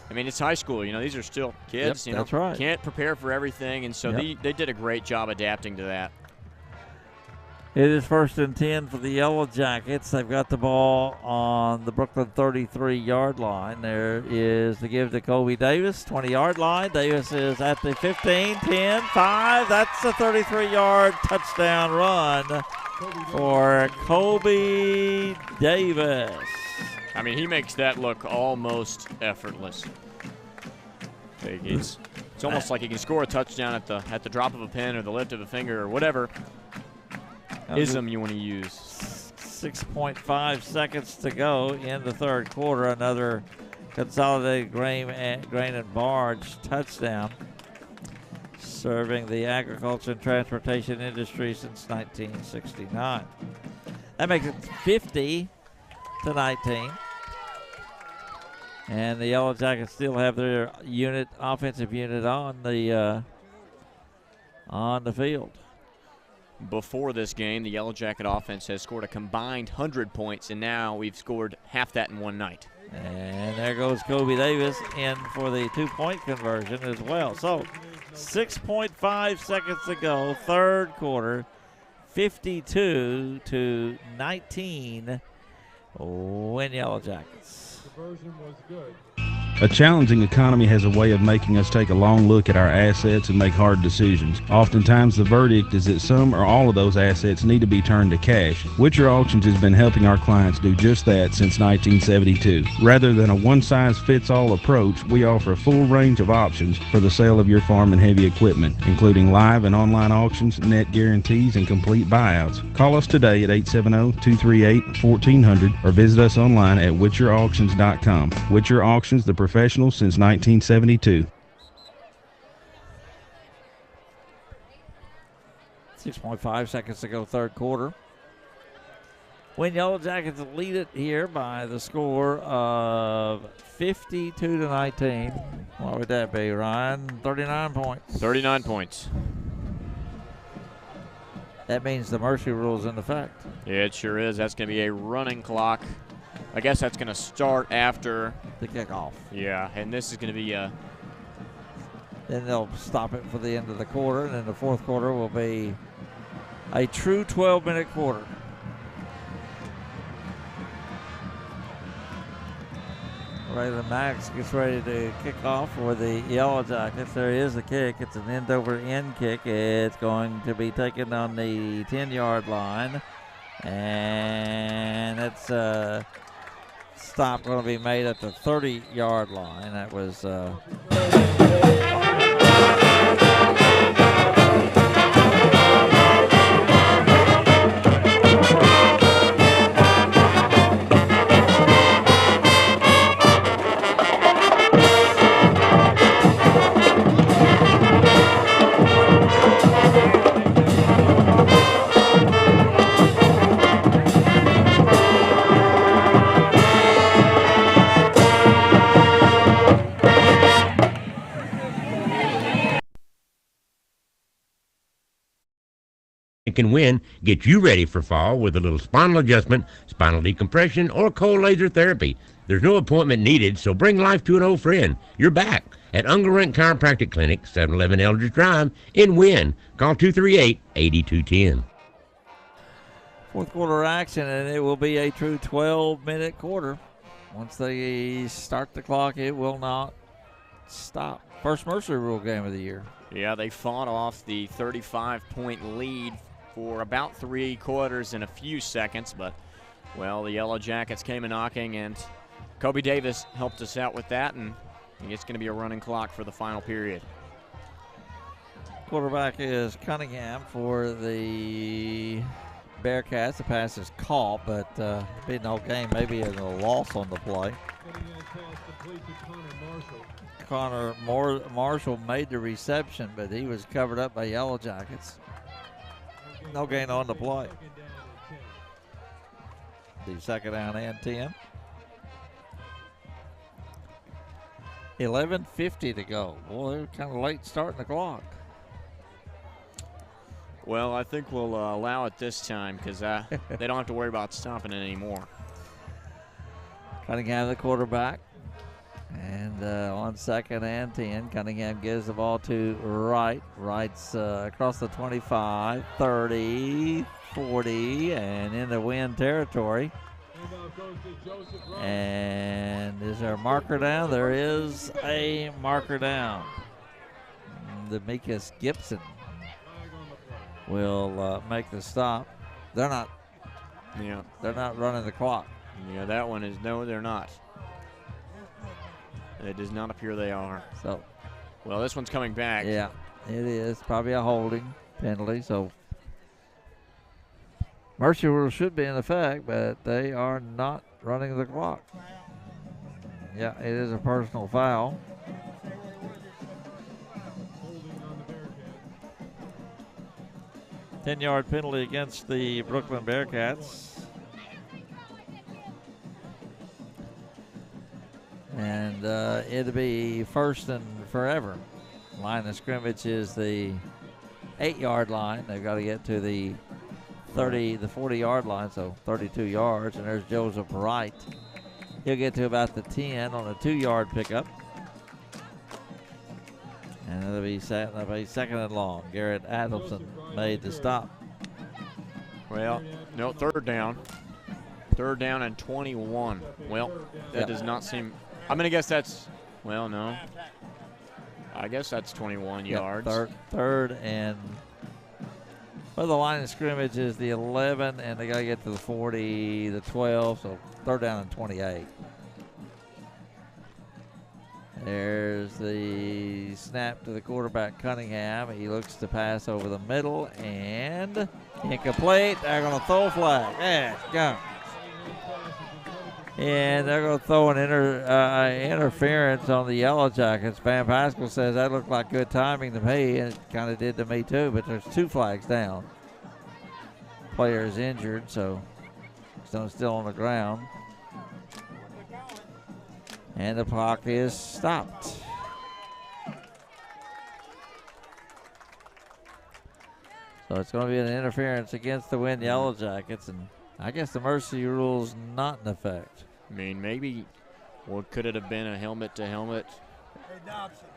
it's high school. These are still kids. Yep, that's right. Can't prepare for everything. And so they did a great job adapting to that. It is 1st and 10 for the Yellow Jackets. They've got the ball on the Brookland 33-yard line. There is the give to Kobe Davis, 20-yard line. Davis is at the 15, 10, 5. That's a 33-yard touchdown run for Kobe Davis. He makes that look almost effortless. It's almost like he can score a touchdown at the drop of a pen or the lift of a finger or whatever ism you want to use. 6.5 seconds to go in the third quarter. Another consolidated grain and barge touchdown, serving the agriculture and transportation industry since 1969. That makes it 50-19. And the Yellow Jackets still have their offensive unit on the field. Before this game, the Yellow Jacket offense has scored a combined 100 points, and now we've scored half that in one night. And there goes Kobe Davis in for the two-point conversion as well. So 6.5 seconds to go, third quarter, 52-19, Wynne Yellow Jackets. Conversion was good. A challenging economy has a way of making us take a long look at our assets and make hard decisions. Oftentimes the verdict is that some or all of those assets need to be turned to cash. Witcher Auctions has been helping our clients do just that since 1972. Rather than a one-size-fits-all approach, we offer a full range of options for the sale of your farm and heavy equipment, including live and online auctions, net guarantees, and complete buyouts. Call us today at 870-238-1400 or visit us online at witcherauctions.com. Witcher Auctions, the professionals since 1972. 6.5 seconds to go, third quarter. Wynne Yellow Jackets lead it here by the score of 52-19. What would that be, Ryan? 39 points. 39 points. That means the mercy rule is in effect. Yeah, it sure is. That's going to be a running clock. I guess that's going to start after the kickoff. Yeah, and this is going to be Then they'll stop it for the end of the quarter, and then the fourth quarter will be a true 12-minute quarter. Raylan Max gets ready to kick off for the Yellow Jackets. There is the kick. It's an end-over-end kick. It's going to be taken on the 10-yard line. And it's stop going to be made at the 30-yard line. That was... Can Wynne get you ready for fall with a little spinal adjustment, spinal decompression, or cold laser therapy. There's no appointment needed, so bring life to an old friend. You're back at Ungerent Chiropractic Clinic, 711 Eldridge Drive in Wynne. Call 238-8210. Fourth quarter action, and it will be a true 12-minute quarter. Once they start the clock, it will not stop. First mercy rule game of the year. Yeah, they fought off the 35-point lead for about 3 quarters and a few seconds, but, well, the Yellow Jackets came knocking, and Kobe Davis helped us out with that, and it's going to be a running clock for the final period. Quarterback is Cunningham for the Bearcats. The pass is caught, but being no game, maybe a loss on the play. Connor Marshall made the reception, but he was covered up by Yellow Jackets. No gain on the play. The second down and 10. 11:50 to go. Boy, they were kind of late starting the clock. Well, I think we'll allow it this time because they don't have to worry about stopping it anymore. Cunningham, the quarterback. And on second and 10, Cunningham gives the ball to Wright. Wright's across the 25, 30, 40, and into Wynne territory. And is there a marker down? There is a marker down. Demetrius Gibson will make the stop. They're not running the clock. Yeah, that one is no, they're not. It does not appear they are. So, well, this one's coming back. Yeah, it is. Probably a holding penalty. So, mercy rule should be in effect, but they are not running the clock. Yeah, it is a personal foul. A 10-yard penalty against the Brookland Bearcats. And it'll be first and forever. Line of scrimmage is the 8-yard line. They've got to get to the 40-yard line, so 32 yards. And there's Joseph Wright. He'll get to about the 10 on a 2-yard pickup. And it'll be second and long. Garrett Adamson made the stop. Well, no, third down. Third down and 21. Well, that does not seem... I'm going to guess that's Well, no. I guess that's 21 yards. Third and, well, the line of scrimmage is the 11, and they got to get to the 40, the 12, so third down and 28. There's the snap to the quarterback, Cunningham. He looks to pass over the middle, and incomplete. They're going to throw a flag. There it's gone. And they're going to throw an interference on the Yellow Jackets. Van Pascal says that looked like good timing to me, and it kind of did to me too, but there's 2 flags down. Player is injured, so he's still on the ground. And the clock is stopped. So it's going to be an interference against the Wynne Yellow Jackets, and I guess the mercy rule's not in effect. I mean, maybe, or could it have been a helmet to helmet?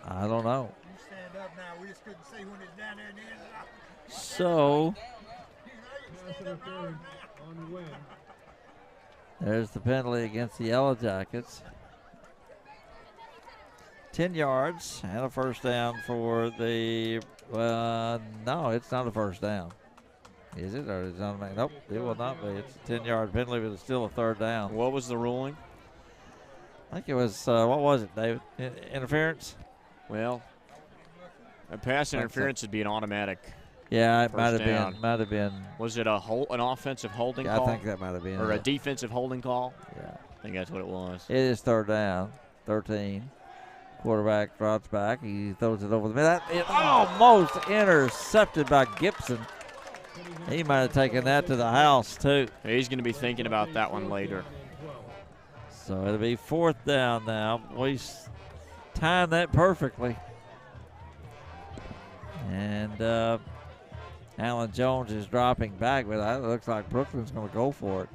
I don't know. You stand up now. We just couldn't see when it's down there in the inside. So there's the penalty against the Yellow Jackets. 10 yards and a first down for the, no, it's not a first down. Is it? Or is it not? Nope, it will not be. It's a 10-yard penalty, but it's still a third down. What was the ruling? I think it was, what was it, David? Interference? Well, a pass interference would be an automatic. Yeah, it first might have down. been. Might have been. Was it an offensive holding call? I think that might have been. Or a defensive holding call? Yeah. I think that's what it was. It is third down, 13. Quarterback drops back. He throws it over the middle. It almost intercepted by Gibson. He might have taken that to the house, too. He's going to be thinking about that one later. So it'll be fourth down now. We timed that perfectly. And Alan Jones is dropping back, but it looks like Brookland's going to go for it.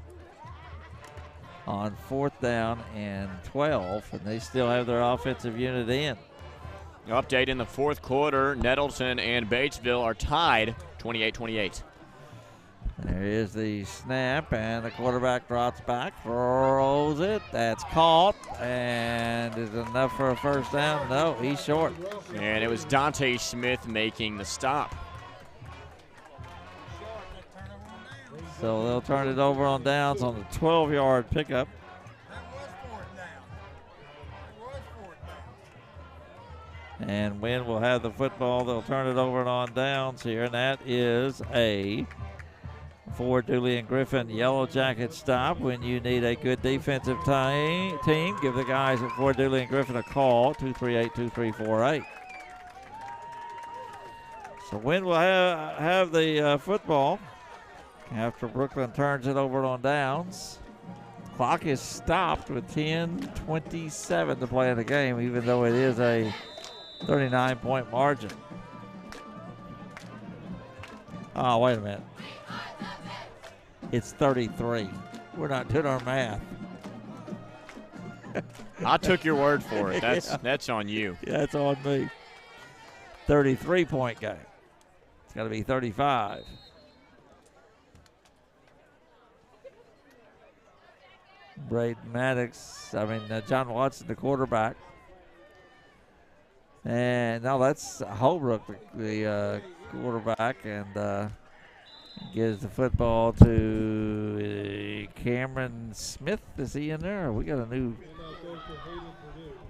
On fourth down and 12, and they still have their offensive unit in. Update in the fourth quarter, Nettleton and Batesville are tied 28-28. There is the snap, and the quarterback drops back, throws it. That's caught, and is it enough for a first down? No, he's short. And it was Dante Smith making the stop. So they'll turn it over on downs on the 12-yard pickup. And Wynne will have the football. They'll turn it over on downs here, and that is a for Dooley and Griffin Yellow Jacket stop. When you need a good defensive team, give the guys at Fort Dooley and Griffin a call, 238-2348. So Wynne will have the football after Brookland turns it over on downs. Clock is stopped with 10:27 to play in the game, even though it is a 39-point margin. Oh, wait a minute. It's 33. We're not doing our math. I took your word for it. That's on you. Yeah, it's on me. 33-point game. It's got to be 35. Braden Maddox, John Watson, the quarterback. And now that's Holbrook, the quarterback, and gives the football to Cameron Smith. Is he in there? We got a new.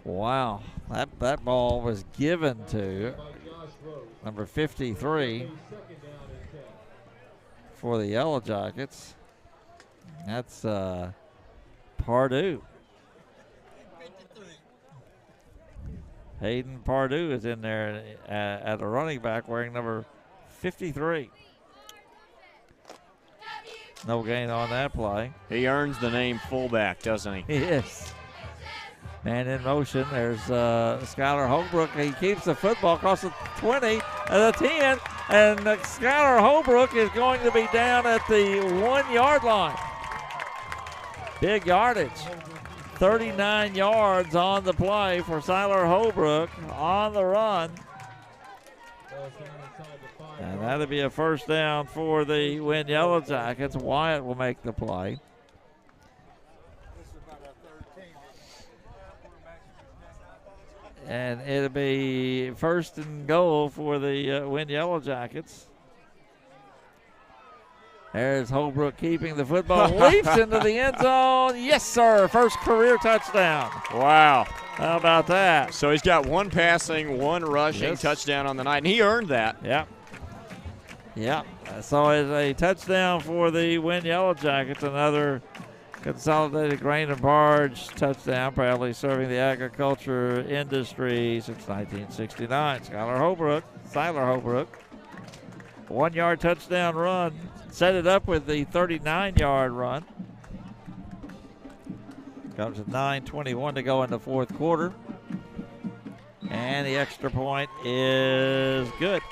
Wow, that ball was given to number 53 for the Yellow Jackets. That's Pardue. Hayden Pardue is in there at a running back wearing number 53. No gain on that play. He earns the name fullback, doesn't he? Yes. Man in motion. There's Skylar Holbrook. He keeps the football across the 20 and the 10. And Skylar Holbrook is going to be down at the 1-yard line. Big yardage. 39 yards on the play for Skylar Holbrook on the run. And that'll be a first down for the Wynne Yellow Jackets. Wyatt will make the play. And it'll be first and goal for the Wynne Yellow Jackets. There's Holbrook keeping the football, leaps into the end zone. Yes, sir. First career touchdown. Wow. How about that? So he's got one passing, one rushing touchdown on the night, and he earned that. Yep. Yep. So it's a touchdown for the Wynne Yellow Jackets. Another Consolidated Grain and Barge touchdown, proudly serving the agriculture industry since 1969. Skylar Holbrook. 1 yard touchdown run. Set it up with the 39-yard run. Comes with 9:21 to go in the fourth quarter. And the extra point is good.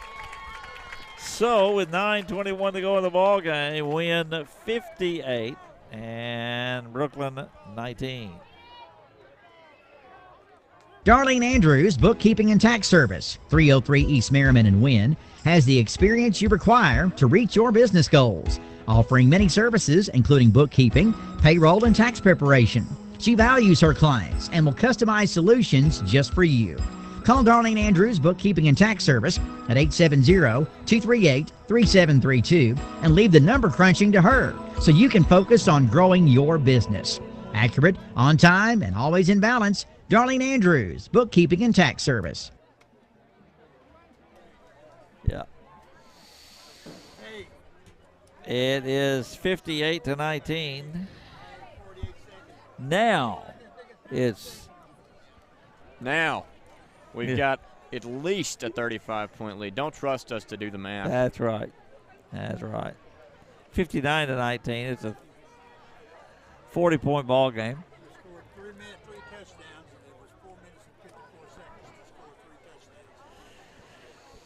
So with 9:21 to go in the ball game, Wynne 58 and Brookland 19. Darlene Andrews, Bookkeeping and Tax Service, 303 East Merriman in Wynne, has the experience you require to reach your business goals, offering many services including bookkeeping, payroll, and tax preparation. She values her clients and will customize solutions just for you. Call Darlene Andrews Bookkeeping and Tax Service at 870-238-3732 and leave the number crunching to her so you can focus on growing your business. Accurate, on time, and always in balance, Darlene Andrews Bookkeeping and Tax Service. Yeah. It is 58-19. Now we've got at least a 35-point lead. Don't trust us to do the math. That's right. 59-19. It's a 40-point ball game.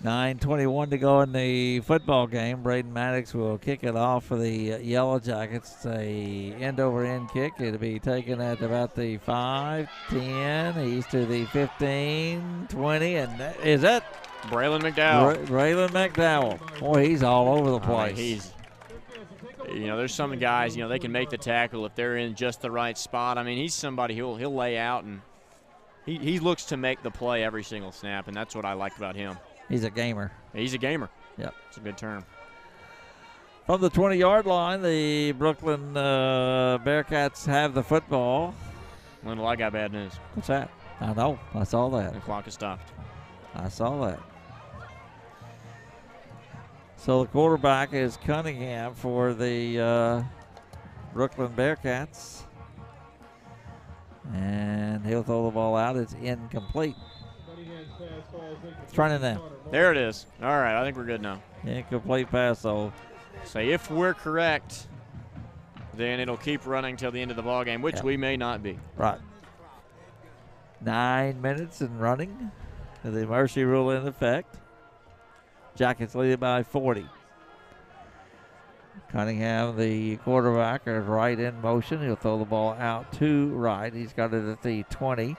9:21 to go in the football game. Braden Maddox will kick it off for the Yellow Jackets. It's a end-over-end kick. It'll be taken at about the 5, 10. He's to the 15, 20, and is that Braylon McDowell? Braylon McDowell. Boy, he's all over the place. There's some guys, they can make the tackle if they're in just the right spot. I mean, he's somebody he'll lay out, and he looks to make the play every single snap, and that's what I like about him. He's a gamer. He's a gamer. Yep. It's a good term. From the 20-yard line, the Brookland Bearcats have the football. Wendell, I got bad news. What's that? I know. I saw that. The clock is stopped. I saw that. So the quarterback is Cunningham for the Brookland Bearcats. And he'll throw the ball out. It's incomplete. It's running now. There it is. All right, I think we're good now. Incomplete pass, so if we're correct, then it'll keep running till the end of the ball game, which we may not be. Right. 9 minutes and running. The mercy rule in effect. Jackets lead it by 40. Cunningham, the quarterback, is right in motion. He'll throw the ball out to right. He's got it at the 20.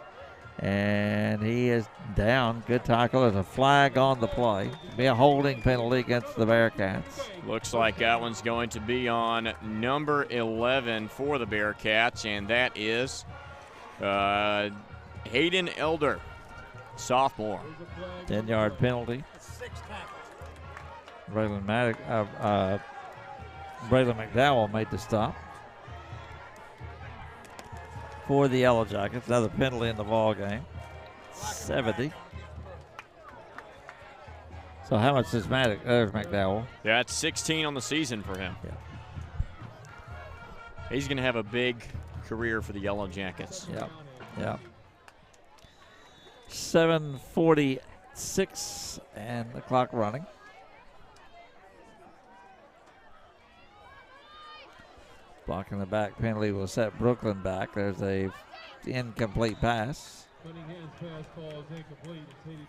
And he is down. Good tackle. There's a flag on the play. Be a holding penalty against the Bearcats. Looks like that one's going to be on number 11 for the Bearcats, and that is Hayden Elder, sophomore. 10-yard penalty. Braylon McDowell made the stop for the Yellow Jackets. Another penalty in the ball game. 70. So how much is Maddox? There's McDowell. Yeah, it's 16 on the season for him. Yeah. He's going to have a big career for the Yellow Jackets. Yeah. 7:46 and the clock running. Blocking the back penalty will set Brookland back. There's a incomplete pass.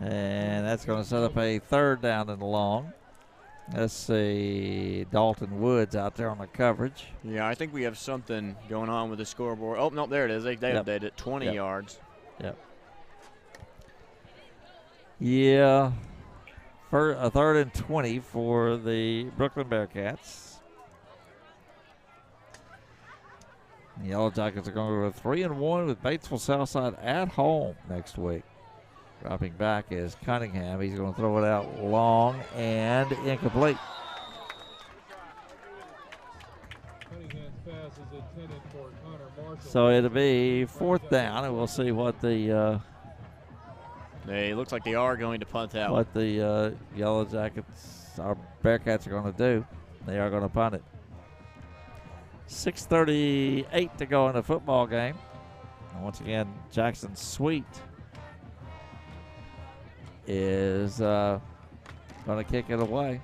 And that's going to set up a third down and long. Let's see, Dalton Woods out there on the coverage. Yeah, I think we have something going on with the scoreboard. Oh, no, there it is. They updated it. 20 yards. Yep. Yeah. For a 3rd and 20 for the Brookland Bearcats. The Yellow Jackets are going to go 3-1 with Batesville Southside at home next week. Dropping back is Cunningham. He's going to throw it out long and incomplete. Cunningham's pass is intended for Connor Marshall. So it'll be 4th down, and we'll see what the They look like they are going to punt that one. what the Yellow Jackets, our Bearcats, are going to do. They are going to punt it. 6:38 to go in the football game. And once again, Jackson Sweet is going to kick it away.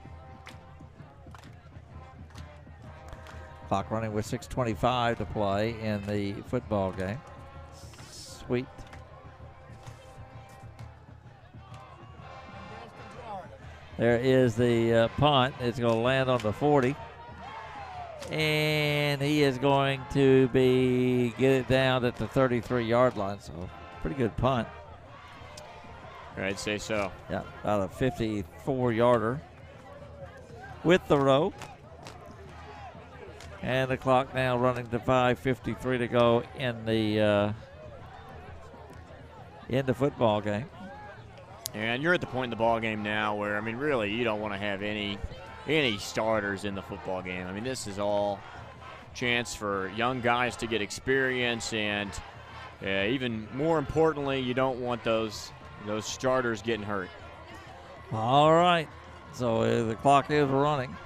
Clock running with 6:25 to play in the football game. Sweet. There is the punt. It's going to land on the 40. And he is going to get it down at the 33-yard line. So pretty good punt. I'd say so. Yeah, about a 54-yarder with the row. And the clock now running to 5:53 to go in the football game. And you're at the point in the ball game now where, I mean, really, you don't want to have any starters in the football game. I mean, this is all chance for young guys to get experience, and even more importantly, you don't want those starters getting hurt. All right, so the clock is running.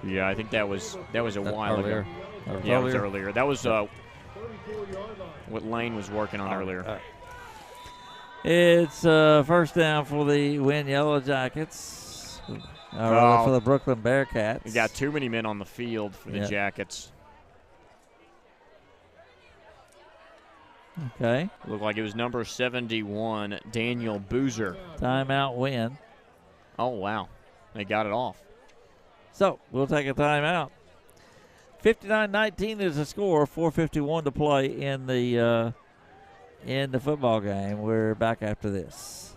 Yeah, I think that was a while earlier. ago. Yeah, it was earlier. That was what Lane was working on earlier. It's first down for the Wynne Yellow Jackets. For the Brookland Bearcats. We got too many men on the field for the Jackets. Okay. Looked like it was number 71, Daniel Boozer. Timeout Wynne. Oh, wow. They got it off. So we'll take a timeout. 59-19 is the score. 4:51 to play in the football game. We're back after this.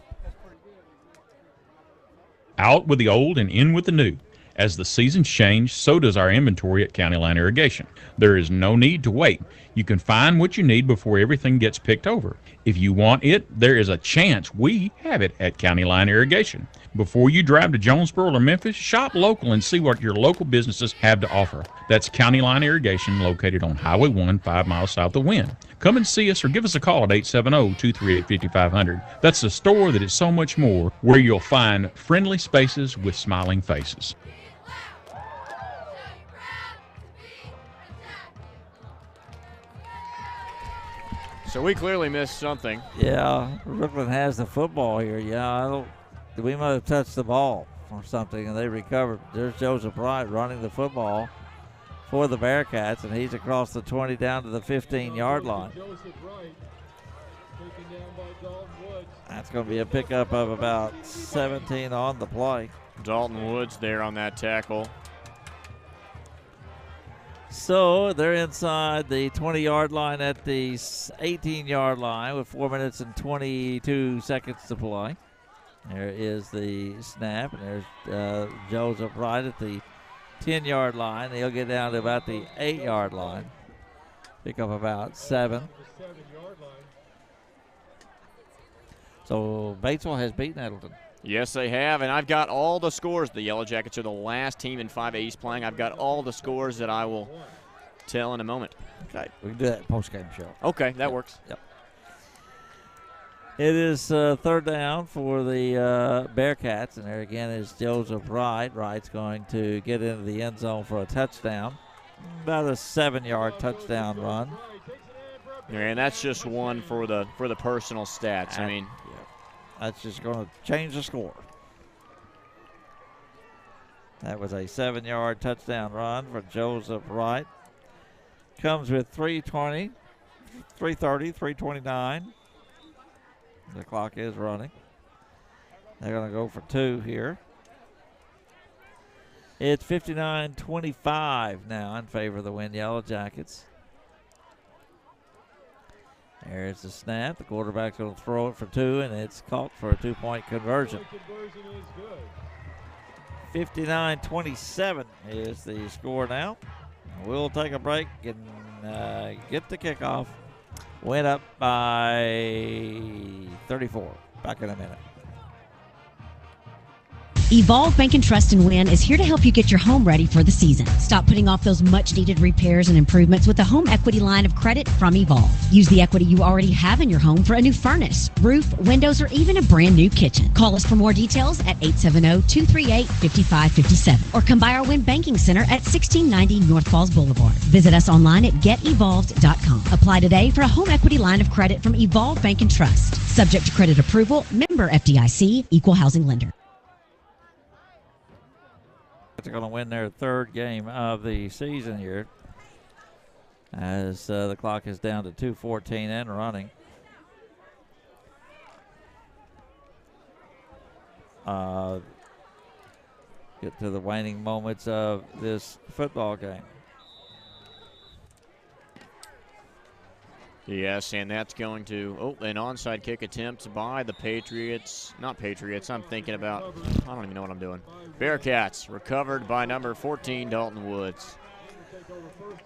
Out with the old and in with the new. As the seasons change, so does our inventory at County Line Irrigation. There is no need to wait. You can find what you need before everything gets picked over. If you want it, there is a chance we have it at County Line Irrigation. Before you drive to Jonesboro or Memphis, shop local and see what your local businesses have to offer. That's County Line Irrigation, located on Highway 1, 5 miles south of Wynne. Come and see us or give us a call at 870-238-5500. That's a store that is so much more, where you'll find friendly spaces with smiling faces. So we clearly missed something. Yeah, Brookland has the football here. Yeah, we might have touched the ball or something, and they recovered. There's Joseph Wright running the football for the Bearcats, and he's across the 20 down to the 15-yard line. That's going to be a pickup of about 17 on the play. Dalton Woods there on that tackle. So they're inside the 20-yard line at the 18-yard line with 4 minutes and 22 seconds to play. There is the snap, and there's Joseph Wright at the 10-yard line. He'll get down to about the 8-yard line. Pick up about 7. So Batesville has beaten Edelton. Yes, they have, and I've got all the scores. The Yellow Jackets are the last team in 5A East playing. I've got all the scores that I will tell in a moment. Okay, we can do that post-game show. Okay, that works. Yep. It is third down for the Bearcats, and there again is Joseph Wright. Wright's going to get into the end zone for a touchdown. About a 7-yard touchdown run. And that's just one for the personal stats. I mean, that's just going to change the score. That was a 7-yard touchdown run for Joseph Wright. Comes with 3:20, 3:30, 3:29. The clock is running. They're going to go for 2 here. It's 59-25 now in favor of the Wynne Yellow Jackets. There's the snap. The quarterback's going to throw it for 2, and it's caught for a 2-point conversion. 59-27 is the score now. We'll take a break and get the kickoff. Went up by 34. Back in a minute. Evolve Bank and Trust and Wynne is here to help you get your home ready for the season. Stop putting off those much-needed repairs and improvements with the home equity line of credit from Evolve. Use the equity you already have in your home for a new furnace, roof, windows, or even a brand new kitchen. Call us for more details at 870-238-5557 or come by our Wynne Banking Center at 1690 North Falls Boulevard. Visit us online at getevolved.com. Apply today for a home equity line of credit from Evolve Bank and Trust. Subject to credit approval, member FDIC, equal housing lender. They're going to win their third game of the season here as the clock is down to 2:14 and running. Get to the waning moments of this football game. Yes, and that's going to, an onside kick attempt by the Patriots. Not Patriots, I'm thinking about, I don't even know what I'm doing. Bearcats, recovered by number 14, Dalton Woods.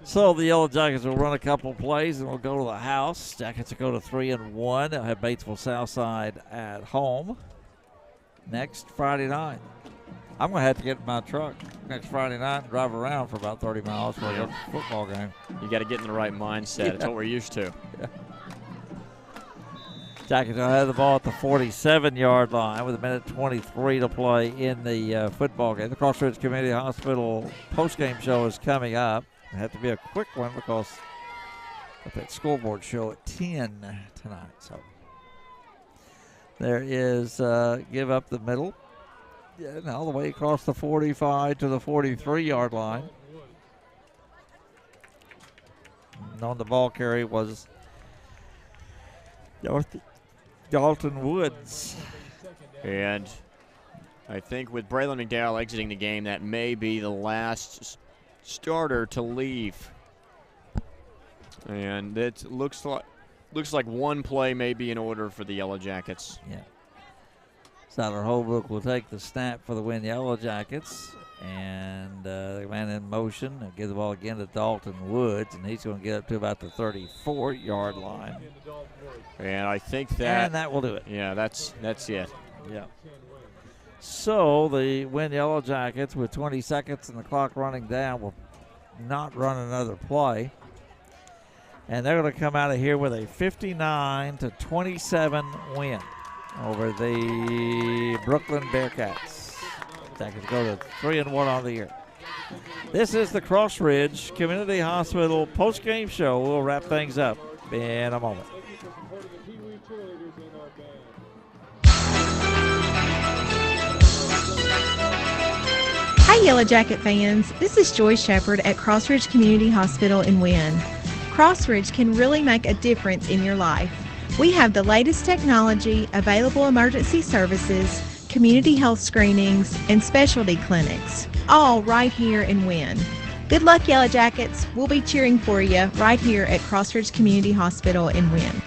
So the Yellow Jackets will run a couple plays and we'll go to the house. Jackets will go to 3-1. They'll have Batesville Southside at home next Friday night. I'm going to have to get in my truck next Friday night and drive around for about 30 miles for a football game. You got to get in the right mindset. That's what we're used to. Yeah. Jackets will have the ball at the 47-yard line with 1:23 to play in the football game. The Crossroads Community Hospital postgame show is coming up. It had to be a quick one because of that scoreboard show at 10 tonight. So there is give up the middle. Yeah, and all the way across the 45 to the 43-yard line. And on the ball carry was Dalton Woods. And I think with Braylon McDowell exiting the game, that may be the last starter to leave. And it looks like one play may be in order for the Yellow Jackets. Yeah. Siler Holbrook will take the snap for the Wynne Yellow Jackets. And the man in motion. They'll give the ball again to Dalton Woods, and he's going to get up to about the 34-yard line. And I think that... And that will do it. Yeah, that's it. Yeah. So the Wynne Yellow Jackets, with 20 seconds and the clock running down, will not run another play. And they're going to come out of here with a 59-27 win over the Brookland Bearcats. Jackets go to 3-1 on the year. This is the Crossridge Community Hospital post-game show. We'll wrap things up in a moment. Hi, Yellow Jacket fans. This is Joy Shepard at Crossridge Community Hospital in Wynne. Crossridge can really make a difference in your life. We have the latest technology, available emergency services, community health screenings, and specialty clinics, all right here in Wynne. Good luck, Yellow Jackets. We'll be cheering for you right here at Crossridge Community Hospital in Wynne.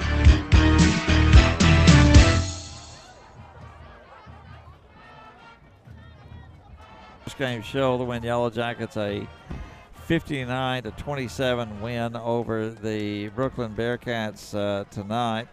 Game show, the Wynne Yellow Jackets a 59-27 win over the Brookland Bearcats tonight.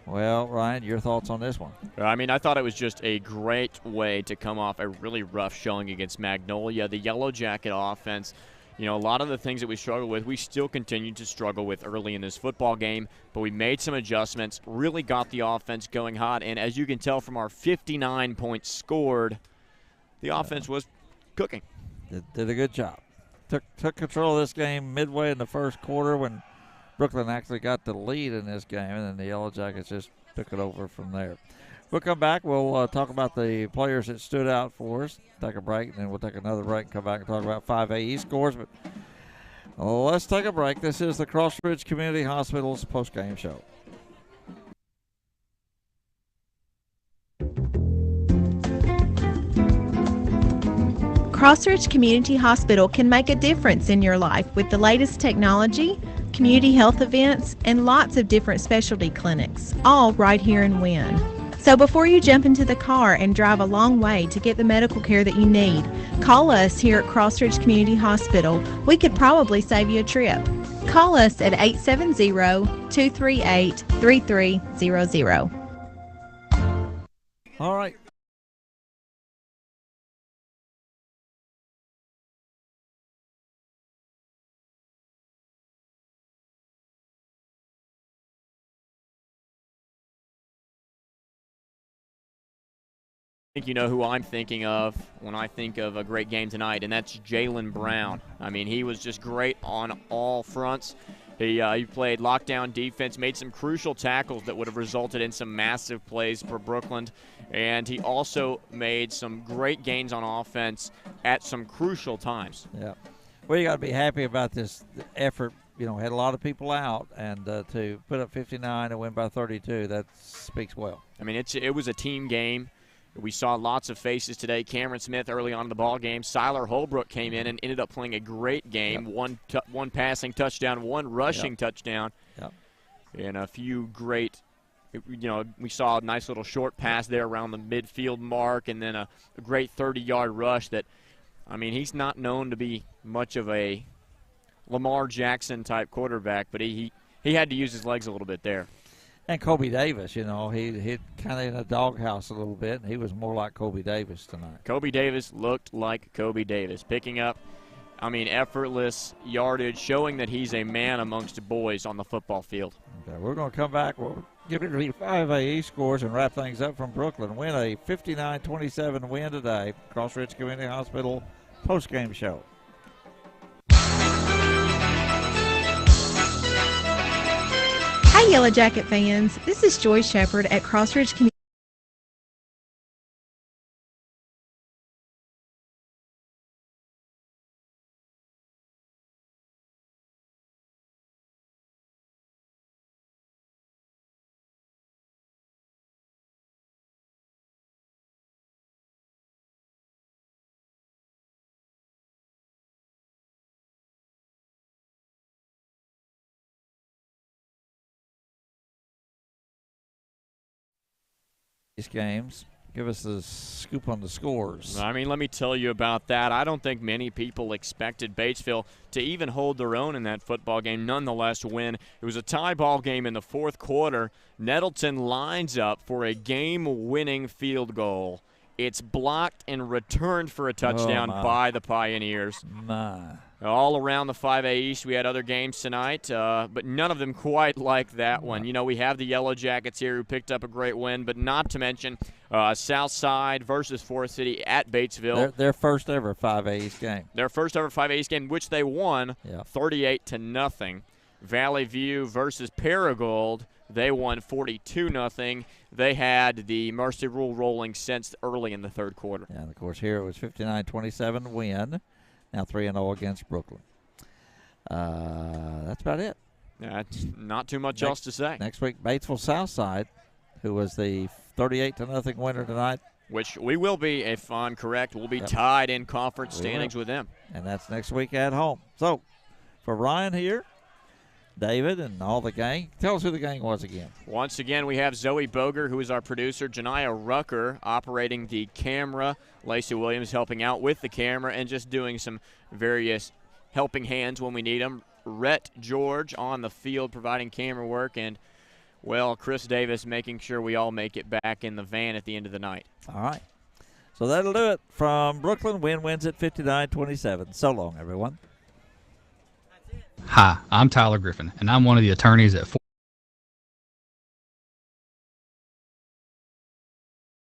Well, Ryan, your thoughts on this one? I mean, I thought it was just a great way to come off a really rough showing against Magnolia. The Yellow Jacket offense, you know, a lot of the things that we struggled with, we still continue to struggle with early in this football game, but we made some adjustments, really got the offense going hot, and as you can tell from our 59 points scored, the offense was cooking. Did a good job. Took control of this game midway in the first quarter when Brookland actually got the lead in this game, and then the Yellow Jackets just took it over from there. We'll come back. We'll talk about the players that stood out for us, take a break, and then we'll take another break and come back and talk about 5A scores. But let's take a break. This is the Crossridge Community Hospital's postgame show. Crossridge Community Hospital can make a difference in your life with the latest technology, community health events, and lots of different specialty clinics, all right here in Wynne. So before you jump into the car and drive a long way to get the medical care that you need, call us here at Crossridge Community Hospital. We could probably save you a trip. Call us at 870-238-3300. All right. I think you know who I'm thinking of when I think of a great game tonight, and that's Jalen Brown. I mean, he was just great on all fronts. He played lockdown defense, made some crucial tackles that would have resulted in some massive plays for Brookland, and he also made some great gains on offense at some crucial times. Yeah. Well, you got to be happy about this effort. You know, had a lot of people out, and to put up 59 and win by 32, that speaks well. I mean, it was a team game. We saw lots of faces today. Cameron Smith early on in the ball game. Siler Holbrook came in and ended up playing a great game. Yep. One passing touchdown, one rushing touchdown, and a few great. You know, we saw a nice little short pass there around the midfield mark, and then a great 30-yard rush. That, I mean, he's not known to be much of a Lamar Jackson type quarterback, but he had to use his legs a little bit there. And Kobe Davis, you know, he hit kind of in a doghouse a little bit. He was more like Kobe Davis tonight. Kobe Davis looked like Kobe Davis, picking up, I mean, effortless yardage, showing that he's a man amongst the boys on the football field. Okay, we're going to come back. We'll give it the 5A scores and wrap things up from Brookland. Win a 59-27 win today. Crossridge Community Hospital postgame show. Hi, Yellow Jacket fans. This is Joy Shepard at Crossridge Community. These games. Give us the scoop on the scores. I mean, let me tell you about that. I don't think many people expected Batesville to even hold their own in that football game, nonetheless win. It was a tie ball game in the fourth quarter. Nettleton lines up for a game-winning field goal. It's blocked and returned for a touchdown by the Pioneers. All around the 5A East, we had other games tonight, but none of them quite like that one. You know, we have the Yellow Jackets here who picked up a great win, but not to mention Southside versus Forest City at Batesville. Their first ever 5A East game. Their first ever 5A East game, which they won 38-0. Valley View versus Paragould. They won 42-0. They had the Mercy Rule rolling since early in the third quarter. Yeah, and of course here it was 59-27 win. Now 3-0 against Brookland. That's about it. That's not too much else to say. Next week, Batesville Southside, who was the 38-0 winner tonight. Which we will be, if I'm correct, we'll be tied in conference standings with them. And that's next week at home. So, for Ryan here, David, and all the gang, tell us who the gang was again. Once again, we have Zoe Boger, who is our producer, Janiyah Rucker operating the camera, Lacey Williams helping out with the camera, and just doing some various helping hands when we need them. Rhett George on the field providing camera work, and, well, Chris Davis making sure we all make it back in the van at the end of the night. All right. So that'll do it from Brookland. Wynne wins at 59-27. So long, everyone. Hi, I'm Tyler Griffin, and I'm one of the attorneys at